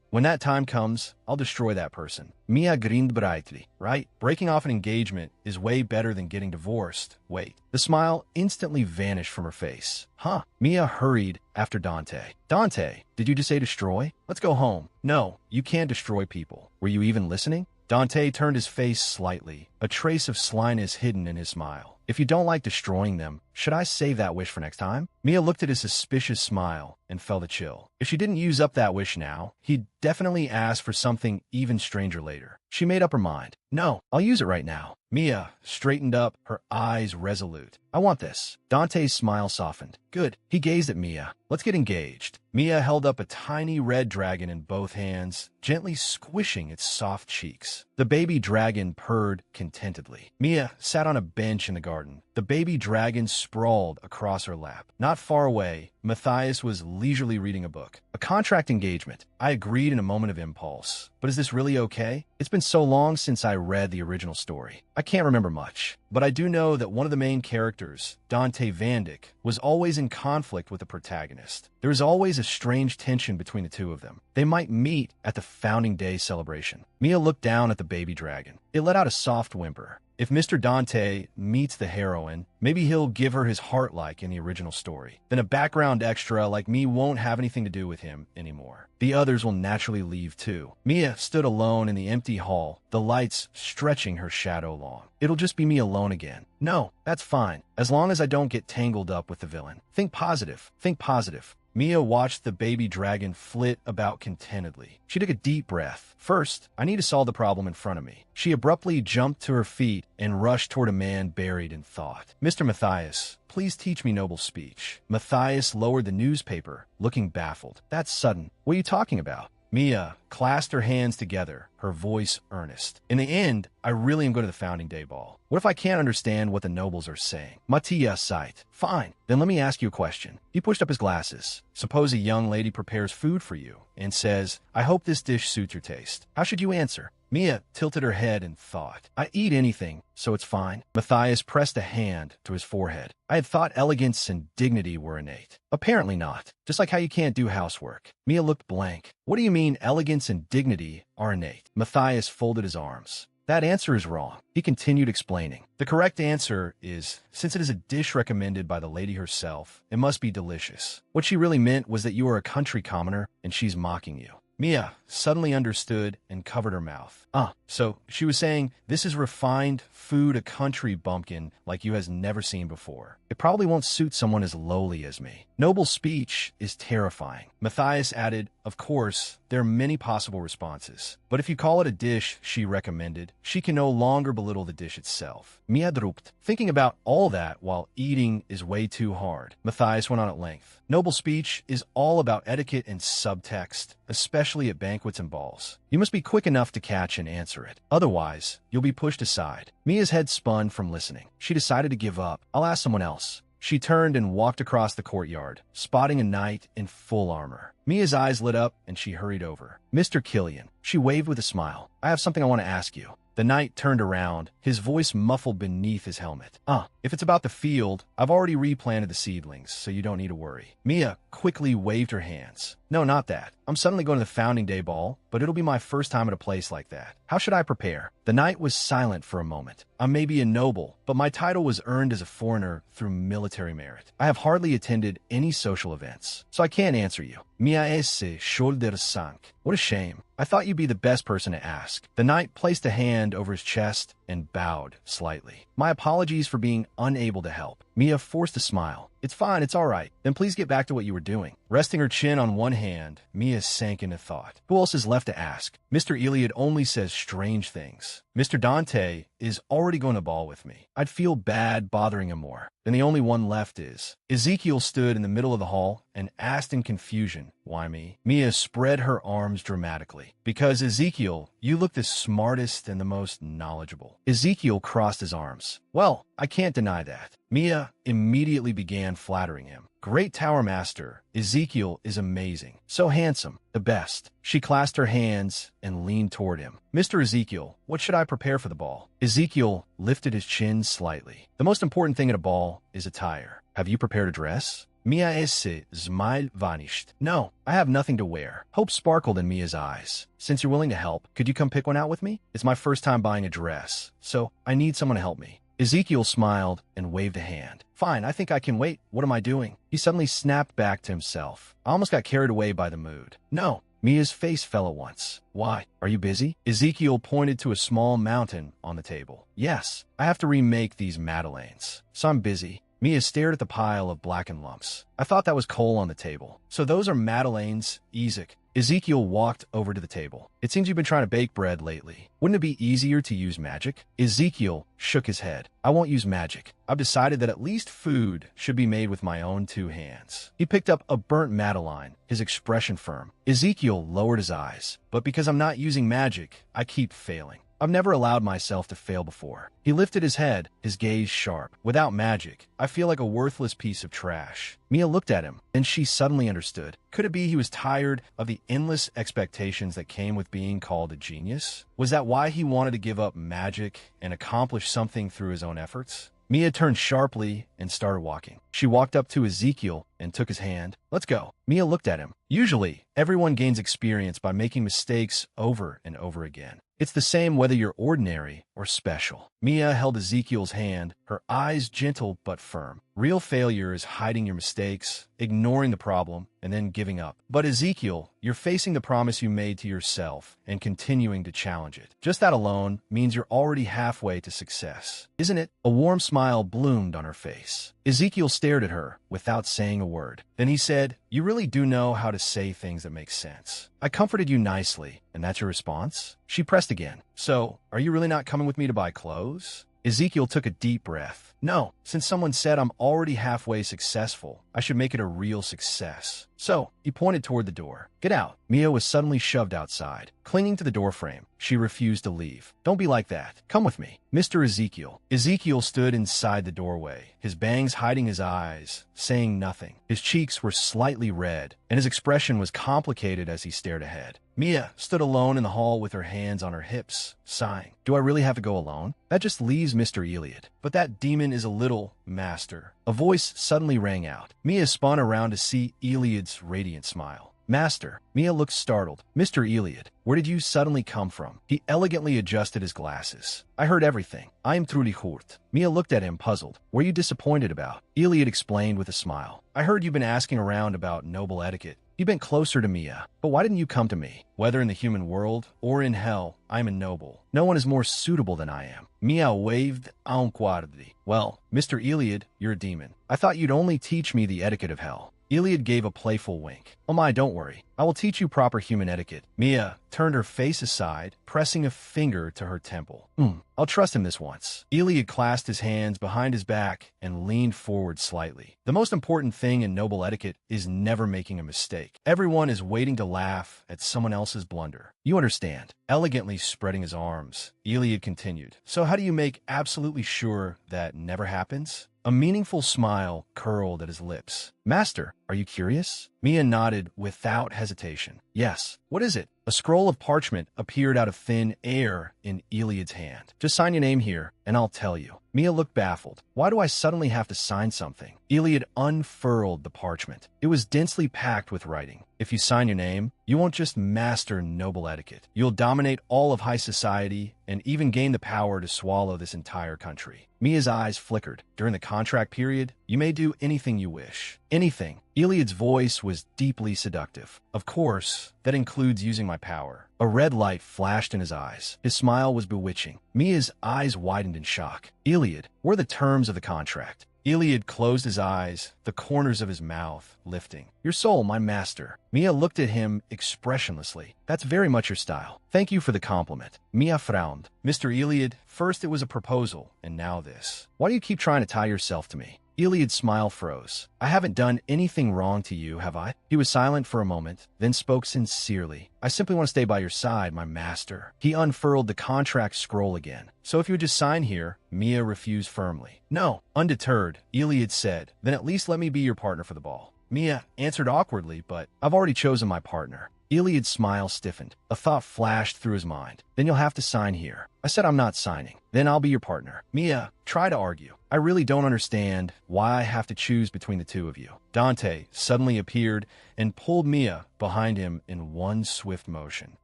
When that time comes, I'll destroy that person. Mia grinned brightly. Right? Breaking off an engagement is way better than getting divorced. Wait. The smile instantly vanished from her face. Huh. Mia hurried after Dante. Dante, did you just say destroy? Let's go home. No, you can't destroy people. Were you even listening? Dante turned his face slightly, a trace of slyness hidden in his smile. If you don't like destroying them, should I save that wish for next time? Mia looked at his suspicious smile and felt a chill. If she didn't use up that wish now, he'd definitely ask for something even stranger later. She made up her mind. No, I'll use it right now. Mia straightened up, her eyes resolute. I want this. Dante's smile softened. Good. He gazed at Mia. Let's get engaged. Mia held up a tiny red dragon in both hands, gently squishing its soft cheeks. The baby dragon purred contentedly. Mia sat on a bench in the garden. The baby dragon sprawled across her lap. Not far away, Matthias was leisurely reading a book. A contract engagement. I agreed in a moment of impulse. But is this really okay? It's been so long since I read the original story. I can't remember much, but I do know that one of the main characters, Dante Van Dyck, was always in conflict with the protagonist. There is always a strange tension between the two of them. They might meet at the Founding Day celebration. Mia looked down at the baby dragon. It let out a soft whimper. If Mr. Dante meets the heroine, maybe he'll give her his heart like in the original story. Then a background extra like me won't have anything to do with him anymore. The others will naturally leave too. Mia stood alone in the empty hall, the lights stretching her shadow long. It'll just be me alone again. No, that's fine, as long as I don't get tangled up with the villain. Think positive. Think positive. Mia watched the baby dragon flit about contentedly. She took a deep breath. First, I need to solve the problem in front of me. She abruptly jumped to her feet and rushed toward a man buried in thought. Mr. Matthias, please teach me noble speech. Matthias lowered the newspaper, looking baffled. That's sudden. What are you talking about? Mia clasped her hands together, her voice earnest. In the end, I really am going to the Founding Day ball. What if I can't understand what the nobles are saying? Matthias sighed. Fine, then let me ask you a question. He pushed up his glasses. Suppose a young lady prepares food for you and says, I hope this dish suits your taste. How should you answer? Mia tilted her head in thought. I eat anything, so it's fine. Matthias pressed a hand to his forehead. I had thought elegance and dignity were innate. Apparently not. Just like how you can't do housework. Mia looked blank. What do you mean elegance and dignity are innate? Matthias folded his arms. That answer is wrong. He continued explaining. The correct answer is, since it is a dish recommended by the lady herself, it must be delicious. What she really meant was that you are a country commoner and she's mocking you. Mia suddenly understood and covered her mouth. So she was saying, this is refined food a country bumpkin like you has never seen before. It probably won't suit someone as lowly as me. Noble speech is terrifying. Matthias added, of course, there are many possible responses. But if you call it a dish she recommended, she can no longer belittle the dish itself. Mia drooped. Thinking about all that while eating is way too hard. Matthias went on at length. Noble speech is all about etiquette and subtext, especially at banquets and balls. You must be quick enough to catch and answer it. Otherwise, you'll be pushed aside. Mia's head spun from listening. She decided to give up. I'll ask someone else. She turned and walked across the courtyard, spotting a knight in full armor. Mia's eyes lit up and she hurried over. Mr. Killian. She waved with a smile. I have something I want to ask you. The knight turned around, his voice muffled beneath his helmet. If it's about the field, I've already replanted the seedlings, so you don't need to worry. Mia quickly waved her hands. No, not that. I'm suddenly going to the Founding Day ball, but it'll be my first time at a place like that. How should I prepare? The knight was silent for a moment. I may be a noble, but my title was earned as a foreigner through military merit. I have hardly attended any social events, so I can't answer you. Mia esse shoulder sank. What a shame. I thought you'd be the best person to ask. The knight placed a hand over his chest and bowed slightly. My apologies for being unable to help. Mia forced a smile. It's fine, it's all right. Then please get back to what you were doing. Resting her chin on one hand, Mia sank into thought. Who else is left to ask? Mr. Iliad only says strange things. Mr. Dante is already going to ball with me. I'd feel bad bothering him more. Then the only one left is... Ezekiel stood in the middle of the hall and asked in confusion, why me? Mia spread her arms dramatically. Because Ezekiel, you look the smartest and the most knowledgeable. Ezekiel crossed his arms. Well, I can't deny that. Mia immediately began flattering him. Great Tower Master, Ezekiel is amazing. So handsome. The best. She clasped her hands and leaned toward him. Mr. Ezekiel, what should I prepare for the ball? Ezekiel lifted his chin slightly. The most important thing at a ball is attire. Have you prepared a dress? Mia esse smile vanished. No, I have nothing to wear. Hope sparkled in Mia's eyes. Since you're willing to help, could you come pick one out with me? It's my first time buying a dress, so I need someone to help me. Ezekiel smiled and waved a hand. Fine, I think I can wait. What am I doing? He suddenly snapped back to himself. I almost got carried away by the mood. No. Mia's face fell at once. Why? Are you busy? Ezekiel pointed to a small mountain on the table. Yes, I have to remake these madeleines, so I'm busy. Mia stared at the pile of blackened lumps. I thought that was coal on the table. So those are madeleines, Ezek. Ezekiel walked over to the table. It seems you've been trying to bake bread lately. Wouldn't it be easier to use magic? Ezekiel shook his head. I won't use magic. I've decided that at least food should be made with my own 2 hands. He picked up a burnt madeleine, his expression firm. Ezekiel lowered his eyes. But because I'm not using magic, I keep failing. I've never allowed myself to fail before. He lifted his head, his gaze sharp. Without magic, I feel like a worthless piece of trash. Mia looked at him, and she suddenly understood. Could it be he was tired of the endless expectations that came with being called a genius? Was that why he wanted to give up magic and accomplish something through his own efforts? Mia turned sharply and started walking. She walked up to Ezekiel and took his hand. Let's go. Mia looked at him. Usually, everyone gains experience by making mistakes over and over again. It's the same whether you're ordinary or special. Mia held Ezekiel's hand, her eyes gentle but firm. Real failure is hiding your mistakes, ignoring the problem, and then giving up. But Ezekiel, you're facing the promise you made to yourself and continuing to challenge it. Just that alone means you're already halfway to success, isn't it? A warm smile bloomed on her face. Ezekiel stared at her without saying a word. Then he said, "You really do know how to say things that make sense. I comforted you nicely, and that's your response?" She pressed again. So, are you really not coming with me to buy clothes? Ezekiel took a deep breath. No, since someone said I'm already halfway successful, I should make it a real success. So, he pointed toward the door. Get out. Mia was suddenly shoved outside. Clinging to the doorframe, she refused to leave. Don't be like that. Come with me. Mr. Ezekiel. Ezekiel stood inside the doorway, his bangs hiding his eyes, saying nothing. His cheeks were slightly red, and his expression was complicated as he stared ahead. Mia stood alone in the hall with her hands on her hips, sighing. Do I really have to go alone? That just leaves Mr. Eliot. But that demon is a little master. A voice suddenly rang out. Mia spun around to see Eliot's radiant smile. Master. Mia looked startled. Mr. Eliot, where did you suddenly come from? He elegantly adjusted his glasses. I heard everything. I am truly hurt. Mia looked at him, puzzled. What are you disappointed about? Eliot explained with a smile. I heard you've been asking around about noble etiquette. He bent closer to Mia. But why didn't you come to me? Whether in the human world or in hell, I am a noble. No one is more suitable than I am. Mia waved en guardi. Well, Mr. Eliot, you're a demon. I thought you'd only teach me the etiquette of hell. Eliot gave a playful wink. Oh my, don't worry. I will teach you proper human etiquette. Mia turned her face aside, pressing a finger to her temple. I'll trust him this once. Eliot clasped his hands behind his back and leaned forward slightly. The most important thing in noble etiquette is never making a mistake. Everyone is waiting to laugh at someone else's blunder. You understand. Elegantly spreading his arms, Eliot continued. So how do you make absolutely sure that never happens? A meaningful smile curled at his lips. Master, are you curious? Mia nodded without hesitation. Yes. What is it? A scroll of parchment appeared out of thin air in Eliot's hand. Just sign your name here, and I'll tell you. Mia looked baffled. Why do I suddenly have to sign something? Eliot unfurled the parchment. It was densely packed with writing. If you sign your name, you won't just master noble etiquette. You'll dominate all of high society and even gain the power to swallow this entire country. Mia's eyes flickered. During the contract period, you may do anything you wish. Anything. Eliot's voice was deeply seductive. Of course, that includes using my power. A red light flashed in his eyes. His smile was bewitching. Mia's eyes widened in shock. Eliot, what are the terms of the contract? Eliot closed his eyes, the corners of his mouth lifting. Your soul, my master. Mia looked at him expressionlessly. That's very much your style. Thank you for the compliment. Mia frowned. Mr. Eliot, first it was a proposal, and now this. Why do you keep trying to tie yourself to me? Iliad's smile froze. I haven't done anything wrong to you, have I? He was silent for a moment, then spoke sincerely. I simply want to stay by your side, my master. He unfurled the contract scroll again. So if you would just sign here, Mia refused firmly. No. Undeterred, Iliad said, then at least let me be your partner for the ball. Mia answered awkwardly, but I've already chosen my partner. Iliad's smile stiffened. A thought flashed through his mind. Then you'll have to sign here. I said I'm not signing. Then I'll be your partner. Mia, try to argue. I really don't understand why I have to choose between the two of you. Dante suddenly appeared and pulled Mia behind him in one swift motion.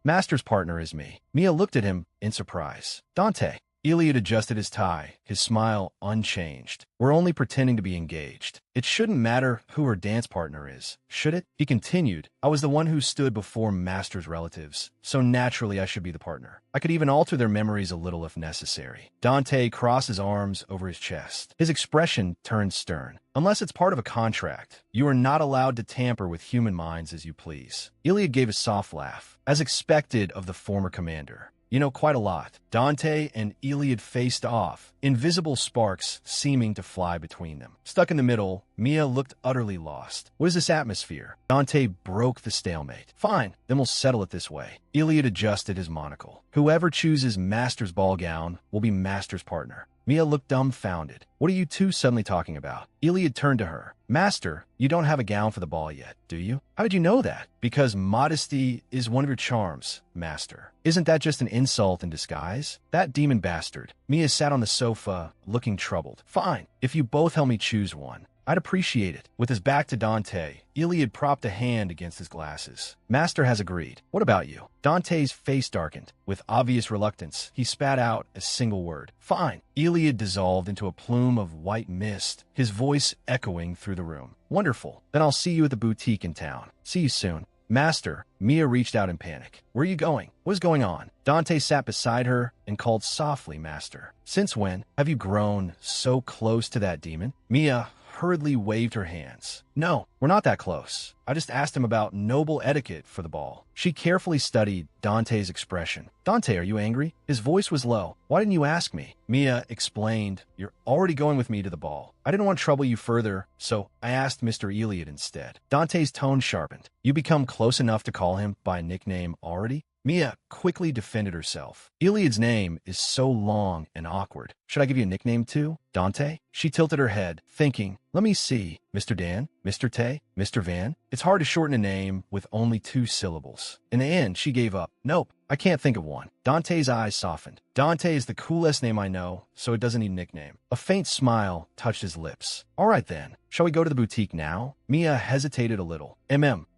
Master's partner is me. Mia looked at him in surprise. Dante. Iliad adjusted his tie, his smile unchanged. We're only pretending to be engaged. It shouldn't matter who her dance partner is, should it? He continued, I was the one who stood before Master's relatives, so naturally I should be the partner. I could even alter their memories a little if necessary. Dante crossed his arms over his chest. His expression turned stern. Unless it's part of a contract, you are not allowed to tamper with human minds as you please. Iliad gave a soft laugh, as expected of the former commander. You know quite a lot. Dante and Iliad faced off, invisible sparks seeming to fly between them. Stuck in the middle, Mia looked utterly lost. What is this atmosphere? Dante broke the stalemate. Fine, then we'll settle it this way. Iliad adjusted his monocle. Whoever chooses Master's ball gown will be Master's partner. Mia looked dumbfounded. What are you two suddenly talking about? Iliad turned to her. Master, you don't have a gown for the ball yet, do you? How did you know that? Because modesty is one of your charms, Master. Isn't that just an insult in disguise? That demon bastard. Mia sat on the sofa, looking troubled. Fine, if you both help me choose one. I'd appreciate it. With his back to Dante, Iliad propped a hand against his glasses. Master has agreed. What about you? Dante's face darkened. With obvious reluctance, he spat out a single word. Fine. Iliad dissolved into a plume of white mist, his voice echoing through the room. Wonderful. Then I'll see you at the boutique in town. See you soon. Master, Mia reached out in panic. Where are you going? What is going on? Dante sat beside her and called softly, Master. Since when have you grown so close to that demon? Mia hurriedly waved her hands. No, we're not that close. I just asked him about noble etiquette for the ball. She carefully studied Dante's expression. Dante, are you angry? His voice was low. Why didn't you ask me? Mia explained, you're already going with me to the ball. I didn't want to trouble you further, so I asked Mr. Iliad instead. Dante's tone sharpened. You become close enough to call him by a nickname already? Mia quickly defended herself. Iliad's name is so long and awkward. Should I give you a nickname too? Dante? She tilted her head, thinking, let me see. Mr. Dan? Mr. Tay? Mr. Van? It's hard to shorten a name with only 2 syllables. In the end, she gave up. Nope, I can't think of one. Dante's eyes softened. Dante is the coolest name I know, so it doesn't need a nickname. A faint smile touched his lips. All right then, shall we go to the boutique now? Mia hesitated a little.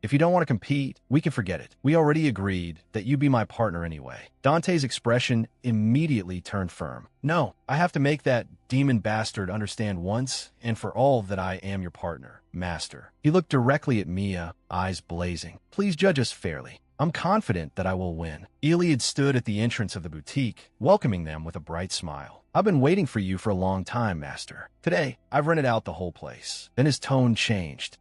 If you don't want to compete, we can forget it. We already agreed that you'd be my partner anyway. Dante's expression immediately turned firm. No, I have to make that demon bastard understand once and for all that I am your partner, Master. He looked directly at Mia, eyes blazing. Please judge us fairly. I'm confident that I will win. Iliad stood at the entrance of the boutique, welcoming them with a bright smile. I've been waiting for you for a long time, Master. Today, I've rented out the whole place. Then his tone changed.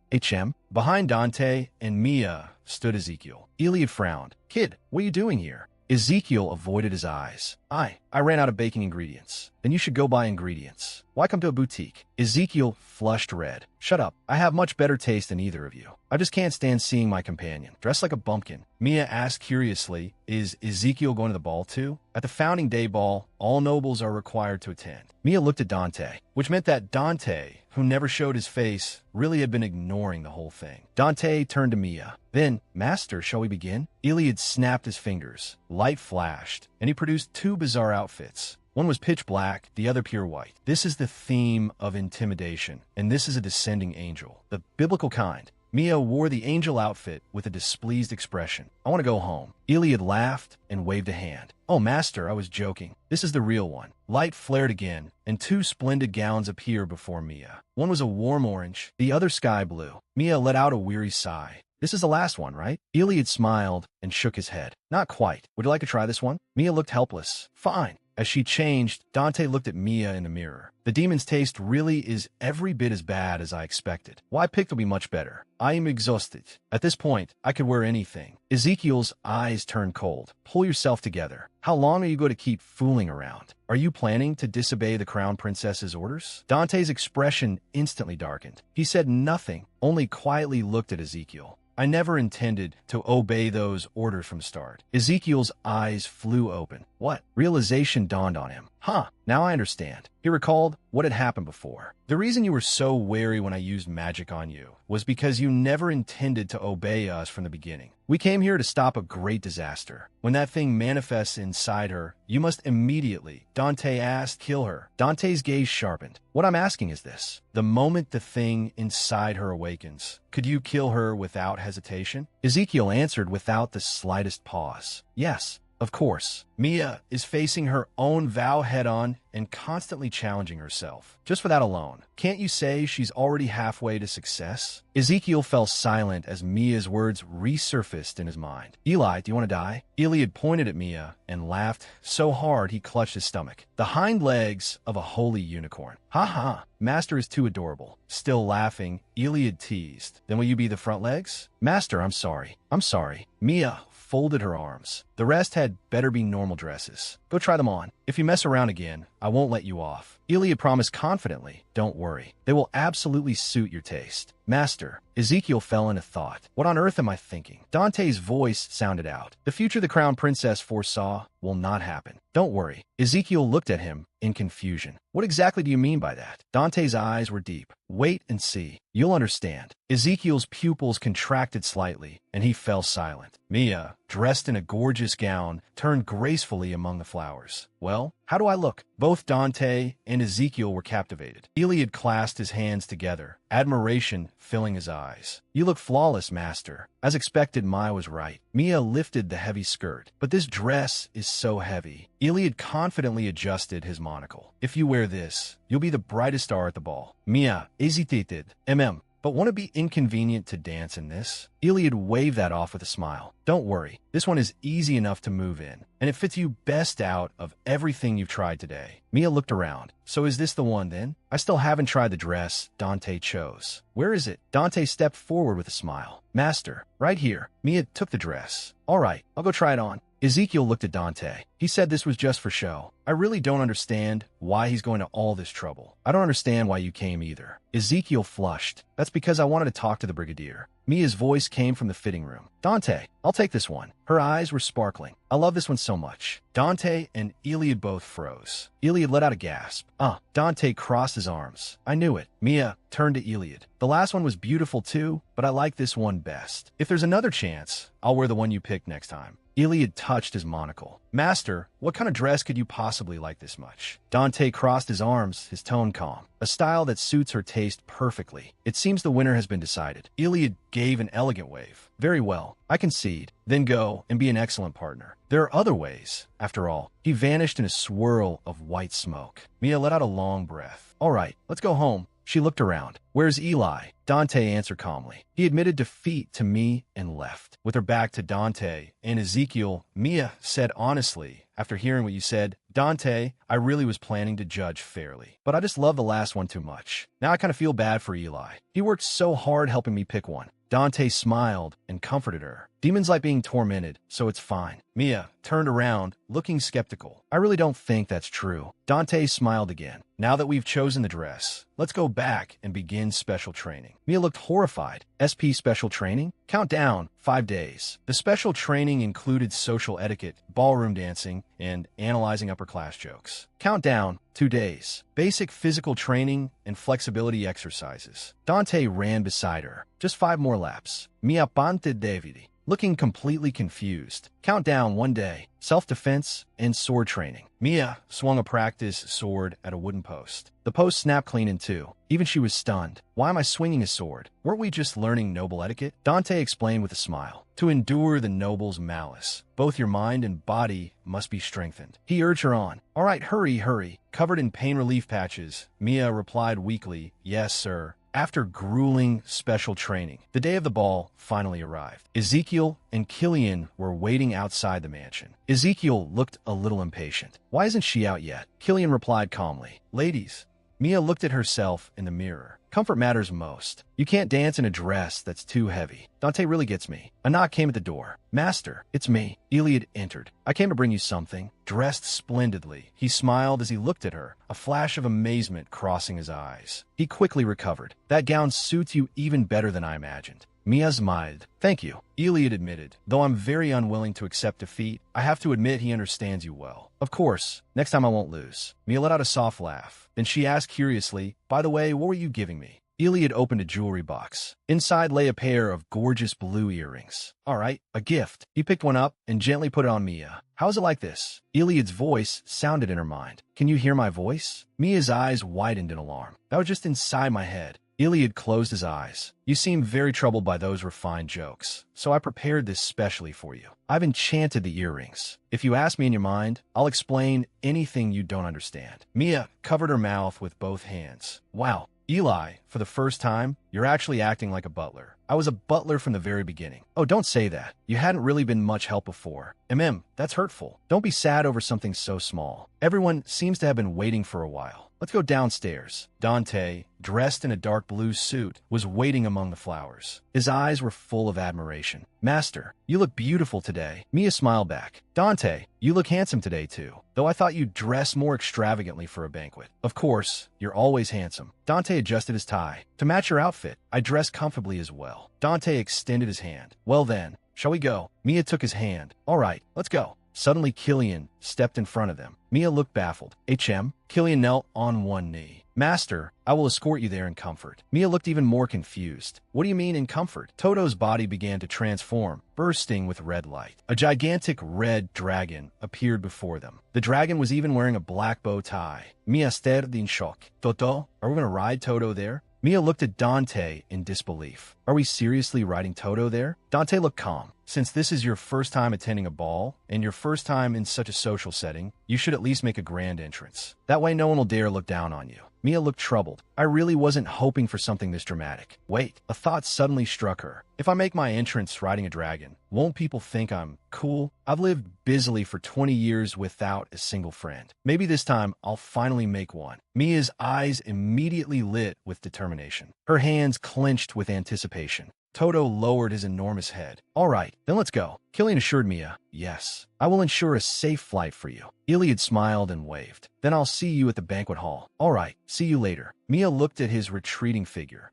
Behind Dante and Mia stood Ezekiel. Iliad frowned. Kid, what are you doing here? Ezekiel avoided his eyes. I ran out of baking ingredients. Then you should go buy ingredients. Why come to a boutique? Ezekiel flushed red. Shut up. I have much better taste than either of you. I just can't stand seeing my companion dressed like a bumpkin. Mia asked curiously, is Ezekiel going to the ball too? At the founding day ball, all nobles are required to attend. Mia looked at Dante, which meant that Dante, who never showed his face, really had been ignoring the whole thing. Dante turned to Mia. Then, Master, shall we begin? Iliad snapped his fingers. Light flashed, and he produced 2 bizarre outfits. One was pitch black, the other pure white. This is the theme of intimidation, and this is a descending angel, the biblical kind. Mia wore the angel outfit with a displeased expression. I want to go home. Iliad laughed and waved a hand. Oh, Master, I was joking. This is the real one. Light flared again, and 2 splendid gowns appeared before Mia. One was a warm orange, the other sky blue. Mia let out a weary sigh. This is the last one, right? Iliad smiled and shook his head. Not quite. Would you like to try this one? Mia looked helpless. Fine. As she changed, Dante looked at Mia in the mirror. The demon's taste really is every bit as bad as I expected. What I picked will be much better. I am exhausted. At this point, I could wear anything. Ezekiel's eyes turned cold. Pull yourself together. How long are you going to keep fooling around? Are you planning to disobey the crown princess's orders? Dante's expression instantly darkened. He said nothing, only quietly looked at Ezekiel. I never intended to obey those orders from the start. Ezekiel's eyes flew open. What? Realization dawned on him. Now I understand. He recalled what had happened before. The reason you were so wary when I used magic on you was because you never intended to obey us from the beginning. We came here to stop a great disaster. When that thing manifests inside her, you must immediately, Dante asked, kill her. Dante's gaze sharpened. What I'm asking is this. The moment the thing inside her awakens, could you kill her without hesitation? Ezekiel answered without the slightest pause. Yes. Of course, Mia is facing her own vow head-on and constantly challenging herself. Just for that alone, can't you say she's already halfway to success? Ezekiel fell silent as Mia's words resurfaced in his mind. Eli, do you want to die? Iliad pointed at Mia and laughed so hard he clutched his stomach. The hind legs of a holy unicorn. Ha! Master is too adorable. Still laughing, Iliad teased. Then will you be the front legs? Master, I'm sorry. Mia folded her arms. The rest had better be normal dresses. Go try them on. If you mess around again, I won't let you off. Iliad promised confidently. Don't worry. They will absolutely suit your taste. Master, Ezekiel fell into thought. What on earth am I thinking? Dante's voice sounded out. The future the crown princess foresaw will not happen. Don't worry. Ezekiel looked at him in confusion. What exactly do you mean by that? Dante's eyes were deep. Wait and see. You'll understand. Ezekiel's pupils contracted slightly, and he fell silent. Mia, dressed in a gorgeous gown, turned gracefully among the flowers. Well, how do I look? Both Dante and Ezekiel were captivated. Iliad clasped his hands together, admiration filling his eyes. You look flawless, master. As expected, Maya was right. Mia lifted the heavy skirt. But this dress is so heavy. Iliad confidently adjusted his monocle. If you wear this, you'll be the brightest star at the ball. Mia hesitated. But won't it be inconvenient to dance in this? Iliad waved that off with a smile. Don't worry, this one is easy enough to move in, and it fits you best out of everything you've tried today. Mia looked around. So is this the one then? I still haven't tried the dress Dante chose. Where is it? Dante stepped forward with a smile. Master, right here. Mia took the dress. All right, I'll go try it on. Ezekiel looked at Dante. He said this was just for show. I really don't understand why he's going to all this trouble. I don't understand why you came either. Ezekiel flushed. That's because I wanted to talk to the brigadier. Mia's voice came from the fitting room. Dante, I'll take this one. Her eyes were sparkling. I love this one so much. Dante and Iliad both froze. Iliad let out a gasp. Dante crossed his arms. I knew it. Mia turned to Iliad. The last one was beautiful too, but I like this one best. If there's another chance, I'll wear the one you picked next time. Iliad touched his monocle. Master, what kind of dress could you possibly like this much? Dante crossed his arms, his tone calm. A style that suits her taste perfectly. It seems the winner has been decided. Iliad gave an elegant wave. Very well, I concede. Then go and be an excellent partner. There are other ways. After all, he vanished in a swirl of white smoke. Mia let out a long breath. All right, let's go home. She looked around. Where's Eli? Dante answered calmly. He admitted defeat to me and left. With her back to Dante and Ezekiel, Mia said honestly, after hearing what you said, Dante, I really was planning to judge fairly, but I just love the last one too much. Now I kind of feel bad for Eli. He worked so hard helping me pick one. Dante smiled and comforted her. Demons like being tormented, so it's fine. Mia turned around, looking skeptical. I really don't think that's true. Dante smiled again. Now that we've chosen the dress, let's go back and begin special training. Mia looked horrified. SP special training? Count down 5 days. The special training included social etiquette, ballroom dancing, and analyzing upper-class jokes. Countdown 2 days. Basic physical training and flexibility exercises. Dante ran beside her. Just 5 more laps. Mia pante Davidi. Looking completely confused. Countdown 1 day. Self-defense and sword training. Mia swung a practice sword at a wooden post. The post snapped clean in two. Even she was stunned. Why am I swinging a sword? Weren't we just learning noble etiquette? Dante explained with a smile. To endure the noble's malice, both your mind and body must be strengthened. He urged her on. All right, hurry. Covered in pain relief patches, Mia replied weakly, yes, sir. After grueling special training, the day of the ball finally arrived. Ezekiel and Killian were waiting outside the mansion. Ezekiel looked a little impatient. Why isn't she out yet? Killian replied calmly. Ladies. Mia looked at herself in the mirror. Comfort matters most. You can't dance in a dress that's too heavy. Dante really gets me. A knock came at the door. Master, it's me. Iliad entered. I came to bring you something. Dressed splendidly, he smiled as he looked at her, a flash of amazement crossing his eyes. He quickly recovered. That gown suits you even better than I imagined. Mia smiled. Thank you, Iliad admitted. Though I'm very unwilling to accept defeat, I have to admit he understands you well. Of course, next time I won't lose. Mia let out a soft laugh. Then she asked curiously, by the way, what were you giving me? Iliad opened a jewelry box. Inside lay a pair of gorgeous blue earrings. All right, a gift. He picked one up and gently put it on Mia. How's it like this? Iliad's voice sounded in her mind. Can you hear my voice? Mia's eyes widened in alarm. That was just inside my head. Iliad closed his eyes. You seem very troubled by those refined jokes, so I prepared this specially for you. I've enchanted the earrings. If you ask me in your mind, I'll explain anything you don't understand. Mia covered her mouth with both hands. Wow. Eli, for the first time, you're actually acting like a butler. I was a butler from the very beginning. Oh, don't say that. You hadn't really been much help before. That's hurtful. Don't be sad over something so small. Everyone seems to have been waiting for a while. Let's go downstairs. Dante, dressed in a dark blue suit, was waiting among the flowers. His eyes were full of admiration. Master, you look beautiful today. Mia smiled back. Dante, you look handsome today too, though I thought you'd dress more extravagantly for a banquet. Of course, you're always handsome. Dante adjusted his tie. To match your outfit, I dress comfortably as well. Dante extended his hand. Well then, shall we go? Mia took his hand. All right, let's go. Suddenly, Killian stepped in front of them. Mia looked baffled. Killian knelt on one knee. Master, I will escort you there in comfort. Mia looked even more confused. What do you mean in comfort? Toto's body began to transform, bursting with red light. A gigantic red dragon appeared before them. The dragon was even wearing a black bow tie. Mia stared in shock. Toto, are we going to ride Toto there? Mia looked at Dante in disbelief. Are we seriously riding Toto there? Dante looked calm. Since this is your first time attending a ball, and your first time in such a social setting, you should at least make a grand entrance. That way no one will dare look down on you. Mia looked troubled. I really wasn't hoping for something this dramatic. Wait, a thought suddenly struck her. If I make my entrance riding a dragon, won't people think I'm cool? I've lived busily for 20 years without a single friend. Maybe this time I'll finally make one. Mia's eyes immediately lit with determination. Her hands clenched with anticipation. Toto lowered his enormous head. All right, then let's go. Killian assured Mia, yes, I will ensure a safe flight for you. Iliad smiled and waved. Then I'll see you at the banquet hall. All right, see you later. Mia looked at his retreating figure.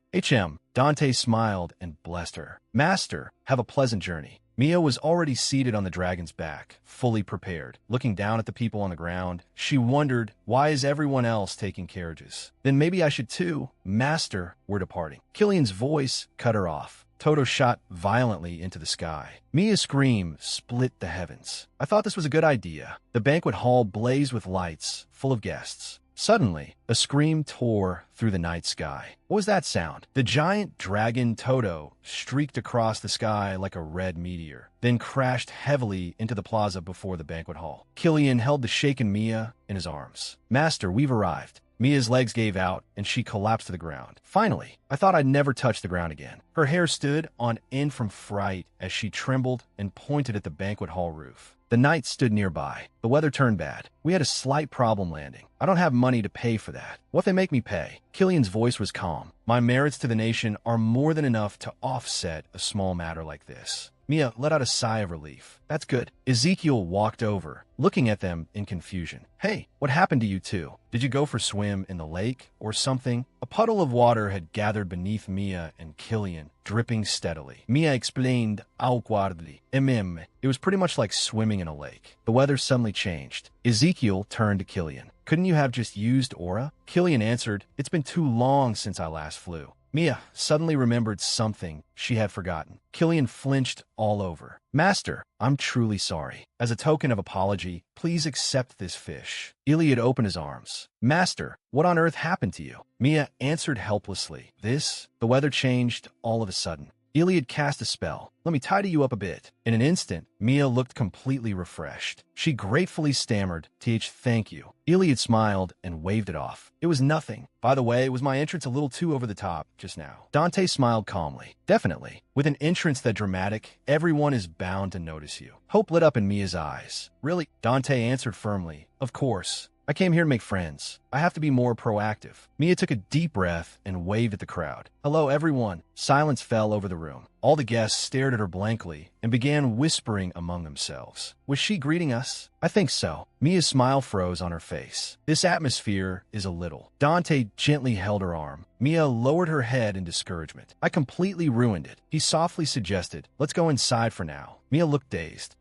Dante smiled and blessed her. Master, have a pleasant journey. Mia was already seated on the dragon's back, fully prepared. Looking down at the people on the ground, she wondered, why is everyone else taking carriages? Then maybe I should too. Master, we're departing. Killian's voice cut her off. Toto shot violently into the sky. Mia's scream split the heavens. I thought this was a good idea. The banquet hall blazed with lights, full of guests. Suddenly, a scream tore through the night sky. What was that sound? The giant dragon Toto streaked across the sky like a red meteor, then crashed heavily into the plaza before the banquet hall. Killian held the shaken Mia in his arms. Master, we've arrived. Mia's legs gave out, and she collapsed to the ground. Finally, I thought I'd never touch the ground again. Her hair stood on end from fright as she trembled and pointed at the banquet hall roof. The knight stood nearby. The weather turned bad. We had a slight problem landing. I don't have money to pay for that. What if they make me pay? Killian's voice was calm. My merits to the nation are more than enough to offset a small matter like this. Mia let out a sigh of relief. That's good. Ezekiel walked over, looking at them in confusion. Hey, what happened to you two? Did you go for a swim in the lake or something? A puddle of water had gathered beneath Mia and Killian, dripping steadily. Mia explained awkwardly. It was pretty much like swimming in a lake. The weather suddenly changed. Ezekiel turned to Killian. Couldn't you have just used aura? Killian answered, it's been too long since I last flew. Mia suddenly remembered something she had forgotten. Killian flinched all over. Master, I'm truly sorry. As a token of apology, please accept this fish. Iliad opened his arms. Master, what on earth happened to you? Mia answered helplessly. The weather changed all of a sudden. Iliad cast a spell. Let me tidy you up a bit. In an instant, Mia looked completely refreshed. She gratefully stammered, thank you. Iliad smiled and waved it off. It was nothing. By the way, was my entrance a little too over the top just now? Dante smiled calmly. Definitely. With an entrance that dramatic, everyone is bound to notice you. Hope lit up in Mia's eyes. Really? Dante answered firmly. Of course. I came here to make friends. I have to be more proactive. Mia took a deep breath and waved at the crowd. Hello, everyone. Silence fell over the room. All the guests stared at her blankly and began whispering among themselves. Was she greeting us? I think so. Mia's smile froze on her face. This atmosphere is a little. Dante gently held her arm. Mia lowered her head in discouragement. I completely ruined it. He softly suggested, let's go inside for now. Mia looked dazed.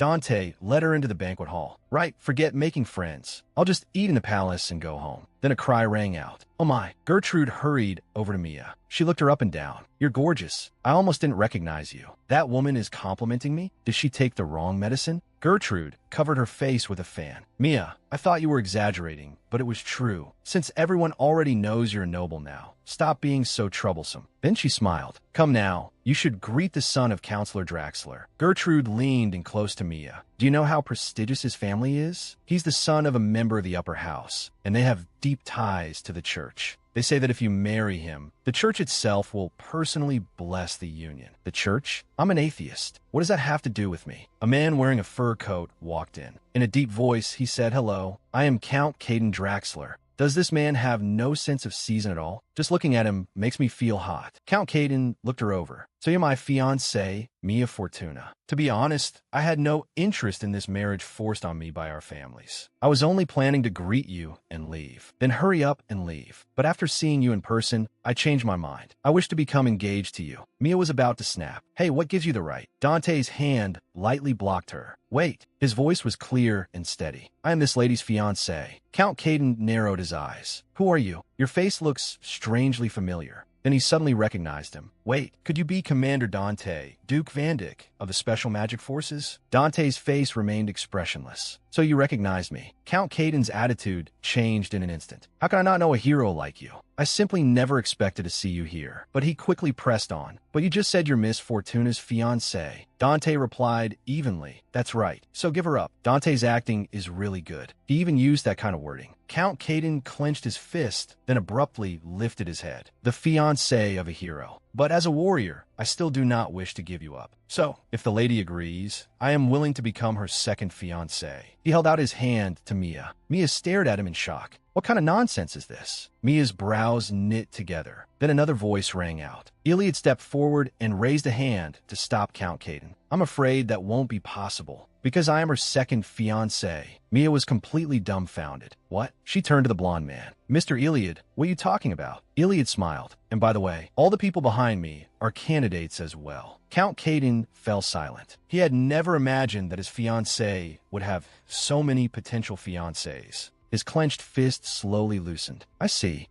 Dante led her into the banquet hall. Right, forget making friends. I'll just eat in the palace and go home. Then a cry rang out. Oh my. Gertrude hurried over to Mia. She looked her up and down. You're gorgeous. I almost didn't recognize you. That woman is complimenting me? Did she take the wrong medicine? Gertrude covered her face with a fan. Mia, I thought you were exaggerating, but it was true. Since everyone already knows you're noble now, stop being so troublesome. Then she smiled. Come now, you should greet the son of Counselor Draxler. Gertrude leaned in close to Mia. Do you know how prestigious his family is? He's the son of a member of the upper house, and they have deep ties to the church. They say that if you marry him, the church itself will personally bless the union. The church? I'm an atheist. What does that have to do with me? A man wearing a fur coat walked in. In a deep voice, he said, Hello, I am Count Caden Draxler. Does this man have no sense of season at all? Just looking at him makes me feel hot. Count Caden looked her over. So you're my fiancée, Mia Fortuna. To be honest, I had no interest in this marriage forced on me by our families. I was only planning to greet you and leave. Then hurry up and leave. But after seeing you in person, I changed my mind. I wish to become engaged to you. Mia was about to snap. Hey, what gives you the right? Dante's hand lightly blocked her. Wait. His voice was clear and steady. I am this lady's fiancé. Count Caden narrowed his eyes. Who are you? Your face looks strangely familiar. Then he suddenly recognized him. Wait, could you be Commander Dante, Duke Vandyck of the Special Magic Forces? Dante's face remained expressionless. So you recognized me. Count Caden's attitude changed in an instant. How can I not know a hero like you? I simply never expected to see you here. But he quickly pressed on. But you just said you're Miss Fortuna's fiancé. Dante replied evenly. That's right. So give her up. Dante's acting is really good. He even used that kind of wording. Count Caden clenched his fist, then abruptly lifted his head. The fiancé of a hero. But as a warrior, I still do not wish to give you up. So, if the lady agrees, I am willing to become her second fiancé. He held out his hand to Mia. Mia stared at him in shock. What kind of nonsense is this? Mia's brows knit together. Then another voice rang out. Iliad stepped forward and raised a hand to stop Count Caden. I'm afraid that won't be possible. Because I am her second fiancé. Mia was completely dumbfounded. What? She turned to the blonde man. Mr. Iliad, what are you talking about? Iliad smiled. And by the way, all the people behind me are candidates as well. Count Caden fell silent. He had never imagined that his fiancée would have so many potential fiancés. His clenched fist slowly loosened. I see.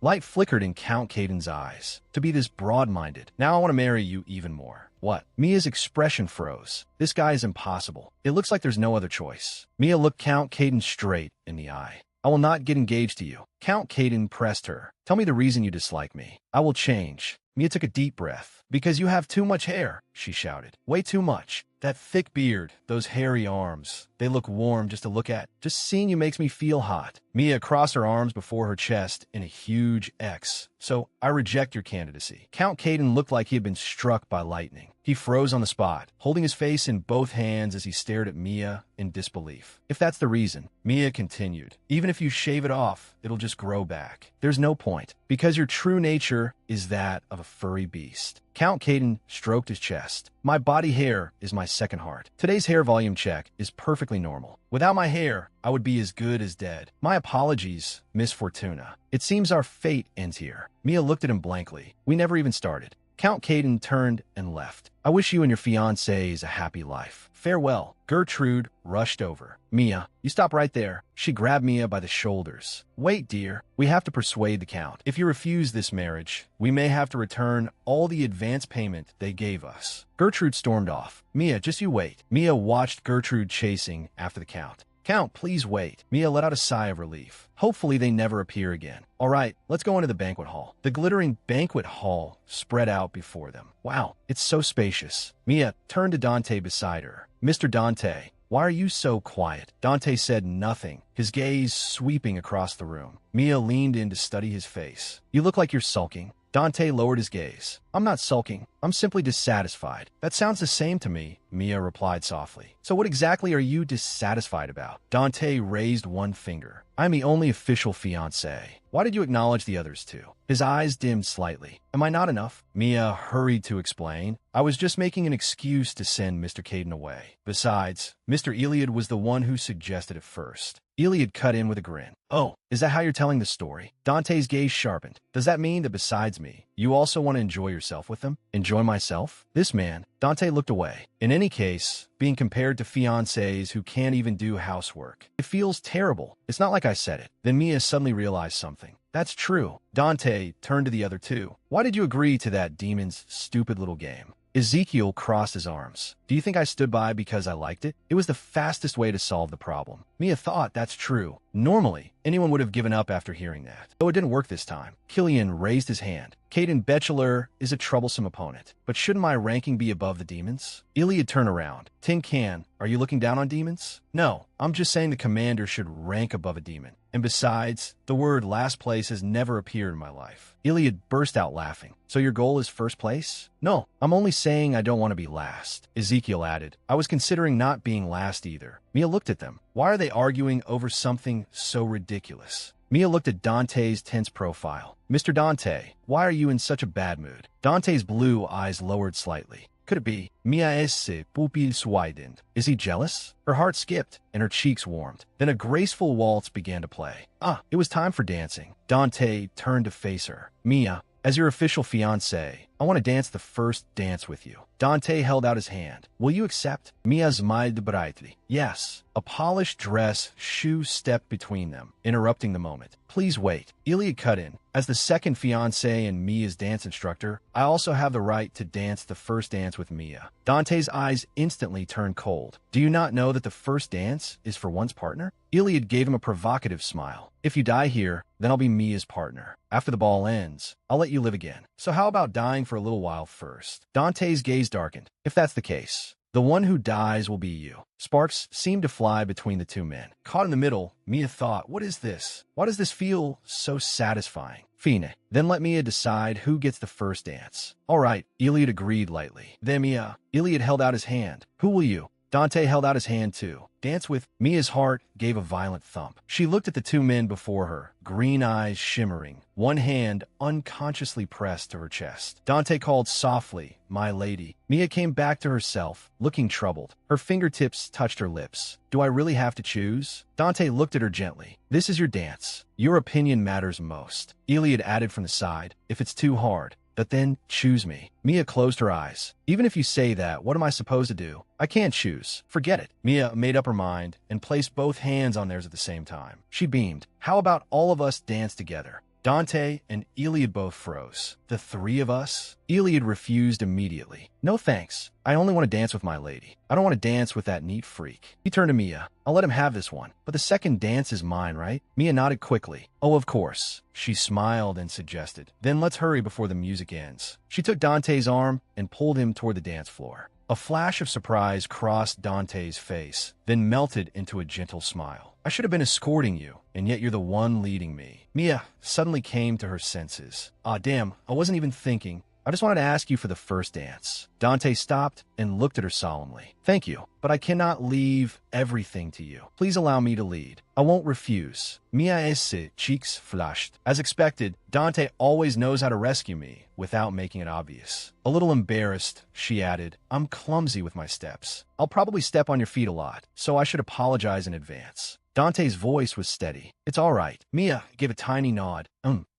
Light flickered in Count Caden's eyes. To be this broad-minded. Now I want to marry you even more. What? Mia's expression froze. This guy is impossible. It looks like there's no other choice. Mia looked Count Caden straight in the eye. I will not get engaged to you. Count Caden pressed her. Tell me the reason you dislike me. I will change. Mia took a deep breath. Because you have too much hair, she shouted. Way too much. That thick beard, those hairy arms, they look warm just to look at. Just seeing you makes me feel hot. Mia crossed her arms before her chest in a huge X. So, I reject your candidacy. Count Caden looked like he had been struck by lightning. He froze on the spot, holding his face in both hands as he stared at Mia in disbelief. If that's the reason, Mia continued, even if you shave it off, it'll just grow back. There's no point, because your true nature is that of a furry beast. Count Caden stroked his chest. My body hair is my second heart. Today's hair volume check is perfectly normal. Without my hair, I would be as good as dead. My apologies, Miss Fortuna. It seems our fate ends here. Mia looked at him blankly. We never even started. Count Caden turned and left. I wish you and your fiancés a happy life. Farewell. Gertrude rushed over. Mia, you stop right there. She grabbed Mia by the shoulders. Wait, dear. We have to persuade the Count. If you refuse this marriage, we may have to return all the advance payment they gave us. Gertrude stormed off. Mia, just you wait. Mia watched Gertrude chasing after the Count. Count, please wait. Mia let out a sigh of relief. Hopefully they never appear again. All right, let's go into the banquet hall. The glittering banquet hall spread out before them. Wow, it's so spacious. Mia turned to Dante beside her. Mr. Dante, why are you so quiet? Dante said nothing, his gaze sweeping across the room. Mia leaned in to study his face. You look like you're sulking. Dante lowered his gaze. I'm not sulking. I'm simply dissatisfied. That sounds the same to me, Mia replied softly. So what exactly are you dissatisfied about? Dante raised one finger. I'm the only official fiancé. Why did you acknowledge the others two? His eyes dimmed slightly. Am I not enough? Mia hurried to explain. I was just making an excuse to send Mr. Caden away. Besides, Mr. Iliad was the one who suggested it first. Iliad cut in with a grin. Oh, is that how you're telling the story? Dante's gaze sharpened. Does that mean that besides me, you also want to enjoy yourself with them? Enjoy myself? This man, Dante looked away. In any case, being compared to fiancés who can't even do housework. It feels terrible. It's not like I said it. Then Mia suddenly realized something. That's true. Dante turned to the other two. Why did you agree to that demon's stupid little game? Ezekiel crossed his arms. Do you think I stood by because I liked it? It was the fastest way to solve the problem. Mia thought that's true. Normally, anyone would have given up after hearing that. Though it didn't work this time. Killian raised his hand. Caden Betcheler is a troublesome opponent. But shouldn't my ranking be above the demons? Iliad turned around. Tin Can, are you looking down on demons? No, I'm just saying the commander should rank above a demon. And besides, the word last place has never appeared in my life. Iliad burst out laughing. So your goal is first place? No, I'm only saying I don't want to be last. Ezekiel added. I was considering not being last either. Mia looked at them. Why are they arguing over something so ridiculous? Mia looked at Dante's tense profile. Mr. Dante, why are you in such a bad mood? Dante's blue eyes lowered slightly. Could it be? Mia esse pupils widened. Is he jealous? Her heart skipped, and her cheeks warmed. Then a graceful waltz began to play. It was time for dancing. Dante turned to face her. Mia, as your official fiancé, I want to dance the first dance with you. Dante held out his hand. Will you accept? Mia smiled brightly. Yes. A polished dress shoe stepped between them, interrupting the moment. Please wait. Iliad cut in. As the second fiancé and Mia's dance instructor, I also have the right to dance the first dance with Mia. Dante's eyes instantly turned cold. Do you not know that the first dance is for one's partner? Iliad gave him a provocative smile. If you die here, then I'll be Mia's partner. After the ball ends, I'll let you live again. So how about dying for a little while first? Dante's gaze darkened. If that's the case, the one who dies will be you. Sparks seemed to fly between the two men. Caught in the middle, Mia thought, what is this? Why does this feel so satisfying? Fine. Then let Mia decide who gets the first dance. All right, Iliad agreed lightly. Then Mia. Iliad held out his hand. Who will you? Dante held out his hand too. Dance with. Mia's heart gave a violent thump. She looked at the two men before her, green eyes shimmering, one hand unconsciously pressed to her chest. Dante called softly, my lady. Mia came back to herself, looking troubled. Her fingertips touched her lips. Do I really have to choose? Dante looked at her gently. This is your dance. Your opinion matters most. Iliad added from the side. If it's too hard, but then choose me. Mia closed her eyes. Even if you say that, what am I supposed to do? I can't choose. Forget it. Mia made up her mind and placed both hands on theirs at the same time. She beamed. How about all of us dance together? Dante and Iliad both froze. The three of us? Iliad refused immediately. No thanks. I only want to dance with my lady. I don't want to dance with that neat freak. He turned to Mia. I'll let him have this one. But the second dance is mine, right? Mia nodded quickly. Oh, of course. She smiled and suggested. Then let's hurry before the music ends. She took Dante's arm and pulled him toward the dance floor. A flash of surprise crossed Dante's face, then melted into a gentle smile. I should have been escorting you, and yet you're the one leading me. Mia suddenly came to her senses. Damn, I wasn't even thinking. I just wanted to ask you for the first dance. Dante stopped and looked at her solemnly. Thank you, but I cannot leave everything to you. Please allow me to lead. I won't refuse. Mia esse cheeks flushed. As expected, Dante always knows how to rescue me without making it obvious. A little embarrassed, she added, I'm clumsy with my steps. I'll probably step on your feet a lot, so I should apologize in advance. Dante's voice was steady. It's all right. Mia gave a tiny nod.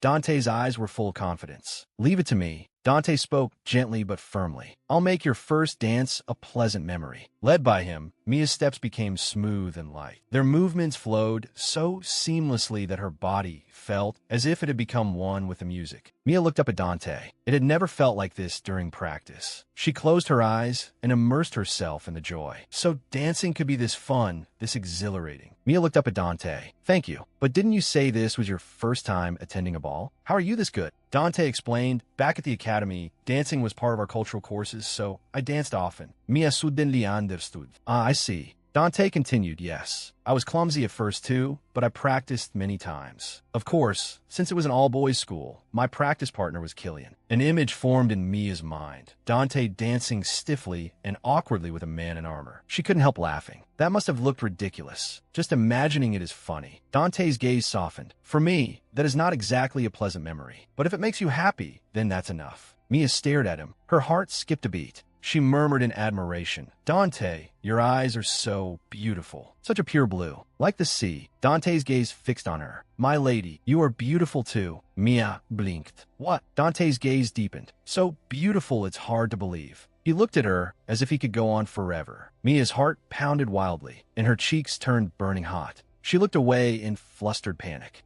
Dante's eyes were full of confidence. Leave it to me. Dante spoke gently but firmly. I'll make your first dance a pleasant memory. Led by him, Mia's steps became smooth and light. Their movements flowed so seamlessly that her body felt as if it had become one with the music. Mia looked up at Dante. It had never felt like this during practice. She closed her eyes and immersed herself in the joy. So dancing could be this fun, this exhilarating. Mia looked up at Dante. Thank you. But didn't you say this was your first time attending a ball? How are you this good? Dante explained, back at the academy, dancing was part of our cultural courses, so I danced often. Mia suddenly understood. I see. Dante continued, yes. I was clumsy at first too, but I practiced many times. Of course, since it was an all-boys school, my practice partner was Killian. An image formed in Mia's mind. Dante dancing stiffly and awkwardly with a man in armor. She couldn't help laughing. That must have looked ridiculous. Just imagining it is funny. Dante's gaze softened. For me, that is not exactly a pleasant memory. But if it makes you happy, then that's enough. Mia stared at him. Her heart skipped a beat. She murmured in admiration, Dante, your eyes are so beautiful. Such a pure blue. Like the sea. Dante's gaze fixed on her. My lady, you are beautiful too. Mia blinked. What? Dante's gaze deepened. So beautiful it's hard to believe. He looked at her as if he could go on forever. Mia's heart pounded wildly, and her cheeks turned burning hot. She looked away in flustered panic.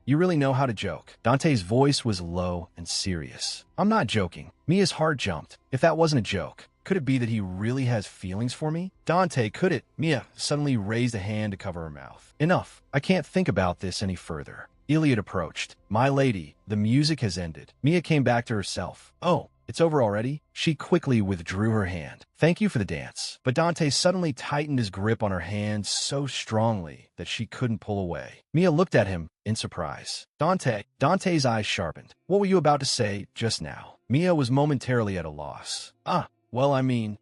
You really know how to joke. Dante's voice was low and serious. I'm not joking. Mia's heart jumped. If that wasn't a joke, could it be that he really has feelings for me? Dante, could it? Mia suddenly raised a hand to cover her mouth. Enough. I can't think about this any further. Iliad approached. My lady, the music has ended. Mia came back to herself. Oh, it's over already? She quickly withdrew her hand. Thank you for the dance. But Dante suddenly tightened his grip on her hand so strongly that she couldn't pull away. Mia looked at him in surprise. Dante's eyes sharpened. What were you about to say just now? Mia was momentarily at a loss.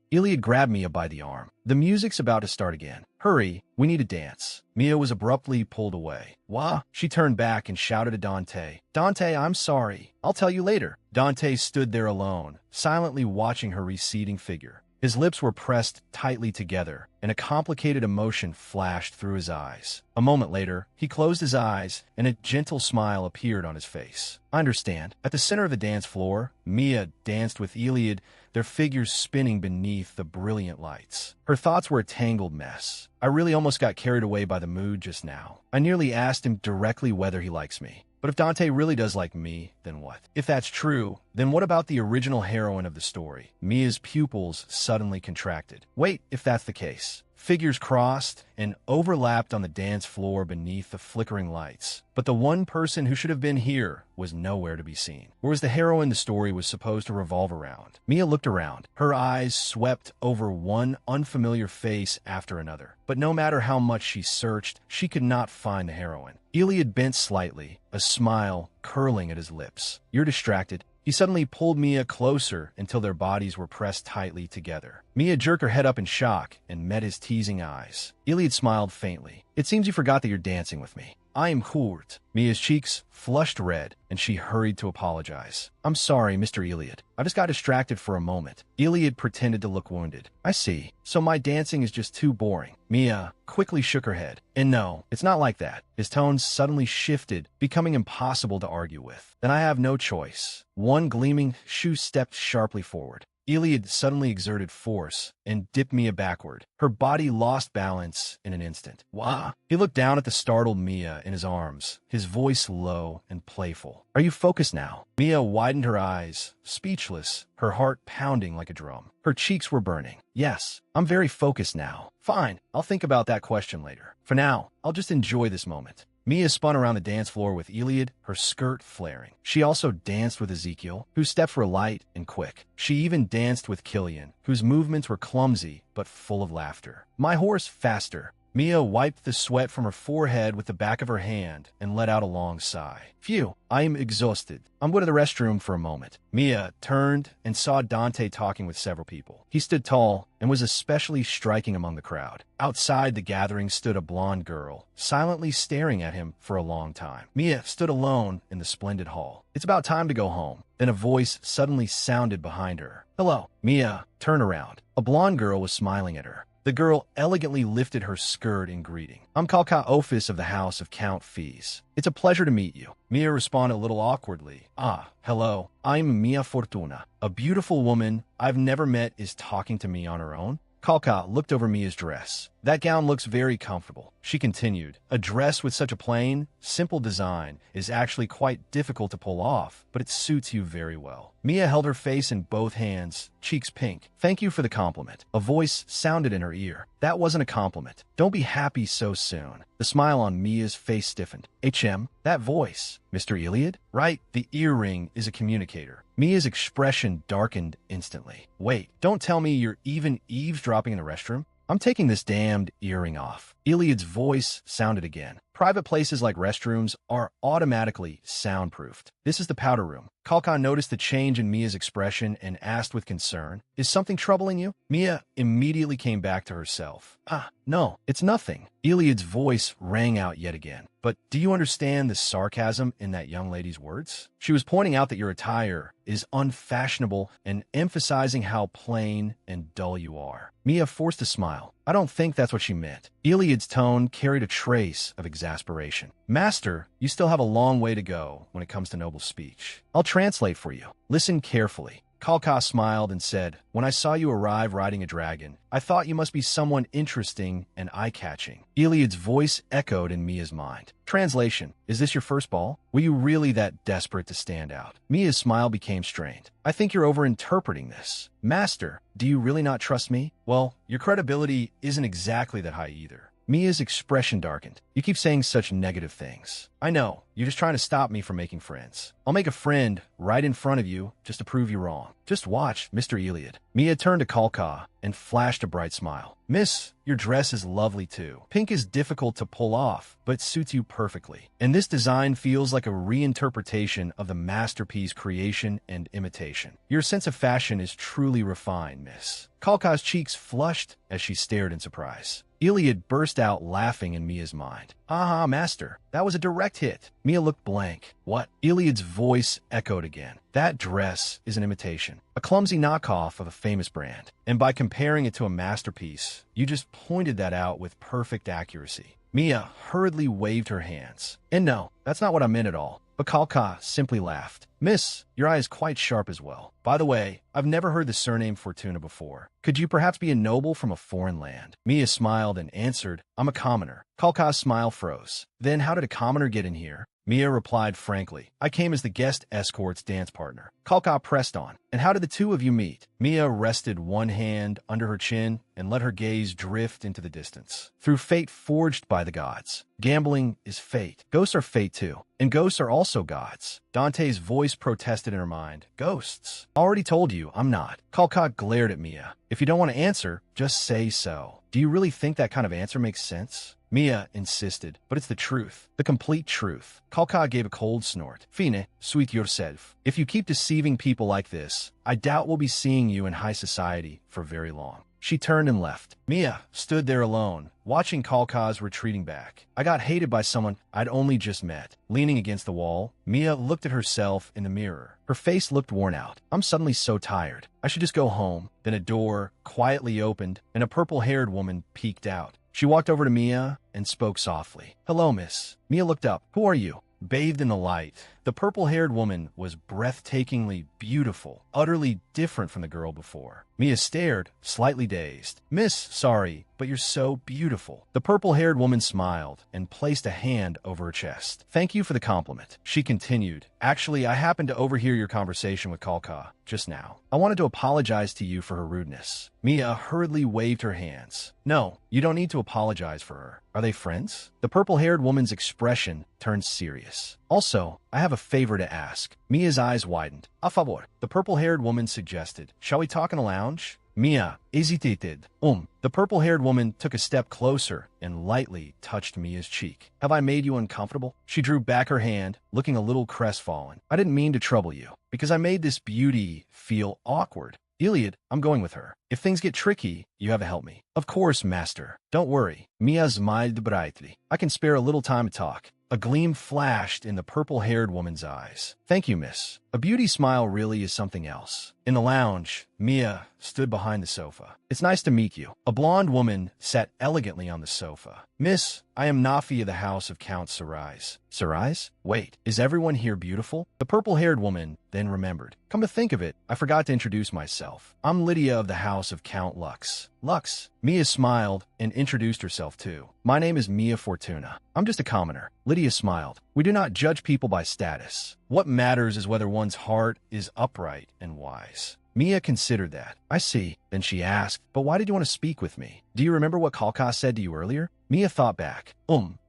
Iliad grabbed Mia by the arm. The music's about to start again. Hurry, we need to dance. Mia was abruptly pulled away. What? She turned back and shouted at Dante. Dante, I'm sorry. I'll tell you later. Dante stood there alone, silently watching her receding figure. His lips were pressed tightly together, and a complicated emotion flashed through his eyes. A moment later, he closed his eyes, and a gentle smile appeared on his face. I understand. At the center of the dance floor, Mia danced with Iliad, their figures spinning beneath the brilliant lights. Her thoughts were a tangled mess. I really almost got carried away by the mood just now. I nearly asked him directly whether he likes me. But if Dante really does like me, then what? If that's true, then what about the original heroine of the story? Mia's pupils suddenly contracted. Wait, if that's the case. Figures crossed and overlapped on the dance floor beneath the flickering lights. But the one person who should have been here was nowhere to be seen. Whereas the heroine the story was supposed to revolve around. Mia looked around. Her eyes swept over one unfamiliar face after another. But no matter how much she searched, she could not find the heroine. Iliad bent slightly, a smile curling at his lips. You're distracted. He suddenly pulled Mia closer until their bodies were pressed tightly together. Mia jerked her head up in shock and met his teasing eyes. Iliad smiled faintly. It seems you forgot that you're dancing with me. I am hurt. Mia's cheeks flushed red, and she hurried to apologize. I'm sorry, Mr. Iliad. I just got distracted for a moment. Iliad pretended to look wounded. I see. So my dancing is just too boring. Mia quickly shook her head. And no, it's not like that. His tone suddenly shifted, becoming impossible to argue with. Then I have no choice. One gleaming shoe stepped sharply forward. Iliad suddenly exerted force and dipped Mia backward. Her body lost balance in an instant. Wah! He looked down at the startled Mia in his arms, his voice low and playful. Are you focused now? Mia widened her eyes, speechless, her heart pounding like a drum. Her cheeks were burning. Yes, I'm very focused now. Fine, I'll think about that question later. For now, I'll just enjoy this moment. Mia spun around the dance floor with Iliad, her skirt flaring. She also danced with Ezekiel, whose steps were light and quick. She even danced with Killian, whose movements were clumsy but full of laughter. My horse, faster. Mia wiped the sweat from her forehead with the back of her hand and let out a long sigh. Phew, I am exhausted. I'm going to the restroom for a moment. Mia turned and saw Dante talking with several people. He stood tall and was especially striking among the crowd. Outside the gathering stood a blonde girl, silently staring at him for a long time. Mia stood alone in the splendid hall. It's about time to go home. Then a voice suddenly sounded behind her. Hello. Mia turned around. A blonde girl was smiling at her. The girl elegantly lifted her skirt in greeting. I'm Kalka Office of the House of Count Fees. It's a pleasure to meet you. Mia responded a little awkwardly. Ah, hello. I'm Mia Fortuna. A beautiful woman I've never met is talking to me on her own. Kalka looked over Mia's dress. That gown looks very comfortable. She continued, a dress with such a plain, simple design is actually quite difficult to pull off, but it suits you very well. Mia held her face in both hands, cheeks pink. Thank you for the compliment. A voice sounded in her ear. That wasn't a compliment. Don't be happy so soon. The smile on Mia's face stiffened. That voice. Mr. Iliad? Right, the earring is a communicator. Mia's expression darkened instantly. Wait, don't tell me you're even eavesdropping in the restroom? I'm taking this damned earring off. Iliad's voice sounded again. Private places like restrooms are automatically soundproofed. This is the powder room. Kalkan noticed the change in Mia's expression and asked with concern, is something troubling you? Mia immediately came back to herself. No, it's nothing. Iliad's voice rang out yet again. But do you understand the sarcasm in that young lady's words? She was pointing out that your attire is unfashionable and emphasizing how plain and dull you are. Mia forced a smile. I don't think that's what she meant. Iliad's tone carried a trace of exasperation. Master, you still have a long way to go when it comes to noble speech. I'll translate for you. Listen carefully. Kalka smiled and said, when I saw you arrive riding a dragon, I thought you must be someone interesting and eye-catching. Iliad's voice echoed in Mia's mind. Translation, is this your first ball? Were you really that desperate to stand out? Mia's smile became strained. I think you're overinterpreting this. Master, do you really not trust me? Well, your credibility isn't exactly that high either. Mia's expression darkened. You keep saying such negative things. I know. You're just trying to stop me from making friends. I'll make a friend right in front of you just to prove you wrong. Just watch, Mr. Iliad. Mia turned to Kalka and flashed a bright smile. Miss, your dress is lovely too. Pink is difficult to pull off, but suits you perfectly. And this design feels like a reinterpretation of the masterpiece creation and imitation. Your sense of fashion is truly refined, miss. Kalka's cheeks flushed as she stared in surprise. Iliad burst out laughing in Mia's mind. Aha, master, that was a direct hit. Mia looked blank. What? Iliad's voice echoed again. That dress is an imitation, a clumsy knockoff of a famous brand. And by comparing it to a masterpiece, you just pointed that out with perfect accuracy. Mia hurriedly waved her hands. And no, that's not what I meant at all. But Kalka simply laughed. Miss, your eye is quite sharp as well. By the way, I've never heard the surname Fortuna before. Could you perhaps be a noble from a foreign land? Mia smiled and answered, I'm a commoner. Kalka's smile froze. Then how did a commoner get in here? Mia replied frankly, I came as the guest escort's dance partner. Kalka pressed on. And how did the two of you meet? Mia rested one hand under her chin and let her gaze drift into the distance. Through fate forged by the gods. Gambling is fate. Ghosts are fate too. And ghosts are also gods. Dante's voice protested in her mind. Ghosts. Already told you, I'm not. Kalka glared at Mia. If you don't want to answer, just say so. Do you really think that kind of answer makes sense? Mia insisted, but it's the truth, the complete truth. Kalka gave a cold snort. Fine, sweet yourself. If you keep deceiving people like this, I doubt we'll be seeing you in high society for very long. She turned and left. Mia stood there alone, watching Kalka's retreating back. I got hated by someone I'd only just met. Leaning against the wall, Mia looked at herself in the mirror. Her face looked worn out. I'm suddenly so tired. I should just go home. Then a door quietly opened, and a purple-haired woman peeked out. She walked over to Mia and spoke softly. Hello, miss. Mia looked up. Who are you? Bathed in the light, the purple-haired woman was breathtakingly beautiful, utterly different from the girl before. Mia stared, slightly dazed. Miss, sorry, but you're so beautiful. The purple-haired woman smiled and placed a hand over her chest. Thank you for the compliment. She continued. Actually, I happened to overhear your conversation with Kalka just now. I wanted to apologize to you for her rudeness. Mia hurriedly waved her hands. No, you don't need to apologize for her. Are they friends? The purple-haired woman's expression turned serious. Also, I have a favor to ask. Mia's eyes widened. A favor, the purple-haired woman suggested. Shall we talk in a lounge? Mia hesitated. The purple-haired woman took a step closer and lightly touched Mia's cheek. Have I made you uncomfortable? She drew back her hand, looking a little crestfallen. I didn't mean to trouble you, because I made this beauty feel awkward. Iliad, I'm going with her. If things get tricky, you have to help me. Of course, master. Don't worry. Mia smiled brightly. I can spare a little time to talk. A gleam flashed in the purple-haired woman's eyes. Thank you, miss. A beauty smile really is something else. In the lounge, Mia stood behind the sofa. It's nice to meet you. A blonde woman sat elegantly on the sofa. Miss, I am Nafi of the house of Count Sarais. Sarais? Wait, is everyone here beautiful? The purple-haired woman then remembered. Come to think of it, I forgot to introduce myself. I'm Lydia of the house of Count Lux. Lux. Mia smiled and introduced herself too. My name is Mia Fortuna. I'm just a commoner. Lydia smiled. We do not judge people by status. What matters is whether one's heart is upright and wise. Mia considered that. I see. Then she asked, but why did you want to speak with me? Do you remember what Kalka said to you earlier? Mia thought back.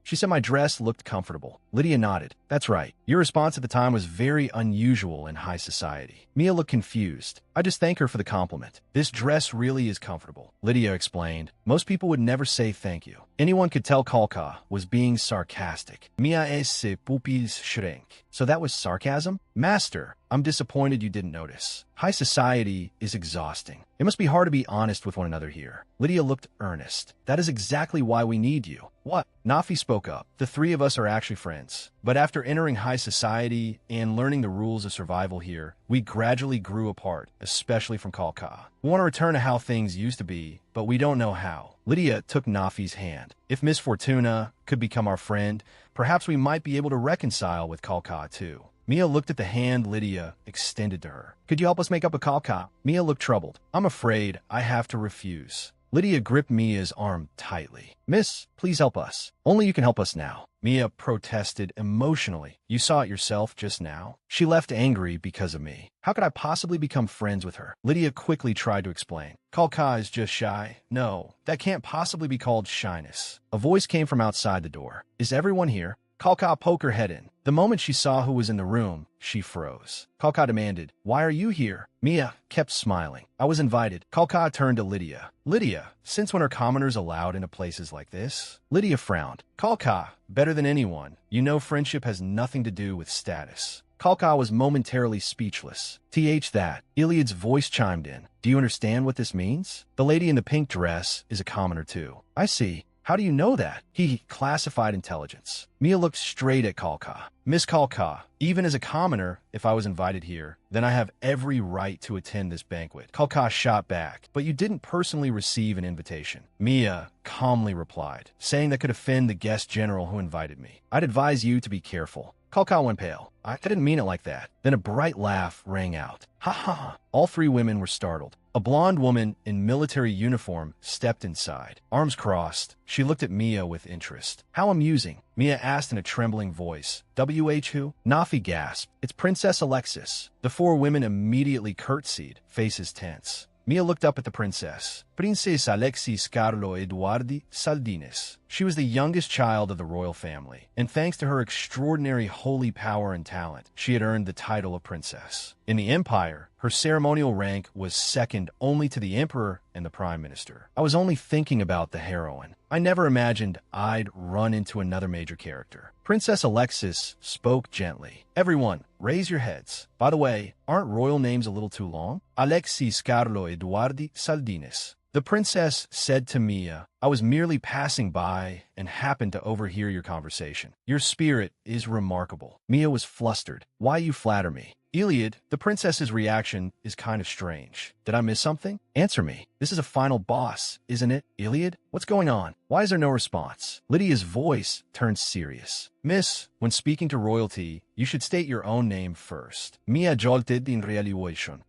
She said my dress looked comfortable. Lydia nodded. That's right. Your response at the time was very unusual in high society. Mia looked confused. I just thank her for the compliment. This dress really is comfortable. Lydia explained. Most people would never say thank you. Anyone could tell Kalka was being sarcastic. Mia et ses pupilles shrank. So that was sarcasm? Master, I'm disappointed you didn't notice. High society is exhausting. It must be hard to be honest with one another here. Lydia looked earnest. That is exactly why we need you. What? Nafi spoke up. The three of us are actually friends. But after entering high society and learning the rules of survival here, we gradually grew apart, especially from Kalka. We want to return to how things used to be, but we don't know how. Lydia took Nafi's hand. If Miss Fortuna could become our friend, perhaps we might be able to reconcile with Kalka too. Mia looked at the hand Lydia extended to her. Could you help us make up a Kalka? Mia looked troubled. I'm afraid I have to refuse. Lydia gripped Mia's arm tightly. Miss, please help us. Only you can help us now. Mia protested emotionally. You saw it yourself just now. She left angry because of me. How could I possibly become friends with her? Lydia quickly tried to explain. Kalka is just shy. No, that can't possibly be called shyness. A voice came from outside the door. Is everyone here? Kalka poked her head in. The moment she saw who was in the room, she froze. Kalka demanded, why are you here? Mia kept smiling. I was invited. Kalka turned to Lydia. Lydia, since when are commoners allowed into places like this? Lydia frowned. Kalka, better than anyone. You know friendship has nothing to do with status. Kalka was momentarily speechless. That. Iliad's voice chimed in. Do you understand what this means? The lady in the pink dress is a commoner too. I see. How do you know that? He classified intelligence. Mia looked straight at Kalka. Miss Kalka, even as a commoner, if I was invited here, then I have every right to attend this banquet. Kalka shot back. But you didn't personally receive an invitation. Mia calmly replied, saying that could offend the guest general who invited me. I'd advise you to be careful. Kalka went pale. I didn't mean it like that. Then a bright laugh rang out. Ha ha ha. All three women were startled. A blonde woman in military uniform stepped inside. Arms crossed, she looked at Mia with interest. How amusing, Mia asked in a trembling voice. Who? Nafi gasped. It's Princess Alexis. The four women immediately curtsied, faces tense. Mia looked up at the princess. Princess Alexis Carlo Eduardi Saldines. She was the youngest child of the royal family, and thanks to her extraordinary holy power and talent, she had earned the title of princess. In the empire, her ceremonial rank was second only to the emperor and the prime minister. I was only thinking about the heroine. I never imagined I'd run into another major character. Princess Alexis spoke gently. Everyone, raise your heads. By the way, aren't royal names a little too long? Alexis Carlo Eduardi Saldines. The princess said to Mia, I was merely passing by and happened to overhear your conversation. Your spirit is remarkable. Mia was flustered. Why you flatter me? Iliad, the princess's reaction is kind of strange. Did I miss something? Answer me. This is a final boss, isn't it? Iliad? What's going on? Why is there no response? Lydia's voice turned serious. Miss, when speaking to royalty, you should state your own name first. Mia jolted in realization.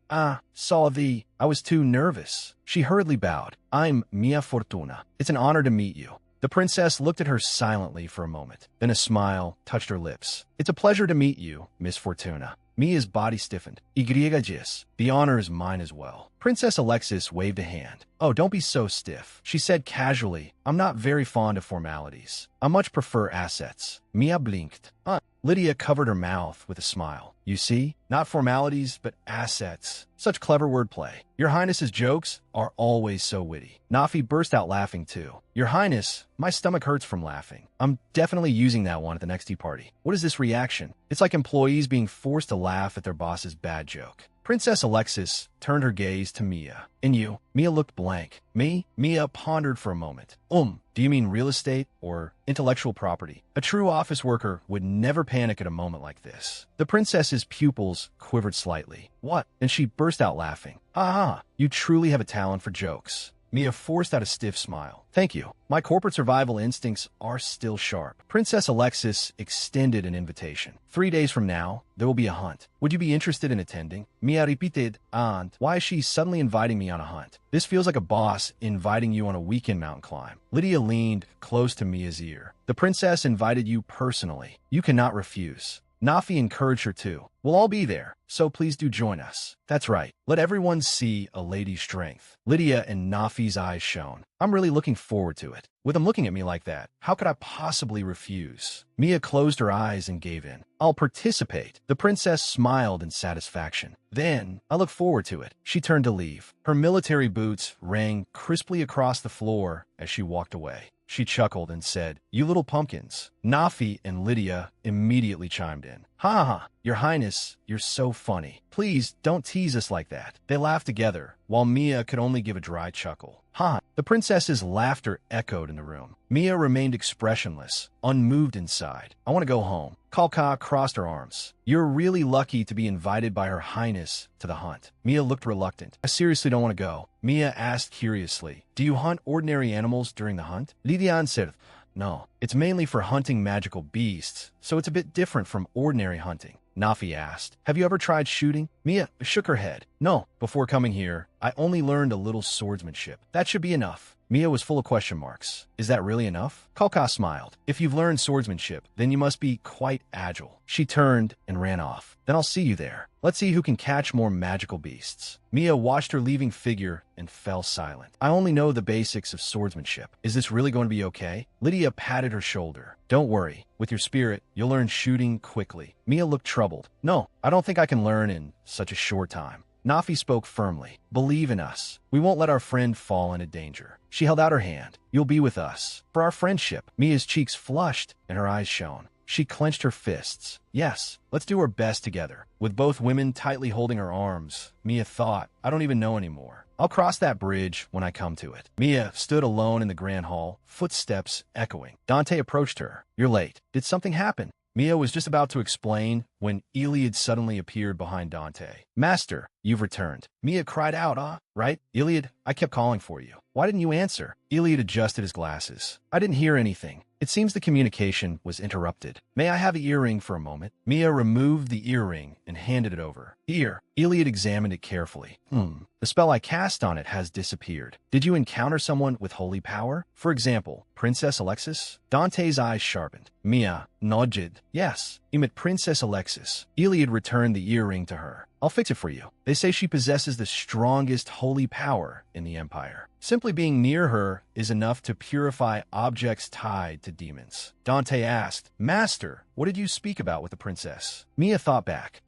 Salvi. I was too nervous. She hurriedly bowed. I'm Mia Fortuna. It's an honor to meet you. The princess looked at her silently for a moment. Then a smile touched her lips. It's a pleasure to meet you, Miss Fortuna. Mia's body stiffened. Igriegagis. The honor is mine as well. Princess Alexis waved a hand. Oh, don't be so stiff. She said casually, I'm not very fond of formalities. I much prefer assets. Mia blinked. Lydia covered her mouth with a smile. You see? Not formalities, but assets. Such clever wordplay. Your Highness's jokes are always so witty. Nafi burst out laughing too. Your Highness, my stomach hurts from laughing. I'm definitely using that one at the next tea party. What is this reaction? It's like employees being forced to laugh at their boss's bad joke. Princess Alexis turned her gaze to Mia. And you? Mia looked blank. Me? Mia pondered for a moment. Do you mean real estate or intellectual property? A true office worker would never panic at a moment like this. The princess's pupils quivered slightly. What? And she burst out laughing. Ha ha, you truly have a talent for jokes. Mia forced out a stiff smile. Thank you. My corporate survival instincts are still sharp. Princess Alexis extended an invitation. 3 days from now, there will be a hunt. Would you be interested in attending? Mia repeated, and why is she suddenly inviting me on a hunt? This feels like a boss inviting you on a weekend mountain climb. Lydia leaned close to Mia's ear. The princess invited you personally. You cannot refuse. Nafi encouraged her too. We'll all be there, so please do join us. That's right. Let everyone see a lady's strength. Lydia and Nafi's eyes shone. I'm really looking forward to it. With him looking at me like that, how could I possibly refuse? Mia closed her eyes and gave in. I'll participate. The princess smiled in satisfaction. Then, I look forward to it. She turned to leave. Her military boots rang crisply across the floor as she walked away. She chuckled and said, You little pumpkins. Nafi and Lydia immediately chimed in. Ha ha, Your Highness, you're so funny. Please don't tease us like that. They laughed together, while Mia could only give a dry chuckle. Ha! The princess's laughter echoed in the room. Mia remained expressionless, unmoved inside. I want to go home. Kalka crossed her arms. You're really lucky to be invited by Her Highness to the hunt. Mia looked reluctant. I seriously don't want to go. Mia asked curiously, Do you hunt ordinary animals during the hunt? Lydia answered, No, it's mainly for hunting magical beasts, so it's a bit different from ordinary hunting. Nafi asked, Have you ever tried shooting? Mia shook her head. No, before coming here, I only learned a little swordsmanship. That should be enough. Mia was full of question marks. Is that really enough? Kalka smiled. If you've learned swordsmanship, then you must be quite agile. She turned and ran off. Then I'll see you there. Let's see who can catch more magical beasts. Mia watched her leaving figure and fell silent. I only know the basics of swordsmanship. Is this really going to be okay? Lydia patted her shoulder. Don't worry. With your spirit, you'll learn shooting quickly. Mia looked troubled. No, I don't think I can learn in such a short time. Nafi spoke firmly. Believe in us. We won't let our friend fall into danger. She held out her hand. You'll be with us. For our friendship. Mia's cheeks flushed and her eyes shone. She clenched her fists. Yes, let's do our best together. With both women tightly holding her arms, Mia thought, I don't even know anymore. I'll cross that bridge when I come to it. Mia stood alone in the grand hall, footsteps echoing. Dante approached her. You're late. Did something happen? Mia was just about to explain when Iliad suddenly appeared behind Dante. Master, you've returned. Mia cried out, right? Iliad, I kept calling for you. Why didn't you answer? Iliad adjusted his glasses. I didn't hear anything. It seems the communication was interrupted. May I have the earring for a moment? Mia removed the earring and handed it over. Here. Iliad examined it carefully. The spell I cast on it has disappeared. Did you encounter someone with holy power? For example, Princess Alexis? Dante's eyes sharpened. Mia nodded. Yes, you met Princess Alexis. Iliad returned the earring to her. I'll fix it for you. They say she possesses the strongest holy power in the Empire. Simply being near her is enough to purify objects tied to demons. Dante asked, Master, what did you speak about with the princess? Mia thought back.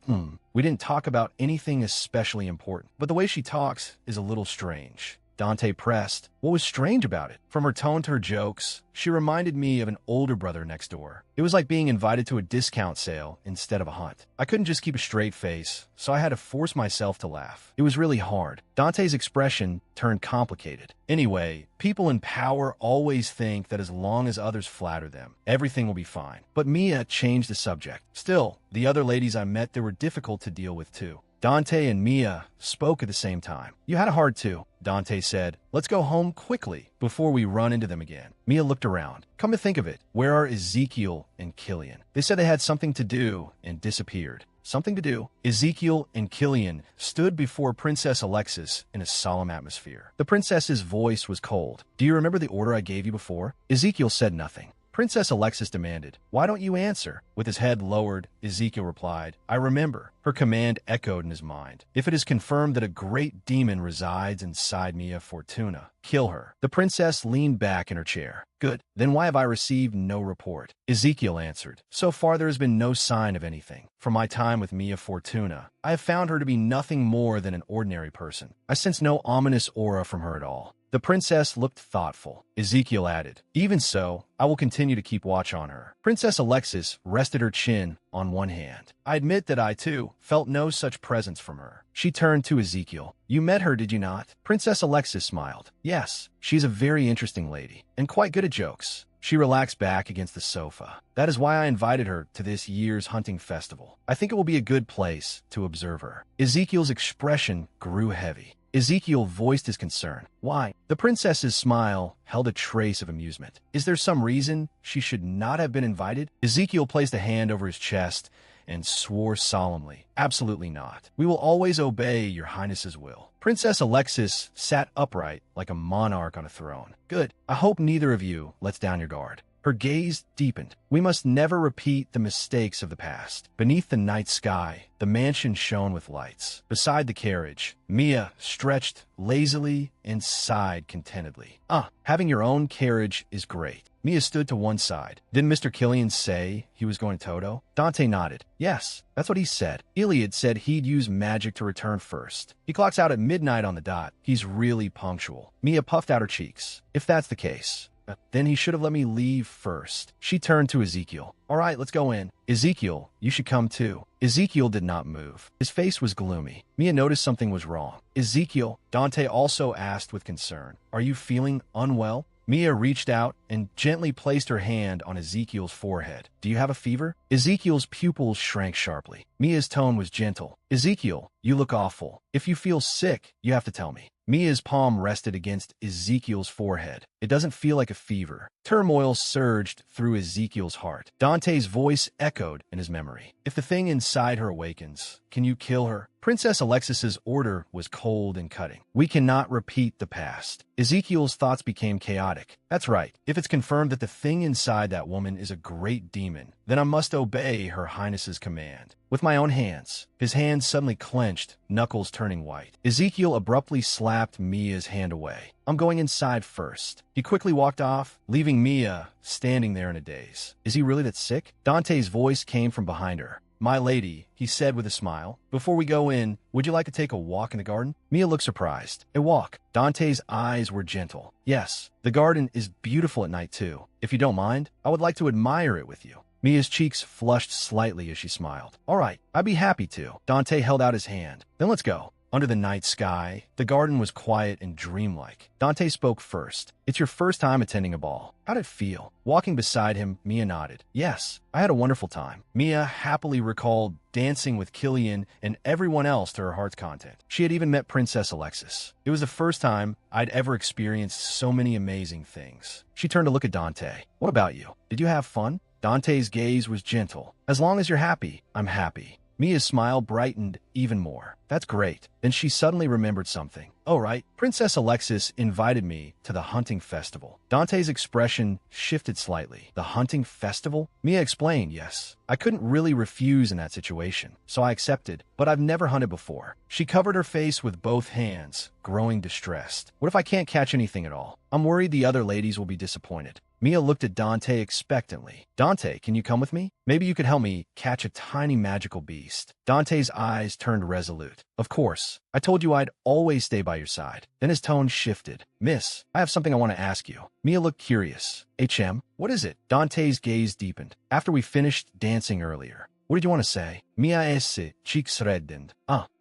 We didn't talk about anything especially important, but the way she talks is a little strange. Dante pressed. What was strange about it? From her tone to her jokes, she reminded me of an older brother next door. It was like being invited to a discount sale instead of a hunt. I couldn't just keep a straight face, so I had to force myself to laugh. It was really hard. Dante's expression turned complicated. Anyway, people in power always think that as long as others flatter them, everything will be fine. But Mia changed the subject. Still, the other ladies I met there were difficult to deal with too. Dante and Mia spoke at the same time. You had a hard too, Dante said. Let's go home quickly before we run into them again. Mia looked around. Come to think of it, where are Ezekiel and Killian? They said they had something to do and disappeared. Something to do. Ezekiel and Killian stood before Princess Alexis in a solemn atmosphere. The princess's voice was cold. Do you remember the order I gave you before? Ezekiel said nothing. Princess Alexis demanded, Why don't you answer? With his head lowered, Ezekiel replied, I remember. Her command echoed in his mind. If it is confirmed that a great demon resides inside Mia Fortuna, kill her. The princess leaned back in her chair. Good. Then why have I received no report? Ezekiel answered. So far there has been no sign of anything. From my time with Mia Fortuna, I have found her to be nothing more than an ordinary person. I sense no ominous aura from her at all. The princess looked thoughtful. Ezekiel added, "Even so, I will continue to keep watch on her." Princess Alexis rested her chin on one hand. "I admit that I, too, felt no such presence from her." She turned to Ezekiel. "You met her, did you not?" Princess Alexis smiled. "Yes, she's a very interesting lady, and quite good at jokes." She relaxed back against the sofa. "That is why I invited her to this year's hunting festival. I think it will be a good place to observe her." Ezekiel's expression grew heavy. Ezekiel voiced his concern. "Why?" The princess's smile held a trace of amusement. "Is there some reason she should not have been invited?" Ezekiel placed a hand over his chest and swore solemnly. "Absolutely not. We will always obey your highness's will." Princess Alexis sat upright like a monarch on a throne. "Good. I hope neither of you lets down your guard." Her gaze deepened. "We must never repeat the mistakes of the past." Beneath the night sky, the mansion shone with lights. Beside the carriage, Mia stretched lazily and sighed contentedly. Having your own carriage is great." Mia stood to one side. "Didn't Mr. Killian say he was going to Toto?" Dante nodded. "Yes, that's what he said. Iliad said he'd use magic to return first. He clocks out at midnight on the dot. He's really punctual." Mia puffed out her cheeks. "If that's the case, then he should have let me leave first." She turned to Ezekiel. "All right, let's go in. Ezekiel, you should come too." Ezekiel did not move. His face was gloomy. Mia noticed something was wrong. "Ezekiel," Dante also asked with concern, "are you feeling unwell?" Mia reached out and gently placed her hand on Ezekiel's forehead. "Do you have a fever?" Ezekiel's pupils shrank sharply. Mia's tone was gentle. "Ezekiel, you look awful. If you feel sick, you have to tell me." Mia's palm rested against Ezekiel's forehead. "It doesn't feel like a fever." Turmoil surged through Ezekiel's heart. Dante's voice echoed in his memory. "If the thing inside her awakens, can you kill her?" Princess Alexis's order was cold and cutting. "We cannot repeat the past." Ezekiel's thoughts became chaotic. "That's right. If it's confirmed that the thing inside that woman is a great demon, then I must obey her highness's command. With my own hands." His hands suddenly clenched, knuckles turning white. Ezekiel abruptly slapped Mia's hand away. "I'm going inside first." He quickly walked off, leaving Mia standing there in a daze. "Is he really that sick?" Dante's voice came from behind her. "My lady," he said with a smile, "before we go in, would you like to take a walk in the garden?" Mia looked surprised. "A walk?" Dante's eyes were gentle. "Yes, the garden is beautiful at night too. If you don't mind, I would like to admire it with you." Mia's cheeks flushed slightly as she smiled. "All right, I'd be happy to." Dante held out his hand. "Then let's go." Under the night sky, the garden was quiet and dreamlike. Dante spoke first. "It's your first time attending a ball. How'd it feel?" Walking beside him, Mia nodded. "Yes, I had a wonderful time." Mia happily recalled dancing with Killian and everyone else to her heart's content. She had even met Princess Alexis. It was the first time I'd ever experienced so many amazing things. She turned to look at Dante. "What about you? Did you have fun?" Dante's gaze was gentle. "As long as you're happy, I'm happy." Mia's smile brightened even more. "That's great." Then she suddenly remembered something. "Oh, right. Princess Alexis invited me to the hunting festival." Dante's expression shifted slightly. "The hunting festival?" Mia explained, "Yes. I couldn't really refuse in that situation, so I accepted, but I've never hunted before." She covered her face with both hands, growing distressed. "What if I can't catch anything at all? I'm worried the other ladies will be disappointed." Mia looked at Dante expectantly. "Dante, can you come with me? Maybe you could help me catch a tiny magical beast." Dante's eyes turned resolute. "Of course. I told you I'd always stay by your side." Then his tone shifted. "Miss, I have something I want to ask you." Mia looked curious. What is it?" Dante's gaze deepened. "After we finished dancing earlier, what did you want to say?" Mia esse cheeks reddened.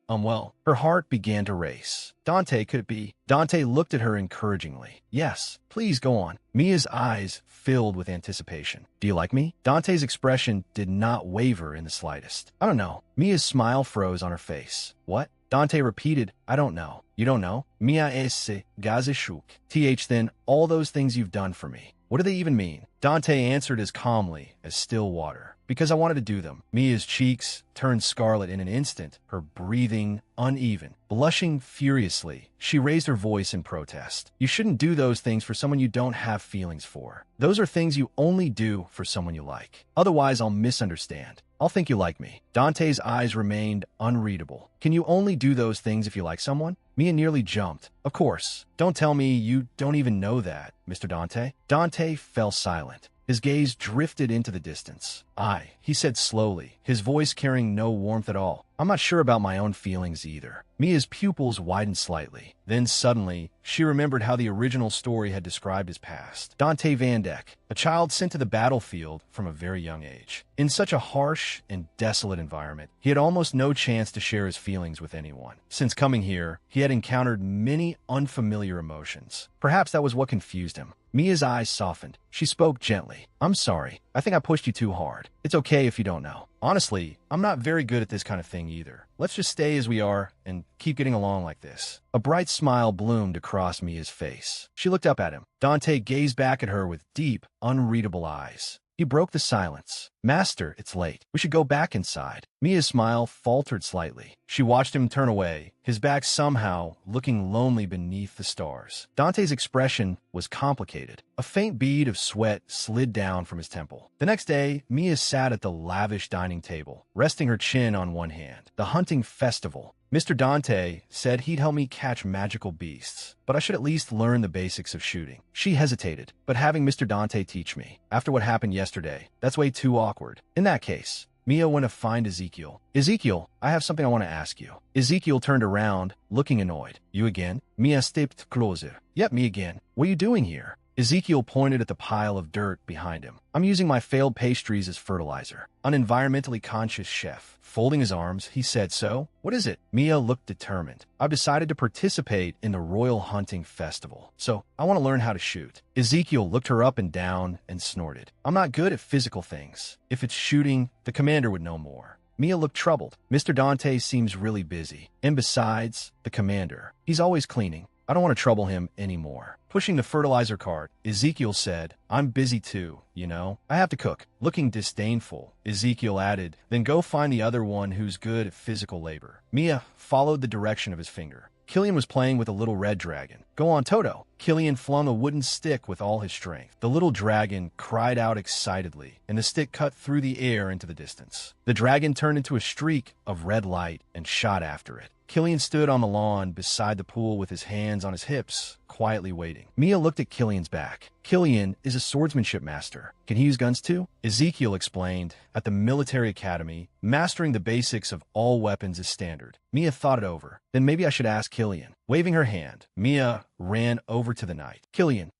Well." Her heart began to race. "Dante, could it be?" Dante looked at her encouragingly. "Yes, please go on." Mia's eyes filled with anticipation. "Do you like me?" Dante's expression did not waver in the slightest. "I don't know." Mia's smile froze on her face. "What?" Dante repeated, "I don't know." "You don't know?" Mia esse gazeshuk. Then all those things you've done for me. What do they even mean? Dante answered as calmly as still water. "Because I wanted to do them." Mia's cheeks turned scarlet in an instant, her breathing uneven. Blushing furiously, she raised her voice in protest. "You shouldn't do those things for someone you don't have feelings for. Those are things you only do for someone you like. Otherwise, I'll misunderstand. I'll think you like me." Dante's eyes remained unreadable. "Can you only do those things if you like someone?" Mia nearly jumped. "Of course. Don't tell me you don't even know that, Mr. Dante." Dante fell silent. His gaze drifted into the distance. "I," he said slowly, his voice carrying no warmth at all. I'm not sure about my own feelings either. Mia's pupils widened slightly. Then suddenly, she remembered how the original story had described his past. Dante Van Dyck, a child sent to the battlefield from a very young age. In such a harsh and desolate environment, he had almost no chance to share his feelings with anyone. Since coming here, he had encountered many unfamiliar emotions. Perhaps that was what confused him. Mia's eyes softened. She spoke gently. I'm sorry. I think I pushed you too hard. It's okay if you don't know. Honestly, I'm not very good at this kind of thing either. Let's just stay as we are and keep getting along like this. A bright smile bloomed across Mia's face. She looked up at him. Dante gazed back at her with deep, unreadable eyes. He broke the silence. Master, it's late. We should go back inside. Mia's smile faltered slightly. She watched him turn away, his back somehow looking lonely beneath the stars. Dante's expression was complicated. A faint bead of sweat slid down from his temple. The next day, Mia sat at the lavish dining table, resting her chin on one hand. The hunting festival. Mr. Dante said he'd help me catch magical beasts, but I should at least learn the basics of shooting. She hesitated, but having Mr. Dante teach me, after what happened yesterday, that's way too awkward. In that case, Mia went to find Ezekiel. Ezekiel, I have something I want to ask you. Ezekiel turned around, looking annoyed. You again? Mia stepped closer. Yep, me again. What are you doing here? Ezekiel pointed at the pile of dirt behind him. I'm using my failed pastries as fertilizer. An environmentally conscious chef. Folding his arms, he said, so, what is it? Mia looked determined. I've decided to participate in the Royal Hunting Festival, so I want to learn how to shoot. Ezekiel looked her up and down and snorted. I'm not good at physical things. If it's shooting, the commander would know more. Mia looked troubled. Mr. Dante seems really busy. And besides, the commander, he's always cleaning. I don't want to trouble him anymore. Pushing the fertilizer cart, Ezekiel said, I'm busy too, you know? I have to cook. Looking disdainful, Ezekiel added, then go find the other one who's good at physical labor. Mia followed the direction of his finger. Killian was playing with a little red dragon. Go on, Toto. Killian flung a wooden stick with all his strength. The little dragon cried out excitedly, and the stick cut through the air into the distance. The dragon turned into a streak of red light and shot after it. Killian stood on the lawn beside the pool with his hands on his hips, quietly waiting. Mia looked at Killian's back. Killian is a swordsmanship master. Can he use guns too? Ezekiel explained, at the military academy, mastering the basics of all weapons is standard. Mia thought it over. Then maybe I should ask Killian. Waving her hand, Mia ran over to the knight. Killian,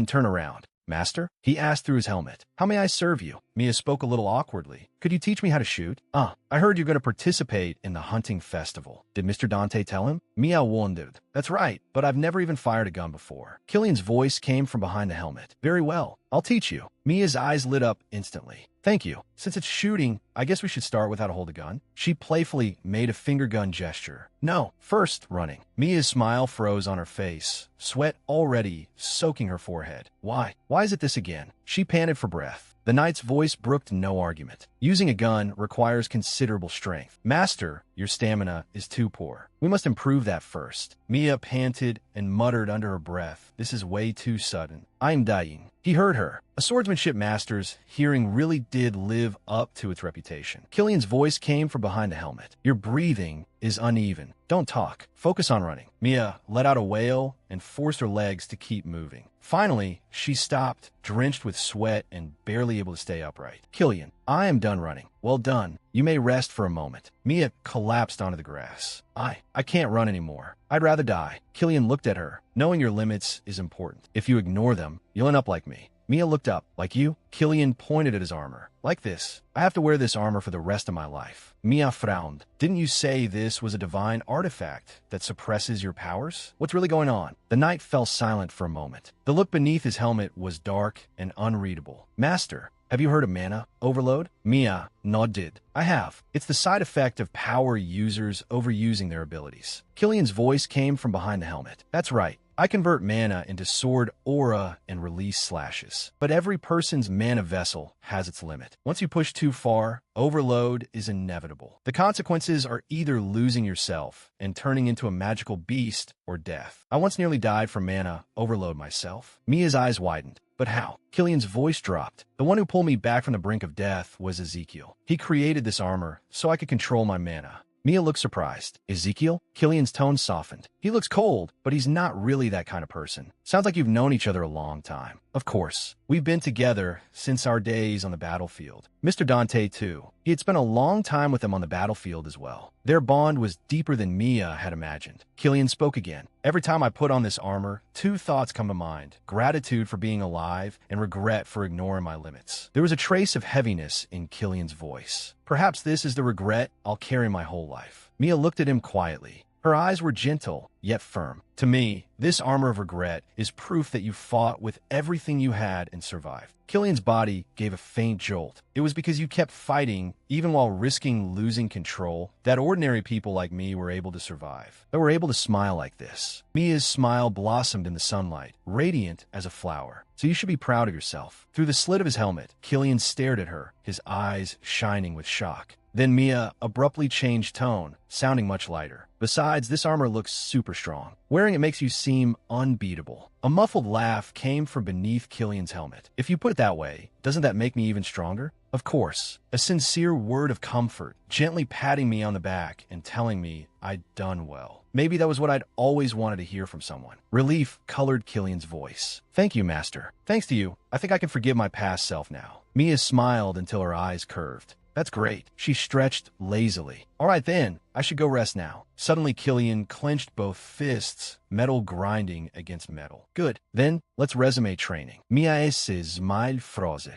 turn around. Master? He asked through his helmet. How may I serve you? Mia spoke a little awkwardly. Could you teach me how to shoot? I heard you're going to participate in the hunting festival. Did Mr. Dante tell him? Mia wondered. That's right, but I've never even fired a gun before. Killian's voice came from behind the helmet. Very well, I'll teach you. Mia's eyes lit up instantly. Thank you. Since it's shooting, I guess we should start with how to hold a gun. She playfully made a finger gun gesture. No, first, running. Mia's smile froze on her face, sweat already soaking her forehead. Why? Why is it this again? She panted for breath. The knight's voice brooked no argument. Using a gun requires considerable strength. Master, your stamina is too poor. We must improve that first. Mia panted and muttered under her breath. This is way too sudden. I'm dying. He heard her. A swordsmanship master's hearing really did live up to its reputation. Killian's voice came from behind the helmet. Your breathing is uneven. Don't talk. Focus on running. Mia let out a wail and forced her legs to keep moving. Finally, she stopped, drenched with sweat and barely able to stay upright. Killian, I am done running. Well done. You may rest for a moment. Mia collapsed onto the grass. I can't run anymore. I'd rather die. Killian looked at her. Knowing your limits is important. If you ignore them, you'll end up like me. Mia looked up. Like you? Killian pointed at his armor. Like this. I have to wear this armor for the rest of my life. Mia frowned. Didn't you say this was a divine artifact that suppresses your powers? What's really going on? The knight fell silent for a moment. The look beneath his helmet was dark and unreadable. Master, have you heard of mana overload? Mia nodded. I have. It's the side effect of power users overusing their abilities. Killian's voice came from behind the helmet. That's right. I convert mana into sword, aura, and release slashes. But every person's mana vessel has its limit. Once you push too far, overload is inevitable. The consequences are either losing yourself and turning into a magical beast or death. I once nearly died from mana overload myself. Mia's eyes widened. But how? Killian's voice dropped. The one who pulled me back from the brink of death was Ezekiel. He created this armor so I could control my mana. Mia looked surprised. Ezekiel? Killian's tone softened. He looks cold, but he's not really that kind of person. Sounds like you've known each other a long time. Of course. We've been together since our days on the battlefield. Mr. Dante, too. He had spent a long time with him on the battlefield as well. Their bond was deeper than Mia had imagined. Killian spoke again. Every time I put on this armor, two thoughts come to mind: gratitude for being alive and regret for ignoring my limits. There was a trace of heaviness in Killian's voice. Perhaps this is the regret I'll carry my whole life. Mia looked at him quietly. Her eyes were gentle, yet firm. To me, this armor of regret is proof that you fought with everything you had and survived. Killian's body gave a faint jolt. It was because you kept fighting, even while risking losing control, that ordinary people like me were able to survive, that were able to smile like this. Mia's smile blossomed in the sunlight, radiant as a flower. So you should be proud of yourself. Through the slit of his helmet, Killian stared at her, his eyes shining with shock. Then Mia abruptly changed tone, sounding much lighter. Besides, this armor looks super strong. Wearing it makes you seem unbeatable. A muffled laugh came from beneath Killian's helmet. If you put it that way, doesn't that make me even stronger? Of course. A sincere word of comfort, gently patting me on the back and telling me I'd done well. Maybe that was what I'd always wanted to hear from someone. Relief colored Killian's voice. Thank you, Master. Thanks to you, I think I can forgive my past self now. Mia smiled until her eyes curved. That's great. She stretched lazily. All right then, I should go rest now. Suddenly Killian clenched both fists, metal grinding against metal. Good. Then, let's resume training. Mia smile froze.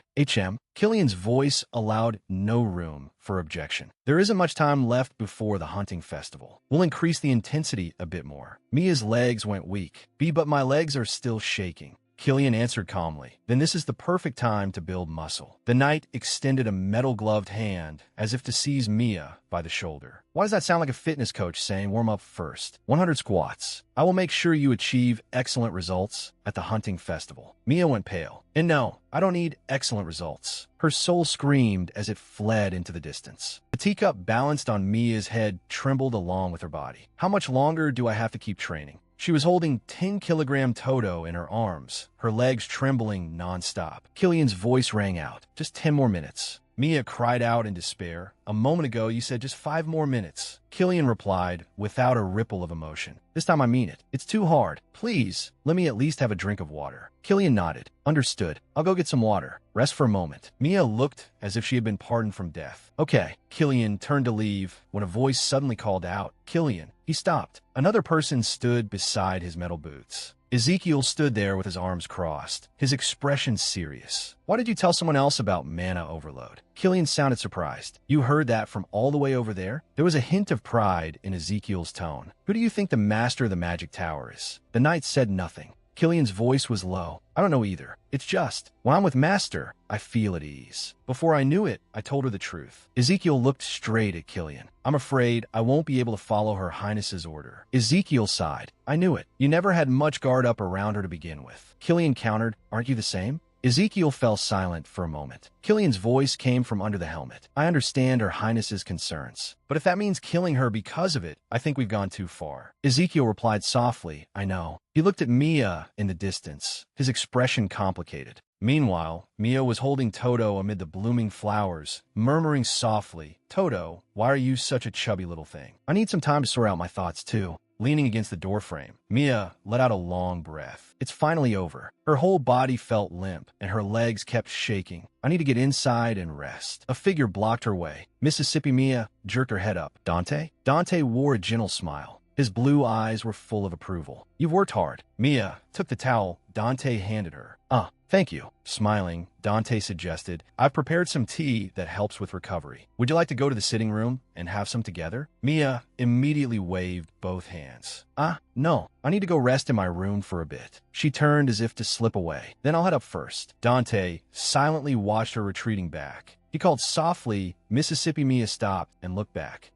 Killian's voice allowed no room for objection. There isn't much time left before the hunting festival. We'll increase the intensity a bit more. Mia's legs went weak. But my legs are still shaking. Killian answered calmly. Then this is the perfect time to build muscle. The knight extended a metal-gloved hand as if to seize Mia by the shoulder. Why does that sound like a fitness coach saying warm up first? 100 squats. I will make sure you achieve excellent results at the hunting festival. Mia went pale. And no, I don't need excellent results. Her soul screamed as it fled into the distance. The teacup balanced on Mia's head trembled along with her body. How much longer do I have to keep training? She was holding 10-kilogram Toto in her arms, her legs trembling nonstop. Killian's voice rang out. Just 10 more minutes. Mia cried out in despair. A moment ago, you said just 5 more minutes. Killian replied without a ripple of emotion. This time I mean it. It's too hard. Please, let me at least have a drink of water. Killian nodded. Understood. I'll go get some water. Rest for a moment. Mia looked as if she had been pardoned from death. Okay. Killian turned to leave when a voice suddenly called out, Killian. He stopped. Another person stood beside his metal boots. Ezekiel stood there with his arms crossed, his expression serious. Why did you tell someone else about mana overload? Killian sounded surprised. You heard that from all the way over there? There was a hint of pride in Ezekiel's tone. Who do you think the master of the magic tower is? The knight said nothing. Killian's voice was low. I don't know either. It's just, when I'm with Master, I feel at ease. Before I knew it, I told her the truth. Ezekiel looked straight at Killian. I'm afraid I won't be able to follow Her Highness's order. Ezekiel sighed. I knew it. You never had much guard up around her to begin with. Killian countered, aren't you the same? Ezekiel fell silent for a moment. Killian's voice came from under the helmet. I understand Her Highness's concerns, but if that means killing her because of it, I think we've gone too far. Ezekiel replied softly, I know. He looked at Mia in the distance, his expression complicated. Meanwhile, Mia was holding Toto amid the blooming flowers, murmuring softly, Toto, why are you such a chubby little thing? I need some time to sort out my thoughts too. Leaning against the doorframe, Mia let out a long breath. It's finally over. Her whole body felt limp, and her legs kept shaking. I need to get inside and rest. A figure blocked her way. Mississippi Mia jerked her head up. Dante? Dante wore a gentle smile. His blue eyes were full of approval. You've worked hard. Mia took the towel Dante handed her. Thank you. Smiling, Dante suggested, I've prepared some tea that helps with recovery. Would you like to go to the sitting room and have some together? Mia immediately waved both hands. No. I need to go rest in my room for a bit. She turned as if to slip away. Then I'll head up first. Dante silently watched her retreating back. He called softly. Mississippi Mia stopped and looked back.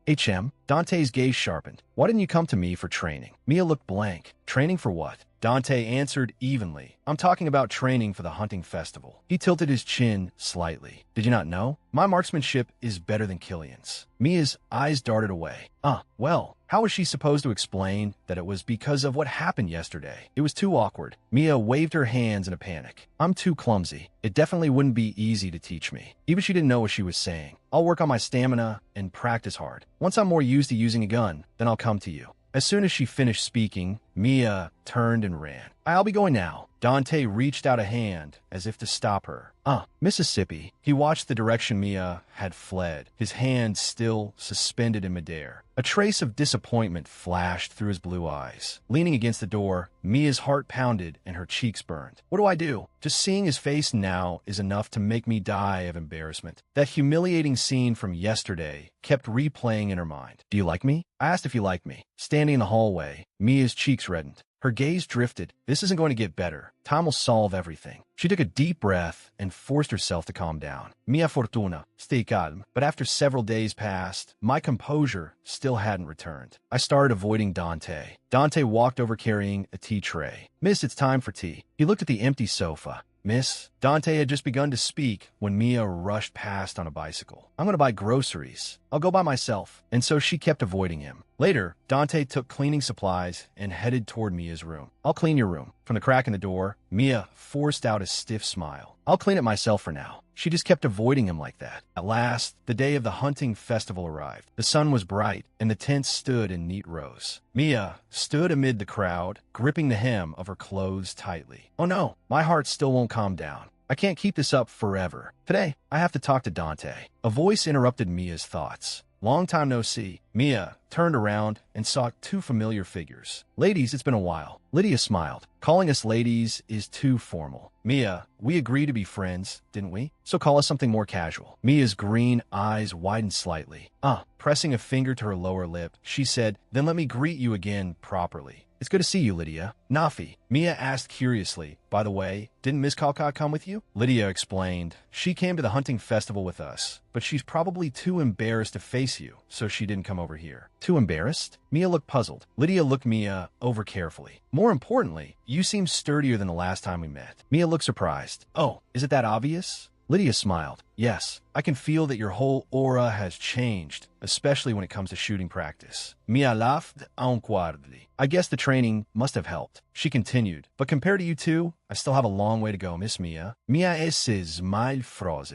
Dante's gaze sharpened. Why didn't you come to me for training? Mia looked blank. Training for what? Dante answered evenly. I'm talking about training for the hunting festival. He tilted his chin slightly. Did you not know? My marksmanship is better than Killian's. Mia's eyes darted away. Well, how was she supposed to explain that it was because of what happened yesterday? It was too awkward. Mia waved her hands in a panic. I'm too clumsy. It definitely wouldn't be easy to teach me. Even she didn't know what she was saying. I'll work on my stamina and practice hard. Once I'm more used to using a gun, then I'll come to you. As soon as she finished speaking, Mia turned and ran. I'll be going now. Dante reached out a hand as if to stop her. Mississippi. He watched the direction Mia had fled, his hand still suspended in midair. A trace of disappointment flashed through his blue eyes. Leaning against the door, Mia's heart pounded and her cheeks burned. What do I do? Just seeing his face now is enough to make me die of embarrassment. That humiliating scene from yesterday kept replaying in her mind. Do you like me? I asked if he liked me. Standing in the hallway, Mia's cheeks reddened. Her gaze drifted. This isn't going to get better. Time will solve everything. She took a deep breath and forced herself to calm down. Mia fortuna, stay calm. But after several days passed, my composure still hadn't returned. I started avoiding Dante. Dante walked over carrying a tea tray. Miss, it's time for tea. He looked at the empty sofa. Miss, Dante had just begun to speak when Mia rushed past on a bicycle. I'm going to buy groceries. I'll go by myself. And so she kept avoiding him. Later, Dante took cleaning supplies and headed toward Mia's room. I'll clean your room. From the crack in the door, Mia forced out a stiff smile. I'll clean it myself for now. She just kept avoiding him like that. At last, the day of the hunting festival arrived. The sun was bright, and the tents stood in neat rows. Mia stood amid the crowd, gripping the hem of her clothes tightly. Oh no, my heart still won't calm down. I can't keep this up forever. Today, I have to talk to Dante. A voice interrupted Mia's thoughts. Long time no see. Mia turned around and saw two familiar figures. Ladies, it's been a while. Lydia smiled. Calling us ladies is too formal. Mia, we agreed to be friends, didn't we? So call us something more casual. Mia's green eyes widened slightly. Pressing a finger to her lower lip, she said, then let me greet you again properly. It's good to see you, Lydia. Nafi, Mia asked curiously. By the way, didn't Miss Kalka come with you? Lydia explained. She came to the hunting festival with us, but she's probably too embarrassed to face you, so she didn't come over here. Too embarrassed? Mia looked puzzled. Lydia looked Mia over carefully. More importantly, you seem sturdier than the last time we met. Mia looked surprised. Oh, is it that obvious? Lydia smiled. Yes, I can feel that your whole aura has changed, especially when it comes to shooting practice. Mia laughed inwardly. I guess the training must have helped. She continued, but compared to you two, I still have a long way to go, Miss Mia. Mia esse smile froze.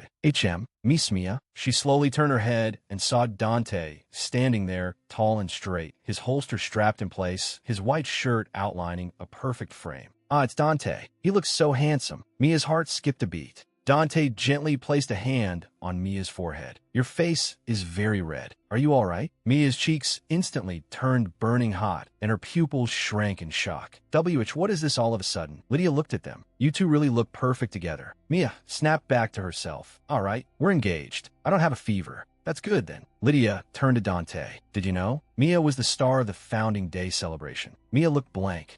Miss Mia. She slowly turned her head and saw Dante standing there, tall and straight, his holster strapped in place, his white shirt outlining a perfect frame. It's Dante. He looks so handsome. Mia's heart skipped a beat. Dante gently placed a hand on Mia's forehead. Your face is very red. Are you all right? Mia's cheeks instantly turned burning hot, and her pupils shrank in shock. What is this all of a sudden? Lydia looked at them. You two really look perfect together. Mia snapped back to herself. All right, we're engaged. I don't have a fever. That's good, then. Lydia turned to Dante. Did you know? Mia was the star of the founding day celebration. Mia looked blank.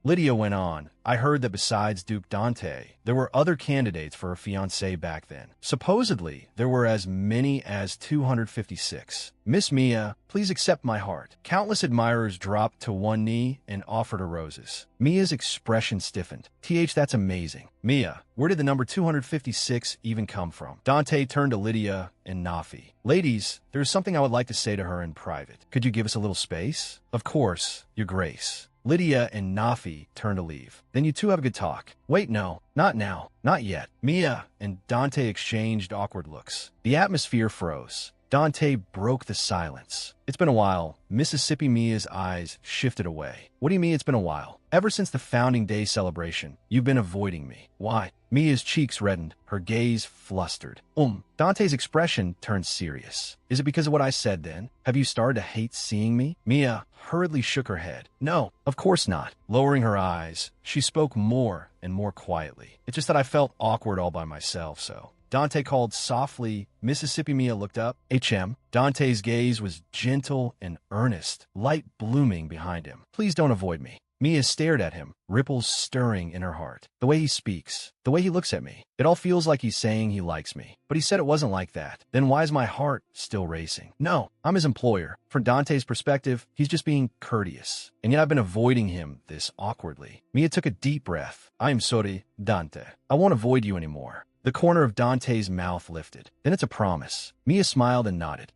Lydia went on. I heard that besides Duke Dante, there were other candidates for a fiancé back then. Supposedly, there were as many as 256. Miss Mia, please accept my heart. Countless admirers dropped to one knee and offered her roses. Mia's expression stiffened. That's amazing. Mia, where did the number 256 even come from? Dante turned to Lydia and Nafi. Ladies, there's something I would like to say to her in private. Could you give us a little space? Of course, Your Grace. Lydia and Nafi turned to leave. Then you two have a good talk. Wait, no, not now, not yet. Mia and Dante exchanged awkward looks. The atmosphere froze. Dante broke the silence. It's been a while. Mississippi Mia's eyes shifted away. What do you mean it's been a while? Ever since the founding day celebration, you've been avoiding me. Why? Mia's cheeks reddened, her gaze flustered. Dante's expression turned serious. Is it because of what I said then? Have you started to hate seeing me? Mia hurriedly shook her head. No, of course not. Lowering her eyes, she spoke more and more quietly. It's just that I felt awkward all by myself, so. Dante called softly. Mississippi Mia looked up. Dante's gaze was gentle and earnest, light blooming behind him. Please don't avoid me. Mia stared at him, ripples stirring in her heart. The way he speaks, the way he looks at me, it all feels like he's saying he likes me. But he said it wasn't like that. Then why is my heart still racing? No, I'm his employer. From Dante's perspective, he's just being courteous. And yet I've been avoiding him this awkwardly. Mia took a deep breath. I'm sorry, Dante. I won't avoid you anymore. The corner of Dante's mouth lifted. Then it's a promise. Mia smiled and nodded.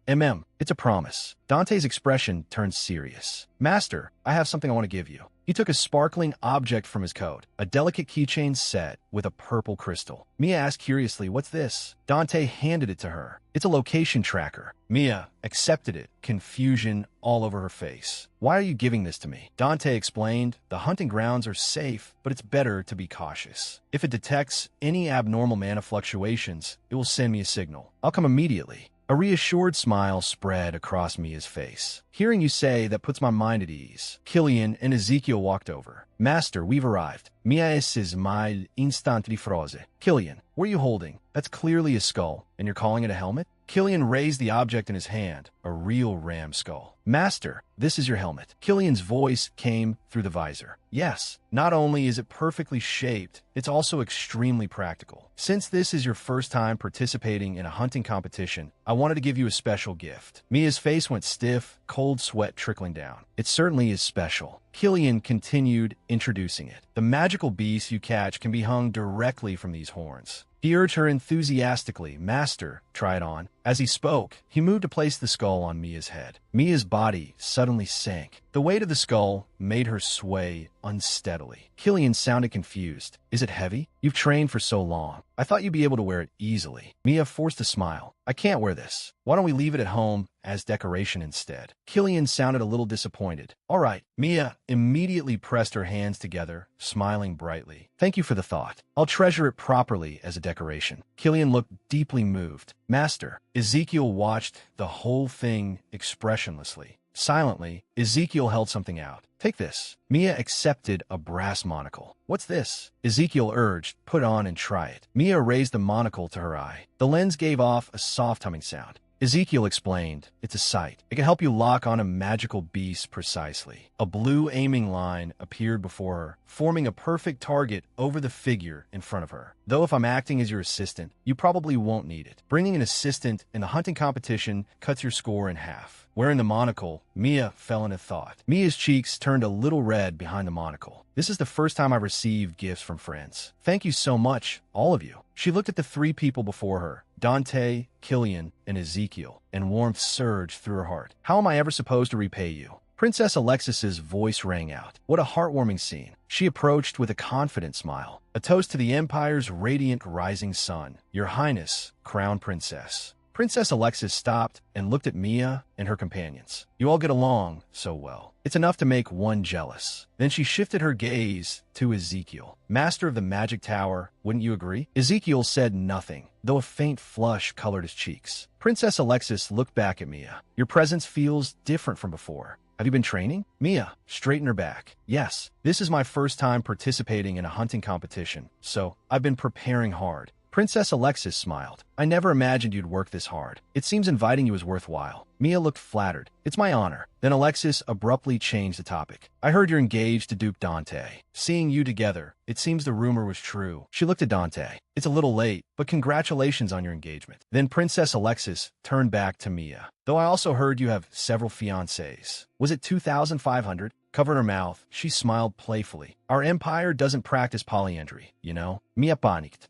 It's a promise. Dante's expression turned serious. Master, I have something I want to give you. He took a sparkling object from his coat, a delicate keychain set with a purple crystal. Mia asked curiously, "What's this?" Dante handed it to her. "It's a location tracker." Mia accepted it, confusion all over her face. "Why are you giving this to me?" Dante explained, "The hunting grounds are safe, but it's better to be cautious. If it detects any abnormal mana fluctuations, it will send me a signal. I'll come immediately." A reassured smile spread across Mia's face. "Hearing you say that puts my mind at ease." Killian and Ezekiel walked over. "Master, we've arrived." Mia is my instant di frase. "Killian, what are you holding? That's clearly a skull, and you're calling it a helmet?" Killian raised the object in his hand, a real ram skull. "Master, this is your helmet." Killian's voice came through the visor. "Yes, not only is it perfectly shaped, it's also extremely practical. Since this is your first time participating in a hunting competition, I wanted to give you a special gift." Mia's face went stiff, cold sweat trickling down. "It certainly is special." Killian continued introducing it. "The magical beasts you catch can be hung directly from these horns." He urged her enthusiastically, "Master, try it on." As he spoke, he moved to place the skull on Mia's head. Mia's body suddenly sank. The weight of the skull made her sway unsteadily. Killian sounded confused. "Is it heavy? You've trained for so long. I thought you'd be able to wear it easily." Mia forced a smile. "I can't wear this. Why don't we leave it at home as decoration instead?" Killian sounded a little disappointed. "All right." Mia immediately pressed her hands together, smiling brightly. "Thank you for the thought. I'll treasure it properly as a decoration." Killian looked deeply moved. "Master." Ezekiel watched the whole thing expressionlessly. Silently, Ezekiel held something out. "Take this." Mia accepted a brass monocle. "What's this?" Ezekiel urged. "Put on and try it." Mia raised the monocle to her eye. The lens gave off a soft humming sound. Ezekiel explained, "It's a sight. It can help you lock on a magical beast precisely." A blue aiming line appeared before her, forming a perfect target over the figure in front of her. "Though if I'm acting as your assistant, you probably won't need it. Bringing an assistant in the hunting competition cuts your score in half." Wearing the monocle, Mia fell into thought. Mia's cheeks turned a little red behind the monocle. "This is the first time I've received gifts from friends. Thank you so much, all of you." She looked at the three people before her, Dante, Killian, and Ezekiel, and warmth surged through her heart. "How am I ever supposed to repay you?" Princess Alexis's voice rang out. What a heartwarming scene. She approached with a confident smile. "A toast to the Empire's radiant rising sun. Your Highness, Crown Princess." Princess Alexis stopped and looked at Mia and her companions. "You all get along so well. It's enough to make one jealous." Then she shifted her gaze to Ezekiel. "Master of the Magic Tower, wouldn't you agree?" Ezekiel said nothing, though a faint flush colored his cheeks. Princess Alexis looked back at Mia. "Your presence feels different from before. Have you been training?" Mia straightened her back. "Yes, this is my first time participating in a hunting competition, so I've been preparing hard." Princess Alexis smiled. "I never imagined you'd work this hard. It seems inviting you is worthwhile." Mia looked flattered. "It's my honor." Then Alexis abruptly changed the topic. "I heard you're engaged to Duke Dante. Seeing you together, it seems the rumor was true." She looked at Dante. "It's a little late, but congratulations on your engagement." Then Princess Alexis turned back to Mia. "Though I also heard you have several fiancés. Was it 2,500? Covering her mouth, she smiled playfully. "Our empire doesn't practice polyandry, you know?" Mia panicked.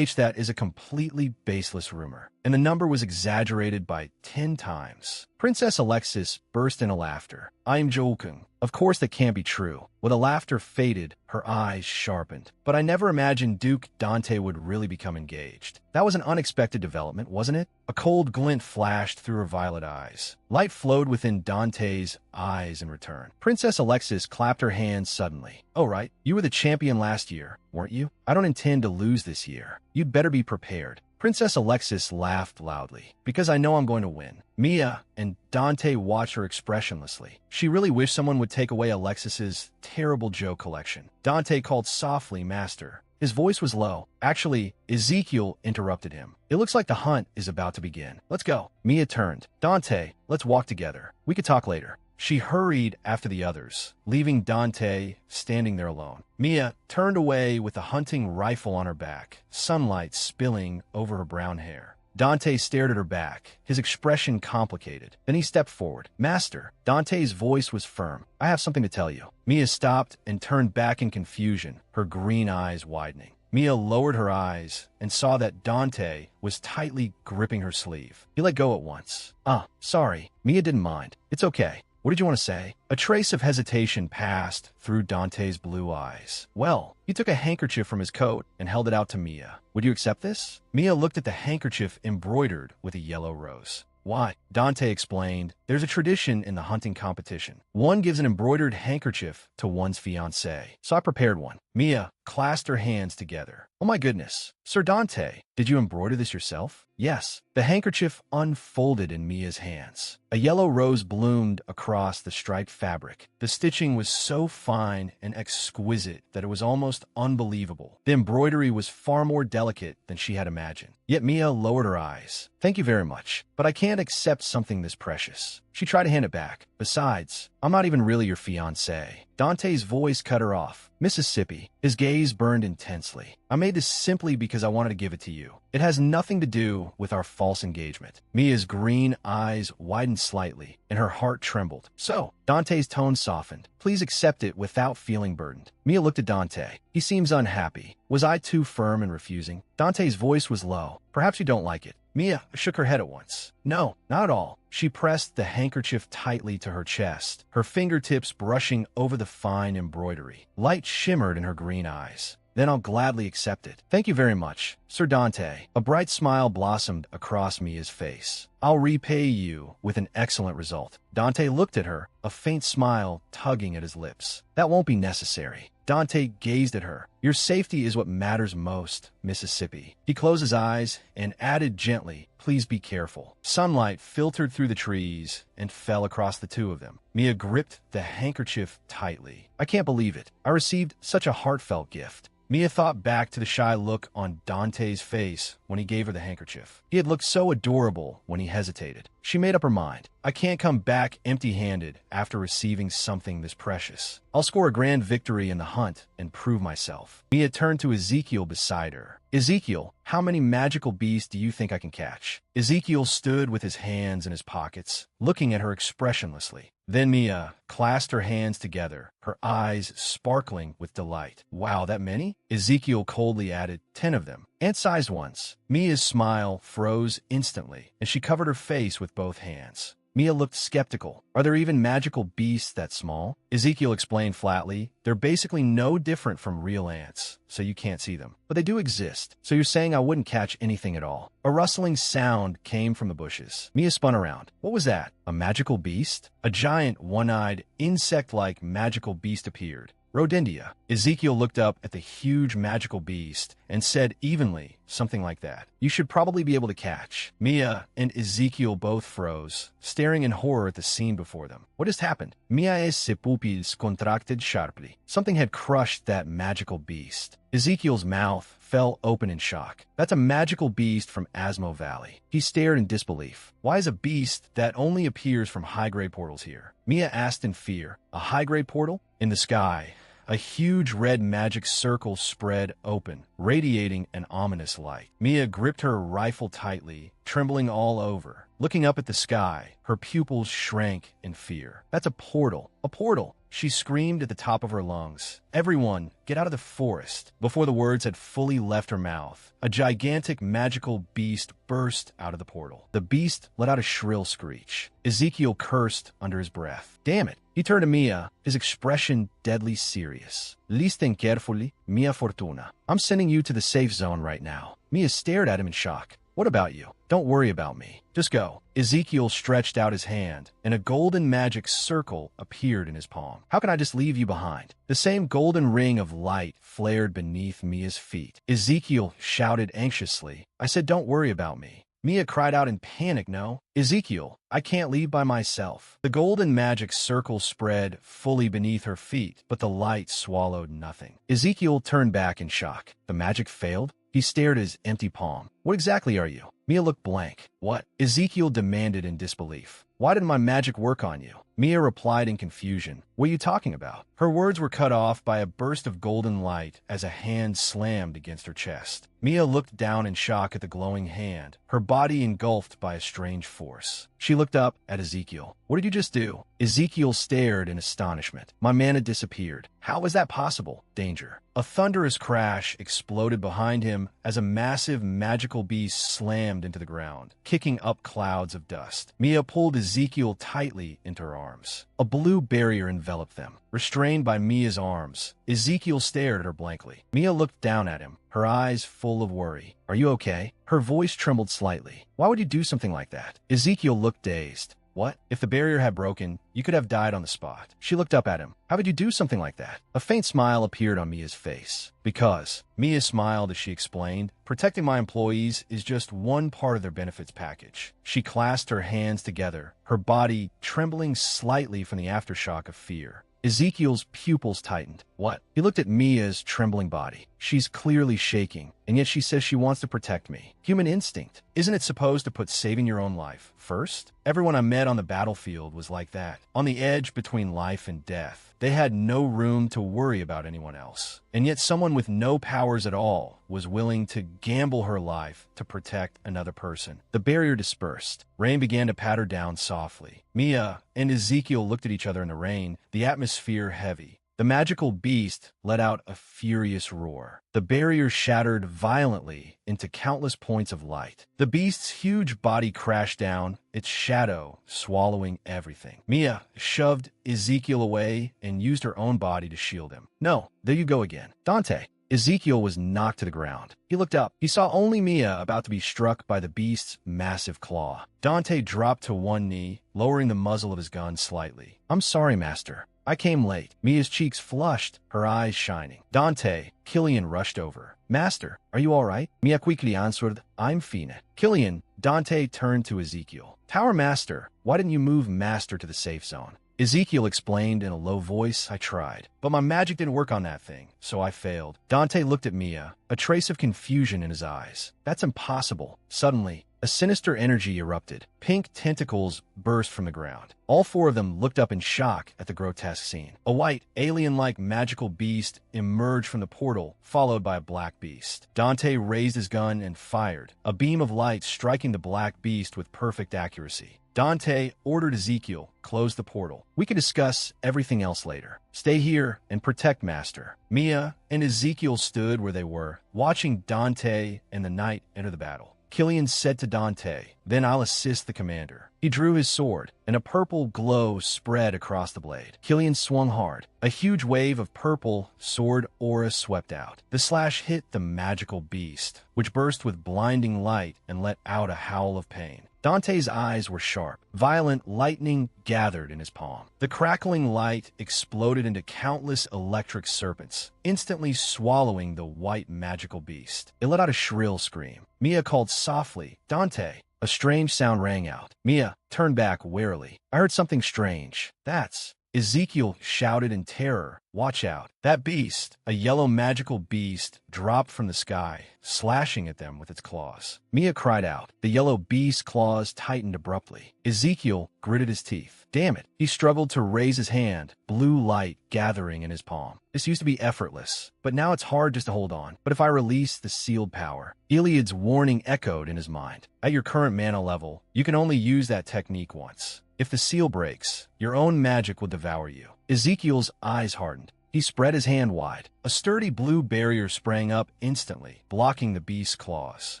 That is a completely baseless rumor, and the number was exaggerated by 10 times. Princess Alexis burst into laughter. "I'm joking. Of course that can't be true." When the laughter faded, her eyes sharpened. "But I never imagined Duke Dante would really become engaged. That was an unexpected development, wasn't it?" A cold glint flashed through her violet eyes. Light flowed within Dante's eyes in return. Princess Alexis clapped her hands suddenly. "Oh, right. You were the champion last year, weren't you? I don't intend to lose this year. You'd better be prepared." Princess Alexis laughed loudly. "Because I know I'm going to win." Mia and Dante watched her expressionlessly. She really wished someone would take away Alexis's terrible joke collection. Dante called softly, "Master." His voice was low. Actually, Ezekiel interrupted him. "It looks like the hunt is about to begin. Let's go." Mia turned. "Dante, let's walk together. We could talk later." She hurried after the others, leaving Dante standing there alone. Mia turned away with a hunting rifle on her back, sunlight spilling over her brown hair. Dante stared at her back, his expression complicated. Then he stepped forward. "Master." Dante's voice was firm. "I have something to tell you." Mia stopped and turned back in confusion, her green eyes widening. Mia lowered her eyes and saw that Dante was tightly gripping her sleeve. He let go at once. "Ah, sorry." Mia didn't mind. "It's okay." What did you want to say? A trace of hesitation passed through Dante's blue eyes. Well, he took a handkerchief from his coat and held it out to Mia. Would you accept this? Mia looked at the handkerchief embroidered with a yellow rose. Why? Dante explained, there's a tradition in the hunting competition. One gives an embroidered handkerchief to one's fiancée. So I prepared one. Mia clasped her hands together. Oh my goodness. Sir Dante, did you embroider this yourself? Yes. The handkerchief unfolded in Mia's hands. A yellow rose bloomed across the striped fabric. The stitching was so fine and exquisite that it was almost unbelievable. The embroidery was far more delicate than she had imagined. Yet Mia lowered her eyes. Thank you very much, but I can't accept something this precious. She tried to hand it back. Besides, I'm not even really your fiancé. Dante's voice cut her off. Mississippi. His gaze burned intensely. I made this simply because I wanted to give it to you. It has nothing to do with our false engagement. Mia's green eyes widened slightly, and her heart trembled. So, Dante's tone softened. Please accept it without feeling burdened. Mia looked at Dante. He seems unhappy. Was I too firm in refusing? Dante's voice was low. Perhaps you don't like it. Mia shook her head at once. No, not at all. She pressed the handkerchief tightly to her chest, her fingertips brushing over the fine embroidery. Light shimmered in her green eyes. Then I'll gladly accept it. Thank you very much, Sir Dante. A bright smile blossomed across Mia's face. I'll repay you with an excellent result. Dante looked at her, a faint smile tugging at his lips. That won't be necessary. Dante gazed at her. Your safety is what matters most, Mississippi. He closed his eyes and added gently, please be careful. Sunlight filtered through the trees and fell across the two of them. Mia gripped the handkerchief tightly. I can't believe it. I received such a heartfelt gift. Mia thought back to the shy look on Dante's face when he gave her the handkerchief. He had looked so adorable when he hesitated. She made up her mind. I can't come back empty-handed after receiving something this precious. I'll score a grand victory in the hunt and prove myself. Mia turned to Ezekiel beside her. Ezekiel, how many magical beasts do you think I can catch? Ezekiel stood with his hands in his pockets, looking at her expressionlessly. Then Mia clasped her hands together, her eyes sparkling with delight. Wow, that many? Ezekiel coldly added, 10 of them. Ant-sized ones. Mia's smile froze instantly, and she covered her face with both hands. Mia looked skeptical. Are there even magical beasts that small? Ezekiel explained flatly, they're basically no different from real ants, so you can't see them. But they do exist, so you're saying I wouldn't catch anything at all. A rustling sound came from the bushes. Mia spun around. What was that? A magical beast? A giant, one-eyed, insect-like magical beast appeared. Rodindia. Ezekiel looked up at the huge magical beast and said evenly, something like that. You should probably be able to catch. Mia and Ezekiel both froze, staring in horror at the scene before them. What just happened? Mia's pupils contracted sharply. Something had crushed that magical beast. Ezekiel's mouth fell open in shock. That's a magical beast from Asmo Valley. He stared in disbelief. Why is a beast that only appears from high-grade portals here? Mia asked in fear. A high-grade portal? In the sky, a huge red magic circle spread open, radiating an ominous light. Mia gripped her rifle tightly, trembling all over. Looking up at the sky, her pupils shrank in fear. That's a portal. A portal! She screamed at the top of her lungs. Everyone, get out of the forest. Before the words had fully left her mouth, a gigantic magical beast burst out of the portal. The beast let out a shrill screech. Ezekiel cursed under his breath. Damn it. He turned to Mia, his expression deadly serious. Listen carefully, Mia Fortuna. I'm sending you to the safe zone right now. Mia stared at him in shock. What about you? Don't worry about me. Just go. Ezekiel stretched out his hand, and a golden magic circle appeared in his palm. How can I just leave you behind? The same golden ring of light flared beneath Mia's feet. Ezekiel shouted anxiously. I said, don't worry about me. Mia cried out in panic, no. Ezekiel, I can't leave by myself. The golden magic circle spread fully beneath her feet, but the light swallowed nothing. Ezekiel turned back in shock. The magic failed? He stared at his empty palm. What exactly are you? Mia looked blank. What? Ezekiel demanded in disbelief. Why did my magic work on you? Mia replied in confusion. What are you talking about? Her words were cut off by a burst of golden light as a hand slammed against her chest. Mia looked down in shock at the glowing hand, her body engulfed by a strange force. She looked up at Ezekiel. What did you just do? Ezekiel stared in astonishment. My man had disappeared. How was that possible? Danger. A thunderous crash exploded behind him as a massive magical beast slammed into the ground, kicking up clouds of dust. Mia pulled Ezekiel tightly into her arms. arms. A blue barrier enveloped them. Restrained by Mia's arms, Ezekiel stared at her blankly. Mia looked down at him, her eyes full of worry. "Are you okay?" Her voice trembled slightly. "Why would you do something like that?" Ezekiel looked dazed. "What? If the barrier had broken, you could have died on the spot." She looked up at him. "How would you do something like that?" A faint smile appeared on Mia's face. "Because," Mia smiled as she explained, "protecting my employees is just one part of their benefits package." She clasped her hands together, her body trembling slightly from the aftershock of fear. Ezekiel's pupils tightened. "What?" He looked at Mia's trembling body. "She's clearly shaking, and yet she says she wants to protect me. Human instinct. Isn't it supposed to put saving your own life first?" Everyone I met on the battlefield was like that, on the edge between life and death. They had no room to worry about anyone else. And yet someone with no powers at all was willing to gamble her life to protect another person. The barrier dispersed. Rain began to patter down softly. Mia and Ezekiel looked at each other in the rain, the atmosphere heavy. The magical beast let out a furious roar. The barrier shattered violently into countless points of light. The beast's huge body crashed down, its shadow swallowing everything. Mia shoved Ezekiel away and used her own body to shield him. "No, there you go again. Dante." Ezekiel was knocked to the ground. He looked up. He saw only Mia about to be struck by the beast's massive claw. Dante dropped to one knee, lowering the muzzle of his gun slightly. "I'm sorry, Master. I came late." Mia's cheeks flushed, her eyes shining. "Dante," Killian rushed over. "Master, are you all right?" Mia quickly answered, "I'm fine." Killian, Dante turned to Ezekiel. "Tower Master, why didn't you move Master to the safe zone?" Ezekiel explained in a low voice, "I tried, but my magic didn't work on that thing, so I failed." Dante looked at Mia, a trace of confusion in his eyes. "That's impossible." Suddenly, a sinister energy erupted. Pink tentacles burst from the ground. All four of them looked up in shock at the grotesque scene. A white, alien-like magical beast emerged from the portal, followed by a black beast. Dante raised his gun and fired, a beam of light striking the black beast with perfect accuracy. Dante ordered Ezekiel, "Close the portal. We can discuss everything else later. Stay here and protect Master." Mia and Ezekiel stood where they were, watching Dante and the knight enter the battle. Killian said to Dante, "Then I'll assist the commander." He drew his sword, and a purple glow spread across the blade. Killian swung hard. A huge wave of purple sword aura swept out. The slash hit the magical beast, which burst with blinding light and let out a howl of pain. Dante's eyes were sharp. Violent lightning gathered in his palm. The crackling light exploded into countless electric serpents, instantly swallowing the white magical beast. It let out a shrill scream. Mia called softly, "Dante." A strange sound rang out. Mia turned back warily. "I heard something strange." "That's..." Ezekiel shouted in terror. "Watch out." That beast, a yellow magical beast, dropped from the sky, slashing at them with its claws. Mia cried out. The yellow beast's claws tightened abruptly. Ezekiel gritted his teeth. Damn it. He struggled to raise his hand, blue light gathering in his palm. This used to be effortless, but now it's hard just to hold on. But if I release the sealed power, Iliad's warning echoed in his mind. At your current mana level, you can only use that technique once. If the seal breaks, your own magic will devour you. Ezekiel's eyes hardened. He spread his hand wide. A sturdy blue barrier sprang up instantly, blocking the beast's claws.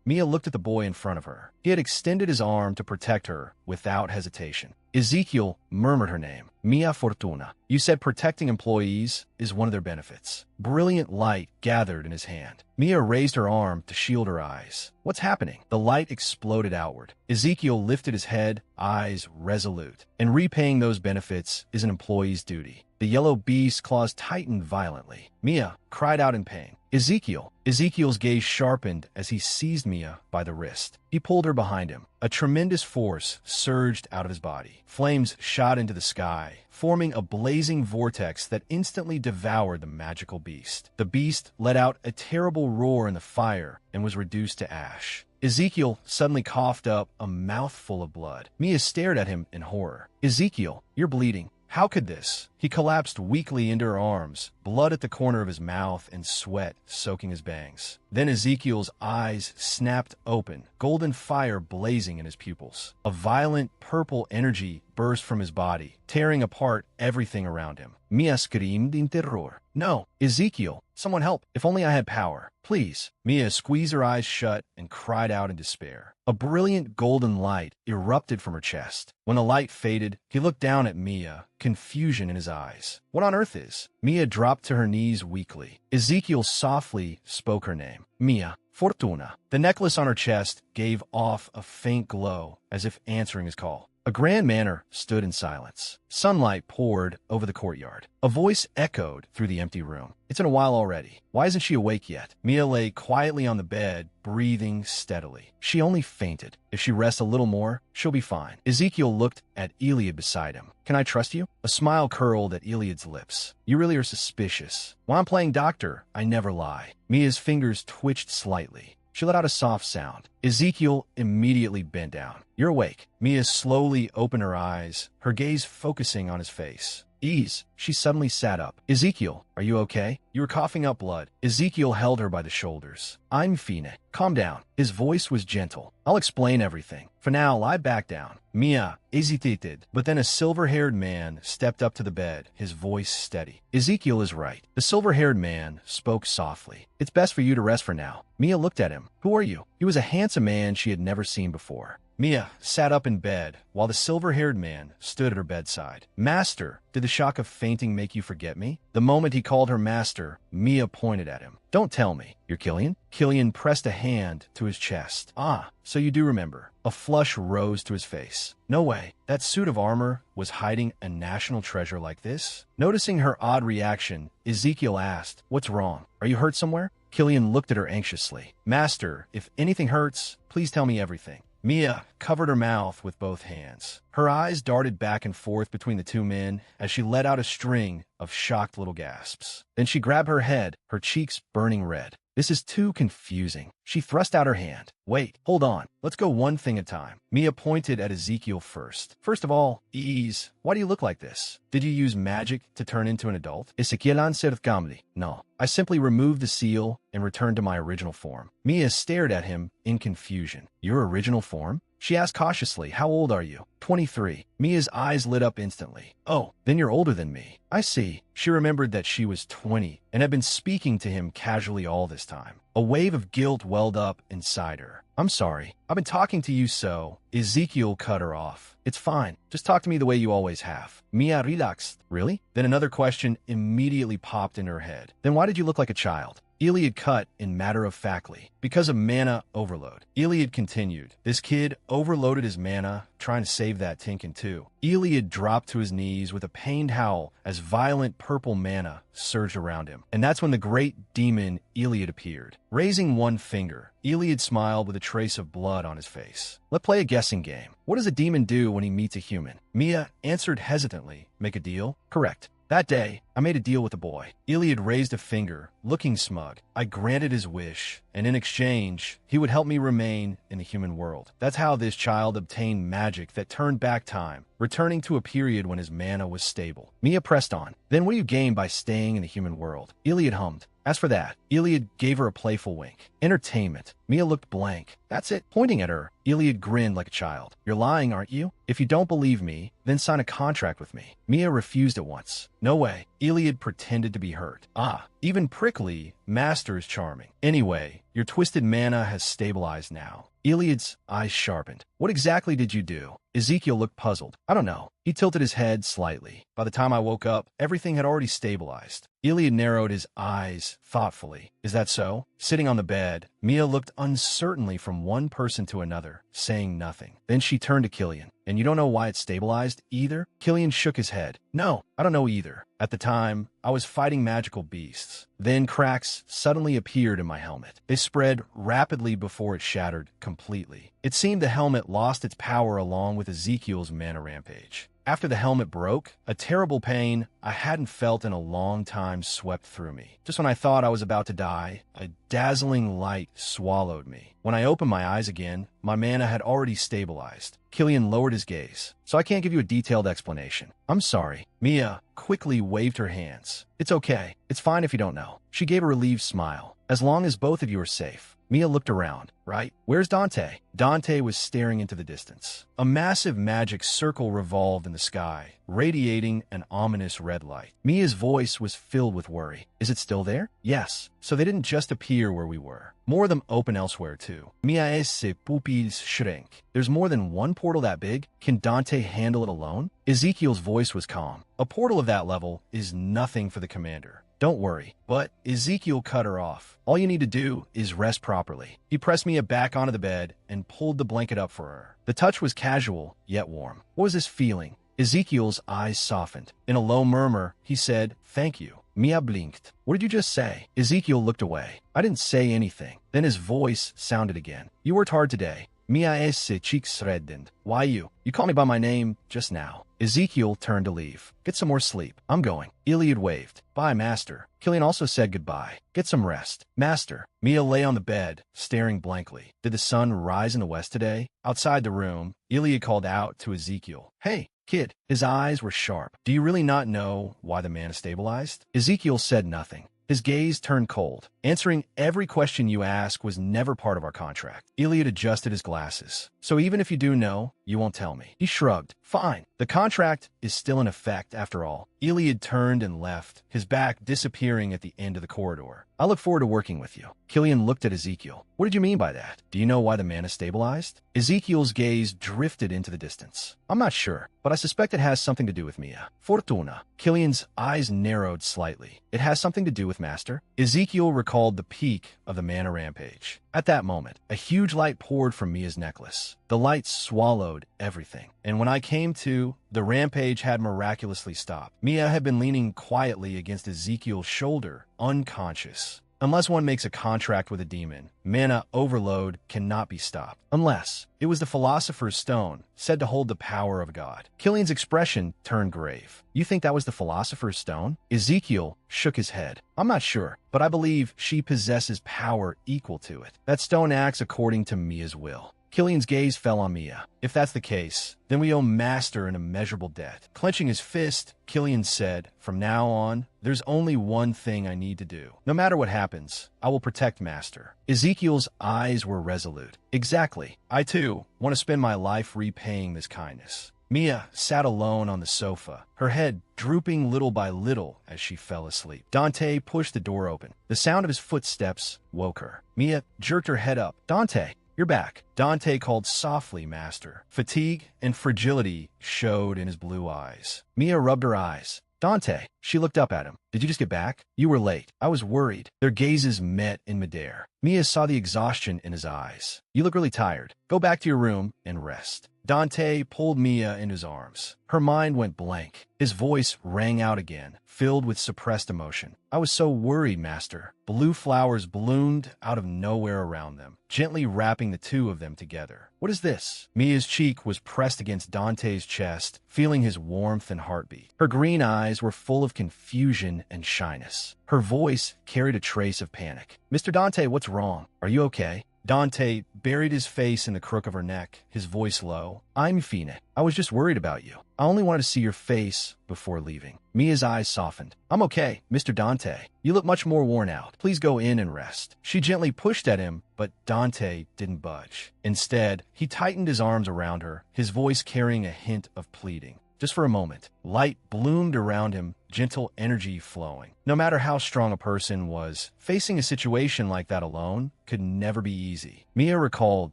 Mia looked at the boy in front of her. He had extended his arm to protect her without hesitation. Ezekiel murmured her name. Mia Fortuna. You said protecting employees is one of their benefits. Brilliant light gathered in his hand. Mia raised her arm to shield her eyes. What's happening? The light exploded outward. Ezekiel lifted his head, eyes resolute. And repaying those benefits is an employee's duty. The yellow beast's claws tightened violently. Mia cried out in pain. Ezekiel. Ezekiel's gaze sharpened as he seized Mia by the wrist. He pulled her behind him. A tremendous force surged out of his body. Flames shot into the sky, forming a blazing vortex that instantly devoured the magical beast. The beast let out a terrible roar in the fire and was reduced to ash. Ezekiel suddenly coughed up a mouthful of blood. Mia stared at him in horror. Ezekiel, you're bleeding. How could this? He collapsed weakly into her arms, blood at the corner of his mouth and sweat soaking his bangs. Then Ezekiel's eyes snapped open, golden fire blazing in his pupils. A violent purple energy burst from his body, tearing apart everything around him. Mia screamed in terror. No, Ezekiel, someone help. If only I had power. please. Mia squeezed her eyes shut and cried out in despair. A brilliant golden light erupted from her chest. When the light faded, he looked down at Mia, confusion in his eyes. What on earth is? Mia dropped to her knees weakly. Ezekiel softly spoke her name. Mia. Fortuna. The necklace on her chest gave off a faint glow, as if answering his call. A grand manor stood in silence. Sunlight poured over the courtyard. A voice echoed through the empty room. It's been a while already. Why isn't she awake yet? Mia lay quietly on the bed, breathing steadily. She only fainted. If she rests a little more, she'll be fine. Ezekiel looked at Iliad beside him. Can I trust you? A smile curled at Iliad's lips. You really are suspicious. While I'm playing doctor, I never lie. Mia's fingers twitched slightly. She let out a soft sound. Ezekiel immediately bent down. You're awake. Mia slowly opened her eyes, her gaze focusing on his face. Ease. She suddenly sat up. Ezekiel, are you okay? You were coughing up blood. Ezekiel held her by the shoulders. I'm Fina. Calm down. His voice was gentle. I'll explain everything. For now, lie back down. Mia hesitated, but then a silver-haired man stepped up to the bed, his voice steady. Ezekiel is right. The silver-haired man spoke softly. It's best for you to rest for now. Mia looked at him. Who are you? He was a handsome man she had never seen before. Mia sat up in bed while the silver-haired man stood at her bedside. Master, did the shock of fainting make you forget me? The moment he called her master, Mia pointed at him. Don't tell me. You're Killian? Killian pressed a hand to his chest. Ah, so you do remember. A flush rose to his face. No way. That suit of armor was hiding a national treasure like this? Noticing her odd reaction, Ezekiel asked, What's wrong? Are you hurt somewhere? Killian looked at her anxiously. Master, if anything hurts, please tell me everything. Mia covered her mouth with both hands. Her eyes darted back and forth between the two men as she let out a string of shocked little gasps. Then she grabbed her head, her cheeks burning red. This is too confusing. She thrust out her hand. Wait, hold on. Let's go one thing at a time. Mia pointed at Ezekiel first. First of all, ease. Why do you look like this? Did you use magic to turn into an adult? Ezequielan Serkamli. No. I simply removed the seal and returned to my original form. Mia stared at him in confusion. Your original form? She asked cautiously, how old are you? 23. Mia's eyes lit up instantly. Oh, then you're older than me. I see. She remembered that she was 20 and had been speaking to him casually all this time. A wave of guilt welled up inside her. I'm sorry. I've been talking to you so. Ezekiel cut her off. It's fine. Just talk to me the way you always have. Mia relaxed. Really? Then another question immediately popped in her head. Then why did you look like a child? Iliad cut in matter-of-factly. Because of mana overload. Iliad continued. This kid overloaded his mana, trying to save that Tinkin too. Iliad dropped to his knees with a pained howl as violent purple mana surged around him. And that's when the great demon Iliad appeared. Raising one finger, Iliad smiled with a trace of blood on his face. Let's play a guessing game. What does a demon do when he meets a human? Mia answered hesitantly. Make a deal? Correct. That day, I made a deal with the boy. Iliad raised a finger, looking smug. I granted his wish, and in exchange, he would help me remain in the human world. That's how this child obtained magic that turned back time, returning to a period when his mana was stable. Mia pressed on. Then what do you gain by staying in the human world? Iliad hummed. As for that, Iliad gave her a playful wink. Entertainment. Mia looked blank. That's it. Pointing at her, Iliad grinned like a child. You're lying, aren't you? If you don't believe me, then sign a contract with me. Mia refused at once. No way. Iliad pretended to be hurt. Ah, even prickly, Master is charming. Anyway, your twisted mana has stabilized now. Iliad's eyes sharpened. What exactly did you do? Ezekiel looked puzzled. I don't know. He tilted his head slightly. By the time I woke up, everything had already stabilized. Iliad narrowed his eyes thoughtfully. Is that so? Sitting on the bed, Mia looked uncertainly from one person to another, saying nothing. Then she turned to Killian. And you don't know why it stabilized either? Killian shook his head. No, I don't know either. At the time, I was fighting magical beasts. Then cracks suddenly appeared in my helmet. They spread rapidly before it shattered completely. It seemed the helmet lost its power along with Ezekiel's mana rampage. After the helmet broke, a terrible pain I hadn't felt in a long time swept through me. Just when I thought I was about to die, a dazzling light swallowed me. When I opened my eyes again, my mana had already stabilized. Killian lowered his gaze. so I can't give you a detailed explanation. I'm sorry. Mia quickly waved her hands. It's okay. It's fine if you don't know. She gave a relieved smile. As long as both of you are safe. Mia looked around. Right? Where's Dante? Dante was staring into the distance. A massive magic circle revolved in the sky, radiating an ominous red light. Mia's voice was filled with worry. Is it still there? Yes. So they didn't just appear where we were. More of them open elsewhere too. Mia's pupils shrink. There's more than one portal that big? Can Dante handle it alone? Ezekiel's voice was calm. A portal of that level is nothing for the commander. Don't worry. But Ezekiel cut her off. All you need to do is rest properly. He pressed Mia back onto the bed and pulled the blanket up for her. The touch was casual, yet warm. What was this feeling? Ezekiel's eyes softened. In a low murmur, he said, "Thank you." Mia blinked. "What did you just say?" Ezekiel looked away. "I didn't say anything." Then his voice sounded again. "You worked hard today." Mia's cheeks reddened. "Why you? You called me by my name just now." Ezekiel turned to leave. "Get some more sleep. I'm going." Iliad waved. "Bye, Master." Killian also said goodbye. "Get some rest." "Master." Mia lay on the bed, staring blankly. Did the sun rise in the west today? Outside the room, Iliad called out to Ezekiel. "Hey, kid." His eyes were sharp. "Do you really not know why the man is stabilized?" Ezekiel said nothing. His gaze turned cold. "Answering every question you ask was never part of our contract." Iliad adjusted his glasses. "So even if you do know, you won't tell me." He shrugged. "Fine. The contract is still in effect after all." Iliad turned and left, his back disappearing at the end of the corridor. "I look forward to working with you." Killian looked at Ezekiel. "What did you mean by that? Do you know why the man is stabilized?" Ezekiel's gaze drifted into the distance. "I'm not sure, but I suspect it has something to do with Mia." "Fortuna." Killian's eyes narrowed slightly. "It has something to do with Master?" Ezekiel recalled the peak of the mana rampage. At that moment, a huge light poured from Mia's necklace. The light swallowed everything. And when I came to, the rampage had miraculously stopped. Mia had been leaning quietly against Ezekiel's shoulder, unconscious. Unless one makes a contract with a demon, mana overload cannot be stopped. Unless it was the Philosopher's Stone, said to hold the power of a god. Killian's expression turned grave. "You think that was the Philosopher's Stone?" Ezekiel shook his head. "I'm not sure, but I believe she possesses power equal to it. That stone acts according to Mia's will." Killian's gaze fell on Mia. "If that's the case, then we owe Master an immeasurable debt." Clenching his fist, Killian said, "From now on, there's only one thing I need to do. No matter what happens, I will protect Master." Ezekiel's eyes were resolute. "Exactly. I, too, want to spend my life repaying this kindness." Mia sat alone on the sofa, her head drooping little by little as she fell asleep. Dante pushed the door open. The sound of his footsteps woke her. Mia jerked her head up. "Dante, you're back." Dante called softly, "Master." Fatigue and fragility showed in his blue eyes. Mia rubbed her eyes. "Dante." She looked up at him. "Did you just get back?" "You were late. I was worried." Their gazes met in midair. Mia saw the exhaustion in his eyes. "You look really tired. Go back to your room and rest." Dante pulled Mia in his arms. Her mind went blank. His voice rang out again, filled with suppressed emotion. "I was so worried, Master." Blue flowers bloomed out of nowhere around them, gently wrapping the two of them together. "What is this?" Mia's cheek was pressed against Dante's chest, feeling his warmth and heartbeat. Her green eyes were full of confusion and shyness. Her voice carried a trace of panic. "Mr. Dante, what's wrong? Are you okay?" Dante buried his face in the crook of her neck, his voice low. "I'm fine. I was just worried about you. I only wanted to see your face before leaving." Mia's eyes softened. "I'm okay, Mr. Dante. You look much more worn out. Please go in and rest." She gently pushed at him, but Dante didn't budge. Instead, he tightened his arms around her, his voice carrying a hint of pleading. Just for a moment, light bloomed around him, gentle energy flowing. No matter how strong a person was, facing a situation like that alone could never be easy. Mia recalled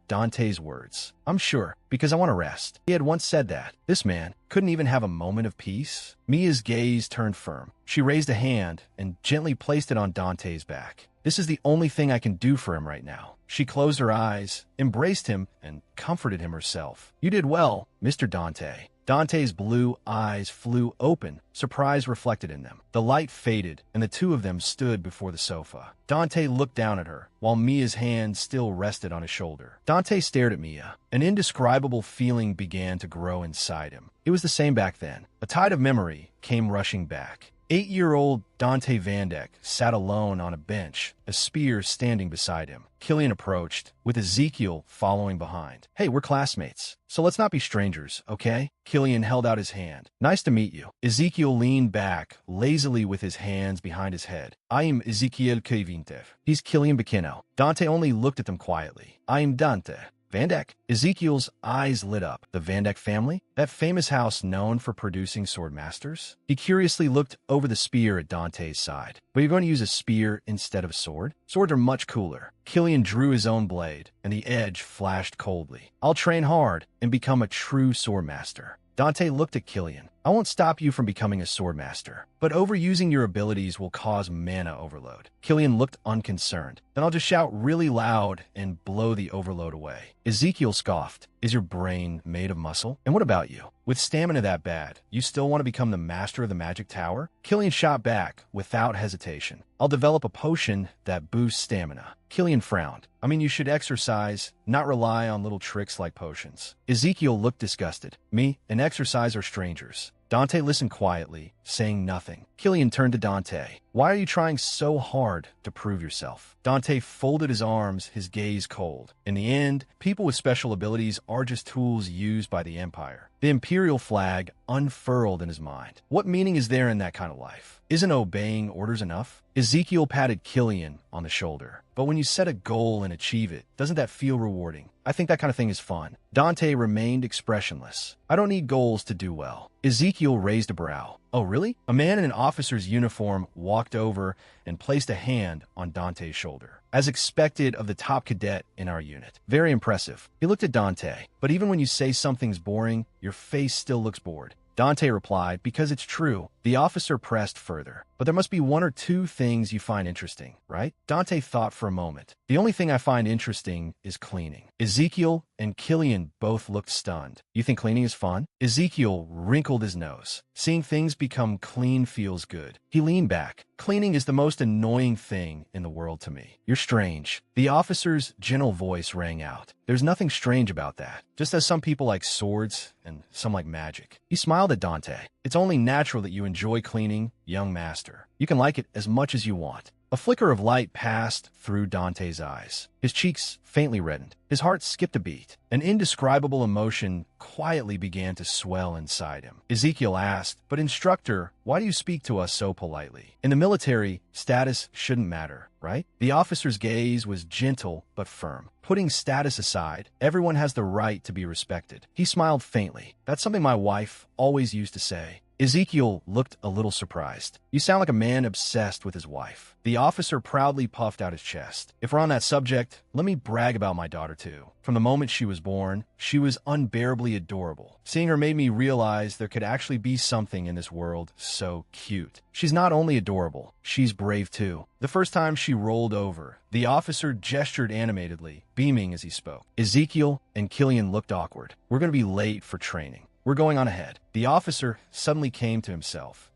Dante's words. "I'm sure, because I want to rest." He had once said that. This man couldn't even have a moment of peace. Mia's gaze turned firm. She raised a hand and gently placed it on Dante's back. "This is the only thing I can do for him right now." She closed her eyes, embraced him, and comforted him herself. "You did well, Mr. Dante." Dante's blue eyes flew open, surprise reflected in them. The light faded, and the two of them stood before the sofa. Dante looked down at her, while Mia's hand still rested on his shoulder. Dante stared at Mia. An indescribable feeling began to grow inside him. It was the same back then. A tide of memory came rushing back. 8-year-old Dante Vandyck sat alone on a bench, a spear standing beside him. Killian approached, with Ezekiel following behind. Hey, we're classmates, so let's not be strangers, okay? Killian held out his hand. Nice to meet you. Ezekiel leaned back, lazily with his hands behind his head. I am Ezekiel Kvintev. He's Killian Bekino. Dante only looked at them quietly. I am Dante. Vandyck? Ezekiel's eyes lit up. The Vandyck family? That famous house known for producing sword masters? He curiously looked over the spear at Dante's side. But you're going to use a spear instead of a sword? Swords are much cooler. Killian drew his own blade, and the edge flashed coldly. I'll train hard and become a true sword master. Dante looked at Killian. I won't stop you from becoming a sword master, but overusing your abilities will cause mana overload. Killian looked unconcerned. Then I'll just shout really loud and blow the overload away. Ezekiel scoffed. Is your brain made of muscle? And what about you? With stamina that bad, you still want to become the master of the magic tower? Killian shot back without hesitation. I'll develop a potion that boosts stamina. Killian frowned. I mean, you should exercise, not rely on little tricks like potions. Ezekiel looked disgusted. Me and exercise are strangers. Dante listened quietly, saying nothing. Killian turned to Dante. Why are you trying so hard to prove yourself? Dante folded his arms, his gaze cold. In the end, people with special abilities are just tools used by the Empire. The Imperial flag unfurled in his mind. What meaning is there in that kind of life? Isn't obeying orders enough? Ezekiel patted Killian on the shoulder. But when you set a goal and achieve it, doesn't that feel rewarding? I think that kind of thing is fun. Dante remained expressionless. I don't need goals to do well. Ezekiel raised a brow. Oh, really? A man in an officer's uniform walked over and placed a hand on Dante's shoulder, as expected of the top cadet in our unit. Very impressive. He looked at Dante. But even when you say something's boring, your face still looks bored. Dante replied, because it's true. The officer pressed further. But there must be one or two things you find interesting, right? Dante thought for a moment. The only thing I find interesting is cleaning. Ezekiel and Killian both looked stunned. You think cleaning is fun? Ezekiel wrinkled his nose. Seeing things become clean feels good. He leaned back. Cleaning is the most annoying thing in the world to me. You're strange. The officer's gentle voice rang out. There's nothing strange about that. Just as some people like swords and some like magic. He smiled at Dante. It's only natural that you enjoy cleaning, young master. You can like it as much as you want. A flicker of light passed through Dante's eyes. His cheeks faintly reddened. His heart skipped a beat. An indescribable emotion quietly began to swell inside him. Ezekiel asked, but instructor, why do you speak to us so politely? In the military, status shouldn't matter, right? The officer's gaze was gentle but firm. Putting status aside, everyone has the right to be respected. He smiled faintly. That's something my wife always used to say. Ezekiel looked a little surprised. You sound like a man obsessed with his wife. The officer proudly puffed out his chest. If we're on that subject, let me brag about my daughter too. From the moment she was born, she was unbearably adorable. Seeing her made me realize there could actually be something in this world so cute. She's not only adorable, she's brave too. The first time she rolled over, the officer gestured animatedly, beaming as he spoke. Ezekiel and Killian looked awkward. We're going to be late for training. We're going on ahead. The officer suddenly came to himself.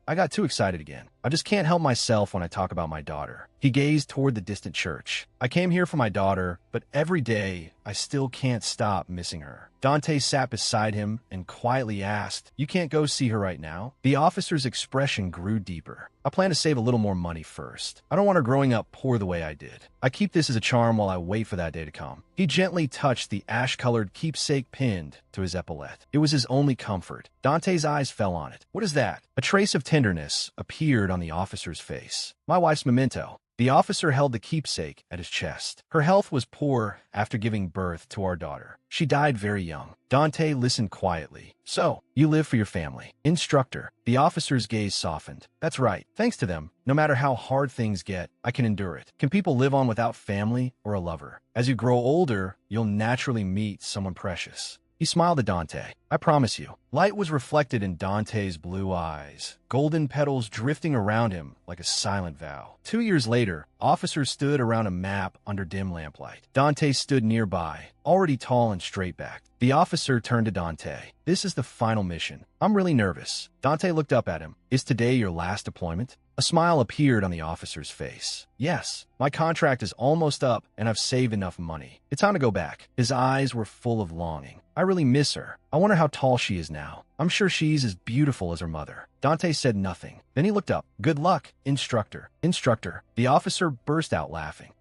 I got too excited again. I just can't help myself when I talk about my daughter. He gazed toward the distant church. I came here for my daughter, but every day I still can't stop missing her. Dante sat beside him and quietly asked, you can't go see her right now? The officer's expression grew deeper. I plan to save a little more money first. I don't want her growing up poor the way I did. I keep this as a charm while I wait for that day to come. He gently touched the ash-colored keepsake pinned to his epaulette. It was his only comfort. Dante's eyes fell on it. What is that? A trace of tenderness appeared on the officer's face. My wife's memento. The officer held the keepsake at his chest. Her health was poor after giving birth to our daughter. She died very young. Dante listened quietly. So, you live for your family. Instructor. The officer's gaze softened. That's right. Thanks to them, no matter how hard things get, I can endure it. Can people live on without family or a lover? As you grow older, you'll naturally meet someone precious. He smiled at Dante. I promise you. Light was reflected in Dante's blue eyes, golden petals drifting around him like a silent vow. 2 years later, officers stood around a map under dim lamplight. Dante stood nearby, already tall and straight-backed. The officer turned to Dante. This is the final mission. I'm really nervous. Dante looked up at him. Is today your last deployment? A smile appeared on the officer's face. Yes, my contract is almost up and I've saved enough money. It's time to go back. His eyes were full of longing. I really miss her. I wonder how tall she is now. I'm sure she's as beautiful as her mother. Dante said nothing. Then he looked up. Good luck, instructor. Instructor. The officer burst out laughing.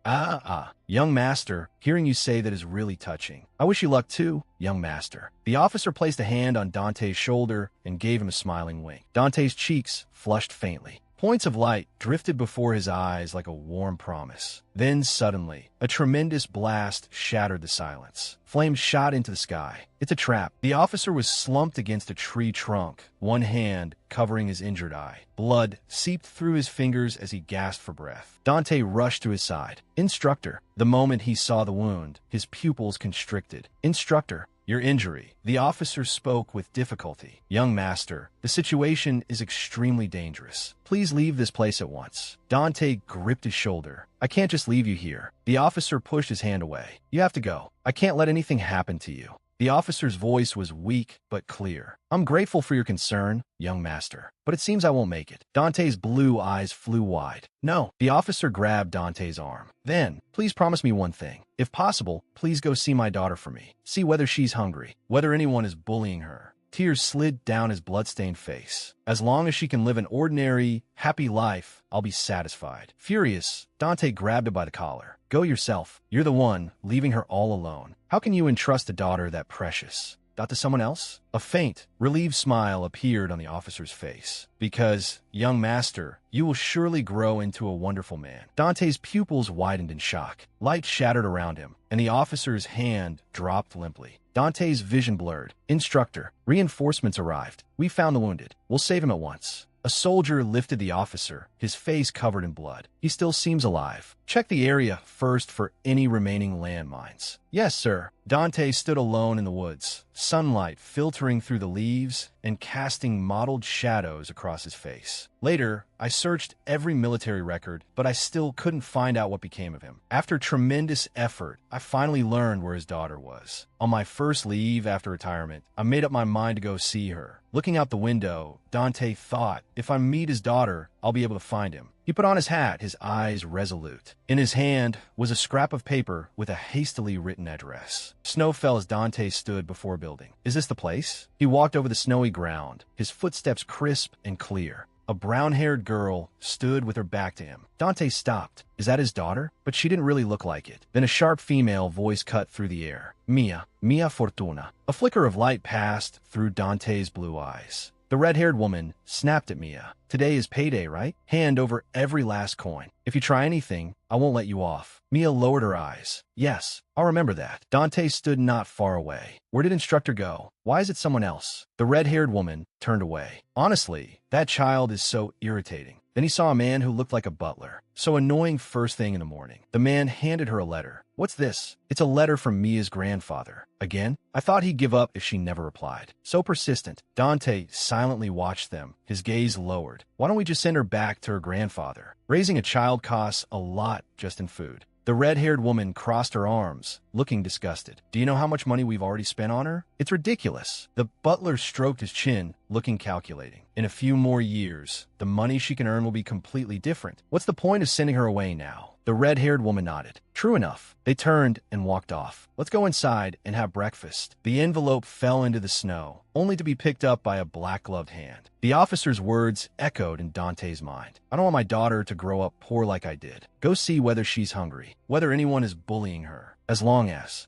Young master, hearing you say that is really touching. I wish you luck too, young master. The officer placed a hand on Dante's shoulder and gave him a smiling wink. Dante's cheeks flushed faintly. Points of light drifted before his eyes like a warm promise. Then suddenly, a tremendous blast shattered the silence. Flames shot into the sky. It's a trap. The officer was slumped against a tree trunk, one hand covering his injured eye. Blood seeped through his fingers as he gasped for breath. Dante rushed to his side. Instructor. The moment he saw the wound, his pupils constricted. Instructor. Your injury. The officer spoke with difficulty. Young master, the situation is extremely dangerous. Please leave this place at once. Dante gripped his shoulder. I can't just leave you here. The officer pushed his hand away. You have to go. I can't let anything happen to you. The officer's voice was weak but clear. I'm grateful for your concern, young master, but it seems I won't make it. Dante's blue eyes flew wide. No. The officer grabbed Dante's arm. Then, please promise me one thing. If possible, please go see my daughter for me. See whether she's hungry, whether anyone is bullying her. Tears slid down his blood-stained face. As long as she can live an ordinary, happy life, I'll be satisfied. Furious, Dante grabbed her by the collar. Go yourself. You're the one, leaving her all alone. How can you entrust a daughter that precious? To someone else? A faint, relieved smile appeared on the officer's face. Because, young master, you will surely grow into a wonderful man. Dante's pupils widened in shock. Light shattered around him, and the officer's hand dropped limply. Dante's vision blurred. Instructor, reinforcements arrived. We found the wounded. We'll save him at once. A soldier lifted the officer, his face covered in blood. He still seems alive. Check the area first for any remaining landmines. Yes, sir. Dante stood alone in the woods, sunlight filtering through the leaves and casting mottled shadows across his face. Later, I searched every military record, but I still couldn't find out what became of him. After tremendous effort, I finally learned where his daughter was. On my first leave after retirement, I made up my mind to go see her. Looking out the window, Dante thought, if I meet his daughter, I'll be able to find him. He put on his hat, his eyes resolute. In his hand was a scrap of paper with a hastily written address. Snow fell as Dante stood before a building. Is this the place? He walked over the snowy ground, his footsteps crisp and clear. A brown-haired girl stood with her back to him. Dante stopped. Is that his daughter? But she didn't really look like it. Then a sharp female voice cut through the air. Mia Fortuna. A flicker of light passed through Dante's blue eyes. The red-haired woman snapped at Mia. Today is payday, right? Hand over every last coin. If you try anything, I won't let you off. Mia lowered her eyes. Yes, I'll remember that. Dante stood not far away. Where did instructor go? Why is it someone else? The red-haired woman turned away. Honestly, that child is so irritating. Then he saw a man who looked like a butler. So annoying first thing in the morning. The man handed her a letter. What's this? It's a letter from Mia's grandfather. Again? I thought he'd give up if she never replied. So persistent. Dante silently watched them, his gaze lowered. Why don't we just send her back to her grandfather? Raising a child costs a lot just in food. The red-haired woman crossed her arms, looking disgusted. Do you know how much money we've already spent on her? It's ridiculous. The butler stroked his chin, looking calculating. In a few more years, the money she can earn will be completely different. What's the point of sending her away now? The red-haired woman nodded. True enough. They turned and walked off. Let's go inside and have breakfast. The envelope fell into the snow, only to be picked up by a black-gloved hand. The officer's words echoed in Dante's mind. I don't want my daughter to grow up poor like I did. Go see whether she's hungry, whether anyone is bullying her. As long as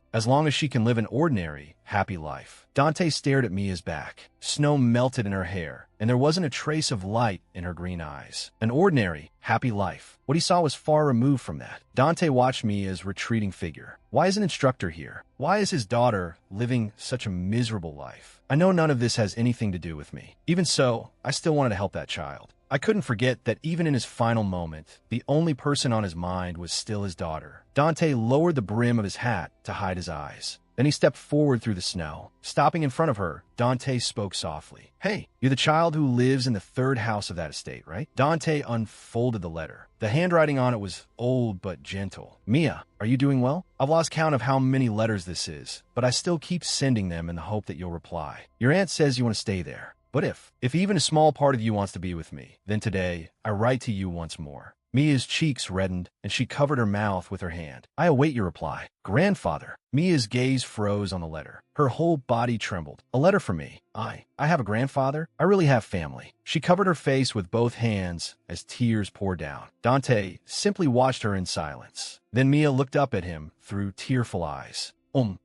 she can live an ordinary, happy life. Dante stared at Mia's back. Snow melted in her hair, and there wasn't a trace of light in her green eyes. An ordinary, happy life. What he saw was far removed from that. Dante watched Mia's retreating figure. Why is an instructor here? Why is his daughter living such a miserable life? I know none of this has anything to do with me. Even so, I still wanted to help that child. I couldn't forget that even in his final moment, the only person on his mind was still his daughter. Dante lowered the brim of his hat to hide his eyes. Then he stepped forward through the snow. Stopping in front of her, Dante spoke softly. Hey, you're the child who lives in the third house of that estate, right? Dante unfolded the letter. The handwriting on it was old but gentle. Mia, are you doing well? I've lost count of how many letters this is, but I still keep sending them in the hope that you'll reply. Your aunt says you want to stay there. But if even a small part of you wants to be with me, then today, I write to you once more. Mia's cheeks reddened, and she covered her mouth with her hand. I await your reply. Grandfather. Mia's gaze froze on the letter. Her whole body trembled. A letter for me. I have a grandfather. I really have family. She covered her face with both hands as tears poured down. Dante simply watched her in silence. Then Mia looked up at him through tearful eyes.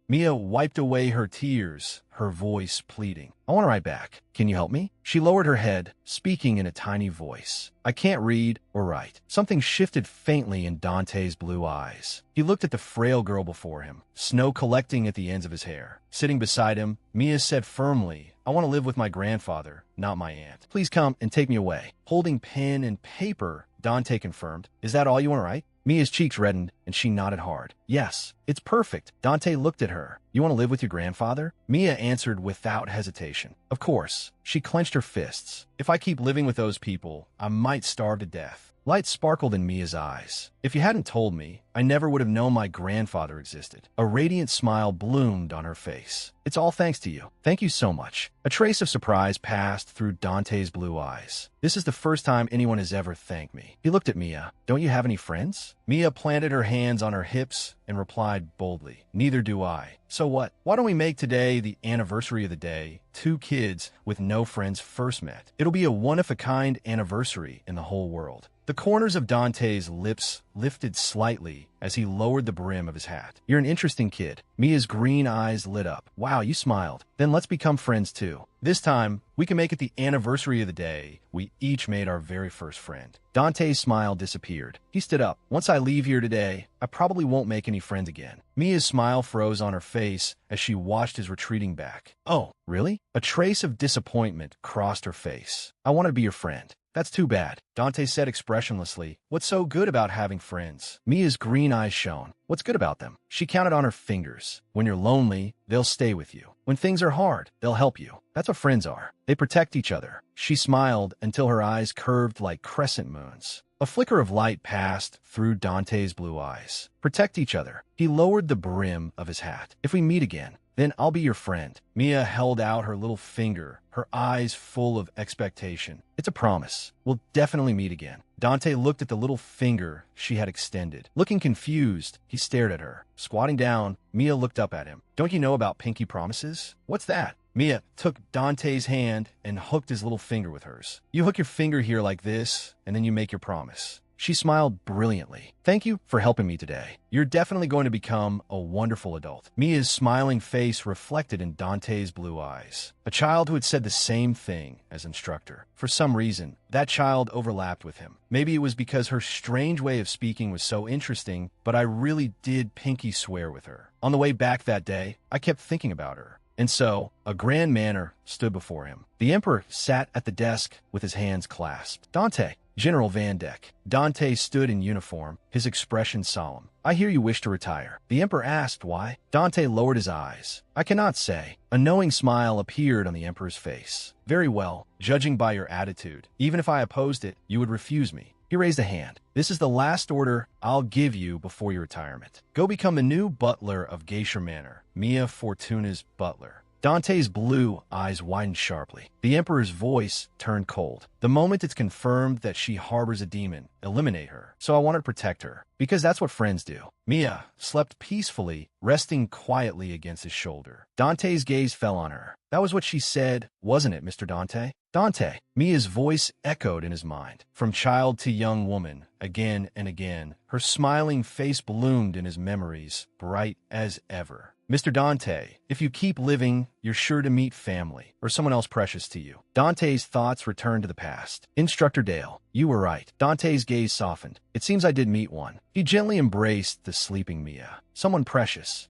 Mia wiped away her tears, her voice pleading. I want to write back. Can you help me? She lowered her head, speaking in a tiny voice. I can't read or write. Something shifted faintly in Dante's blue eyes. He looked at the frail girl before him, snow collecting at the ends of his hair. Sitting beside him, Mia said firmly, I want to live with my grandfather, not my aunt. Please come and take me away. Holding pen and paper, Dante confirmed. Is that all you want to write? Mia's cheeks reddened, and she nodded hard. Yes, it's perfect. Dante looked at her. You want to live with your grandfather? Mia answered without hesitation. Of course. She clenched her fists. If I keep living with those people, I might starve to death. Light sparkled in Mia's eyes. If you hadn't told me, I never would have known my grandfather existed. A radiant smile bloomed on her face. It's all thanks to you. Thank you so much. A trace of surprise passed through Dante's blue eyes. This is the first time anyone has ever thanked me. He looked at Mia. Don't you have any friends? Mia planted her hands on her hips and replied boldly, Neither do I. So what? Why don't we make today the anniversary of the day two kids with no friends first met? It'll be a one-of-a-kind anniversary in the whole world. The corners of Dante's lips lifted slightly as he lowered the brim of his hat. You're an interesting kid. Mia's green eyes lit up. Wow, you smiled. Then let's become friends too. This time, we can make it the anniversary of the day we each made our very first friend. Dante's smile disappeared. He stood up. Once I leave here today, I probably won't make any friends again. Mia's smile froze on her face as she watched his retreating back. Oh, really? A trace of disappointment crossed her face. I want to be your friend. That's too bad, Dante said expressionlessly. What's so good about having friends? Mia's green eyes shone. What's good about them? She counted on her fingers. When you're lonely, they'll stay with you. When things are hard, they'll help you. That's what friends are. They protect each other. She smiled until her eyes curved like crescent moons. A flicker of light passed through Dante's blue eyes. Protect each other. He lowered the brim of his hat. If we meet again, then I'll be your friend. Mia held out her little finger, her eyes full of expectation. It's a promise. We'll definitely meet again. Dante looked at the little finger she had extended. Looking confused, he stared at her. Squatting down, Mia looked up at him. Don't you know about pinky promises? What's that? Mia took Dante's hand and hooked his little finger with hers. You hook your finger here like this, and then you make your promise. She smiled brilliantly. Thank you for helping me today. You're definitely going to become a wonderful adult. Mia's smiling face reflected in Dante's blue eyes. A child who had said the same thing as instructor. For some reason, that child overlapped with him. Maybe it was because her strange way of speaking was so interesting, but I really did pinky swear with her. On the way back that day, I kept thinking about her. And so, a grand manner stood before him. The emperor sat at the desk with his hands clasped. Dante, General Van Dyck. Dante stood in uniform, his expression solemn. I hear you wish to retire. The emperor asked why. Dante lowered his eyes. I cannot say. A knowing smile appeared on the emperor's face. Very well, judging by your attitude. Even if I opposed it, you would refuse me. He raised a hand. This is the last order I'll give you before your retirement. Go become the new butler of Geisha Manor, Mia Fortuna's butler. Dante's blue eyes widened sharply. The Emperor's voice turned cold. The moment it's confirmed that she harbors a demon, eliminate her. So I want to protect her, because that's what friends do. Mia slept peacefully, resting quietly against his shoulder. Dante's gaze fell on her. That was what she said, wasn't it, Mr. Dante? Dante. Mia's voice echoed in his mind. From child to young woman, again and again, her smiling face bloomed in his memories, bright as ever. Mr. Dante, if you keep living, you're sure to meet family, or someone else precious to you. Dante's thoughts returned to the past. Instructor Dale, you were right. Dante's gaze softened. It seems I did meet one. He gently embraced the sleeping Mia. Someone precious.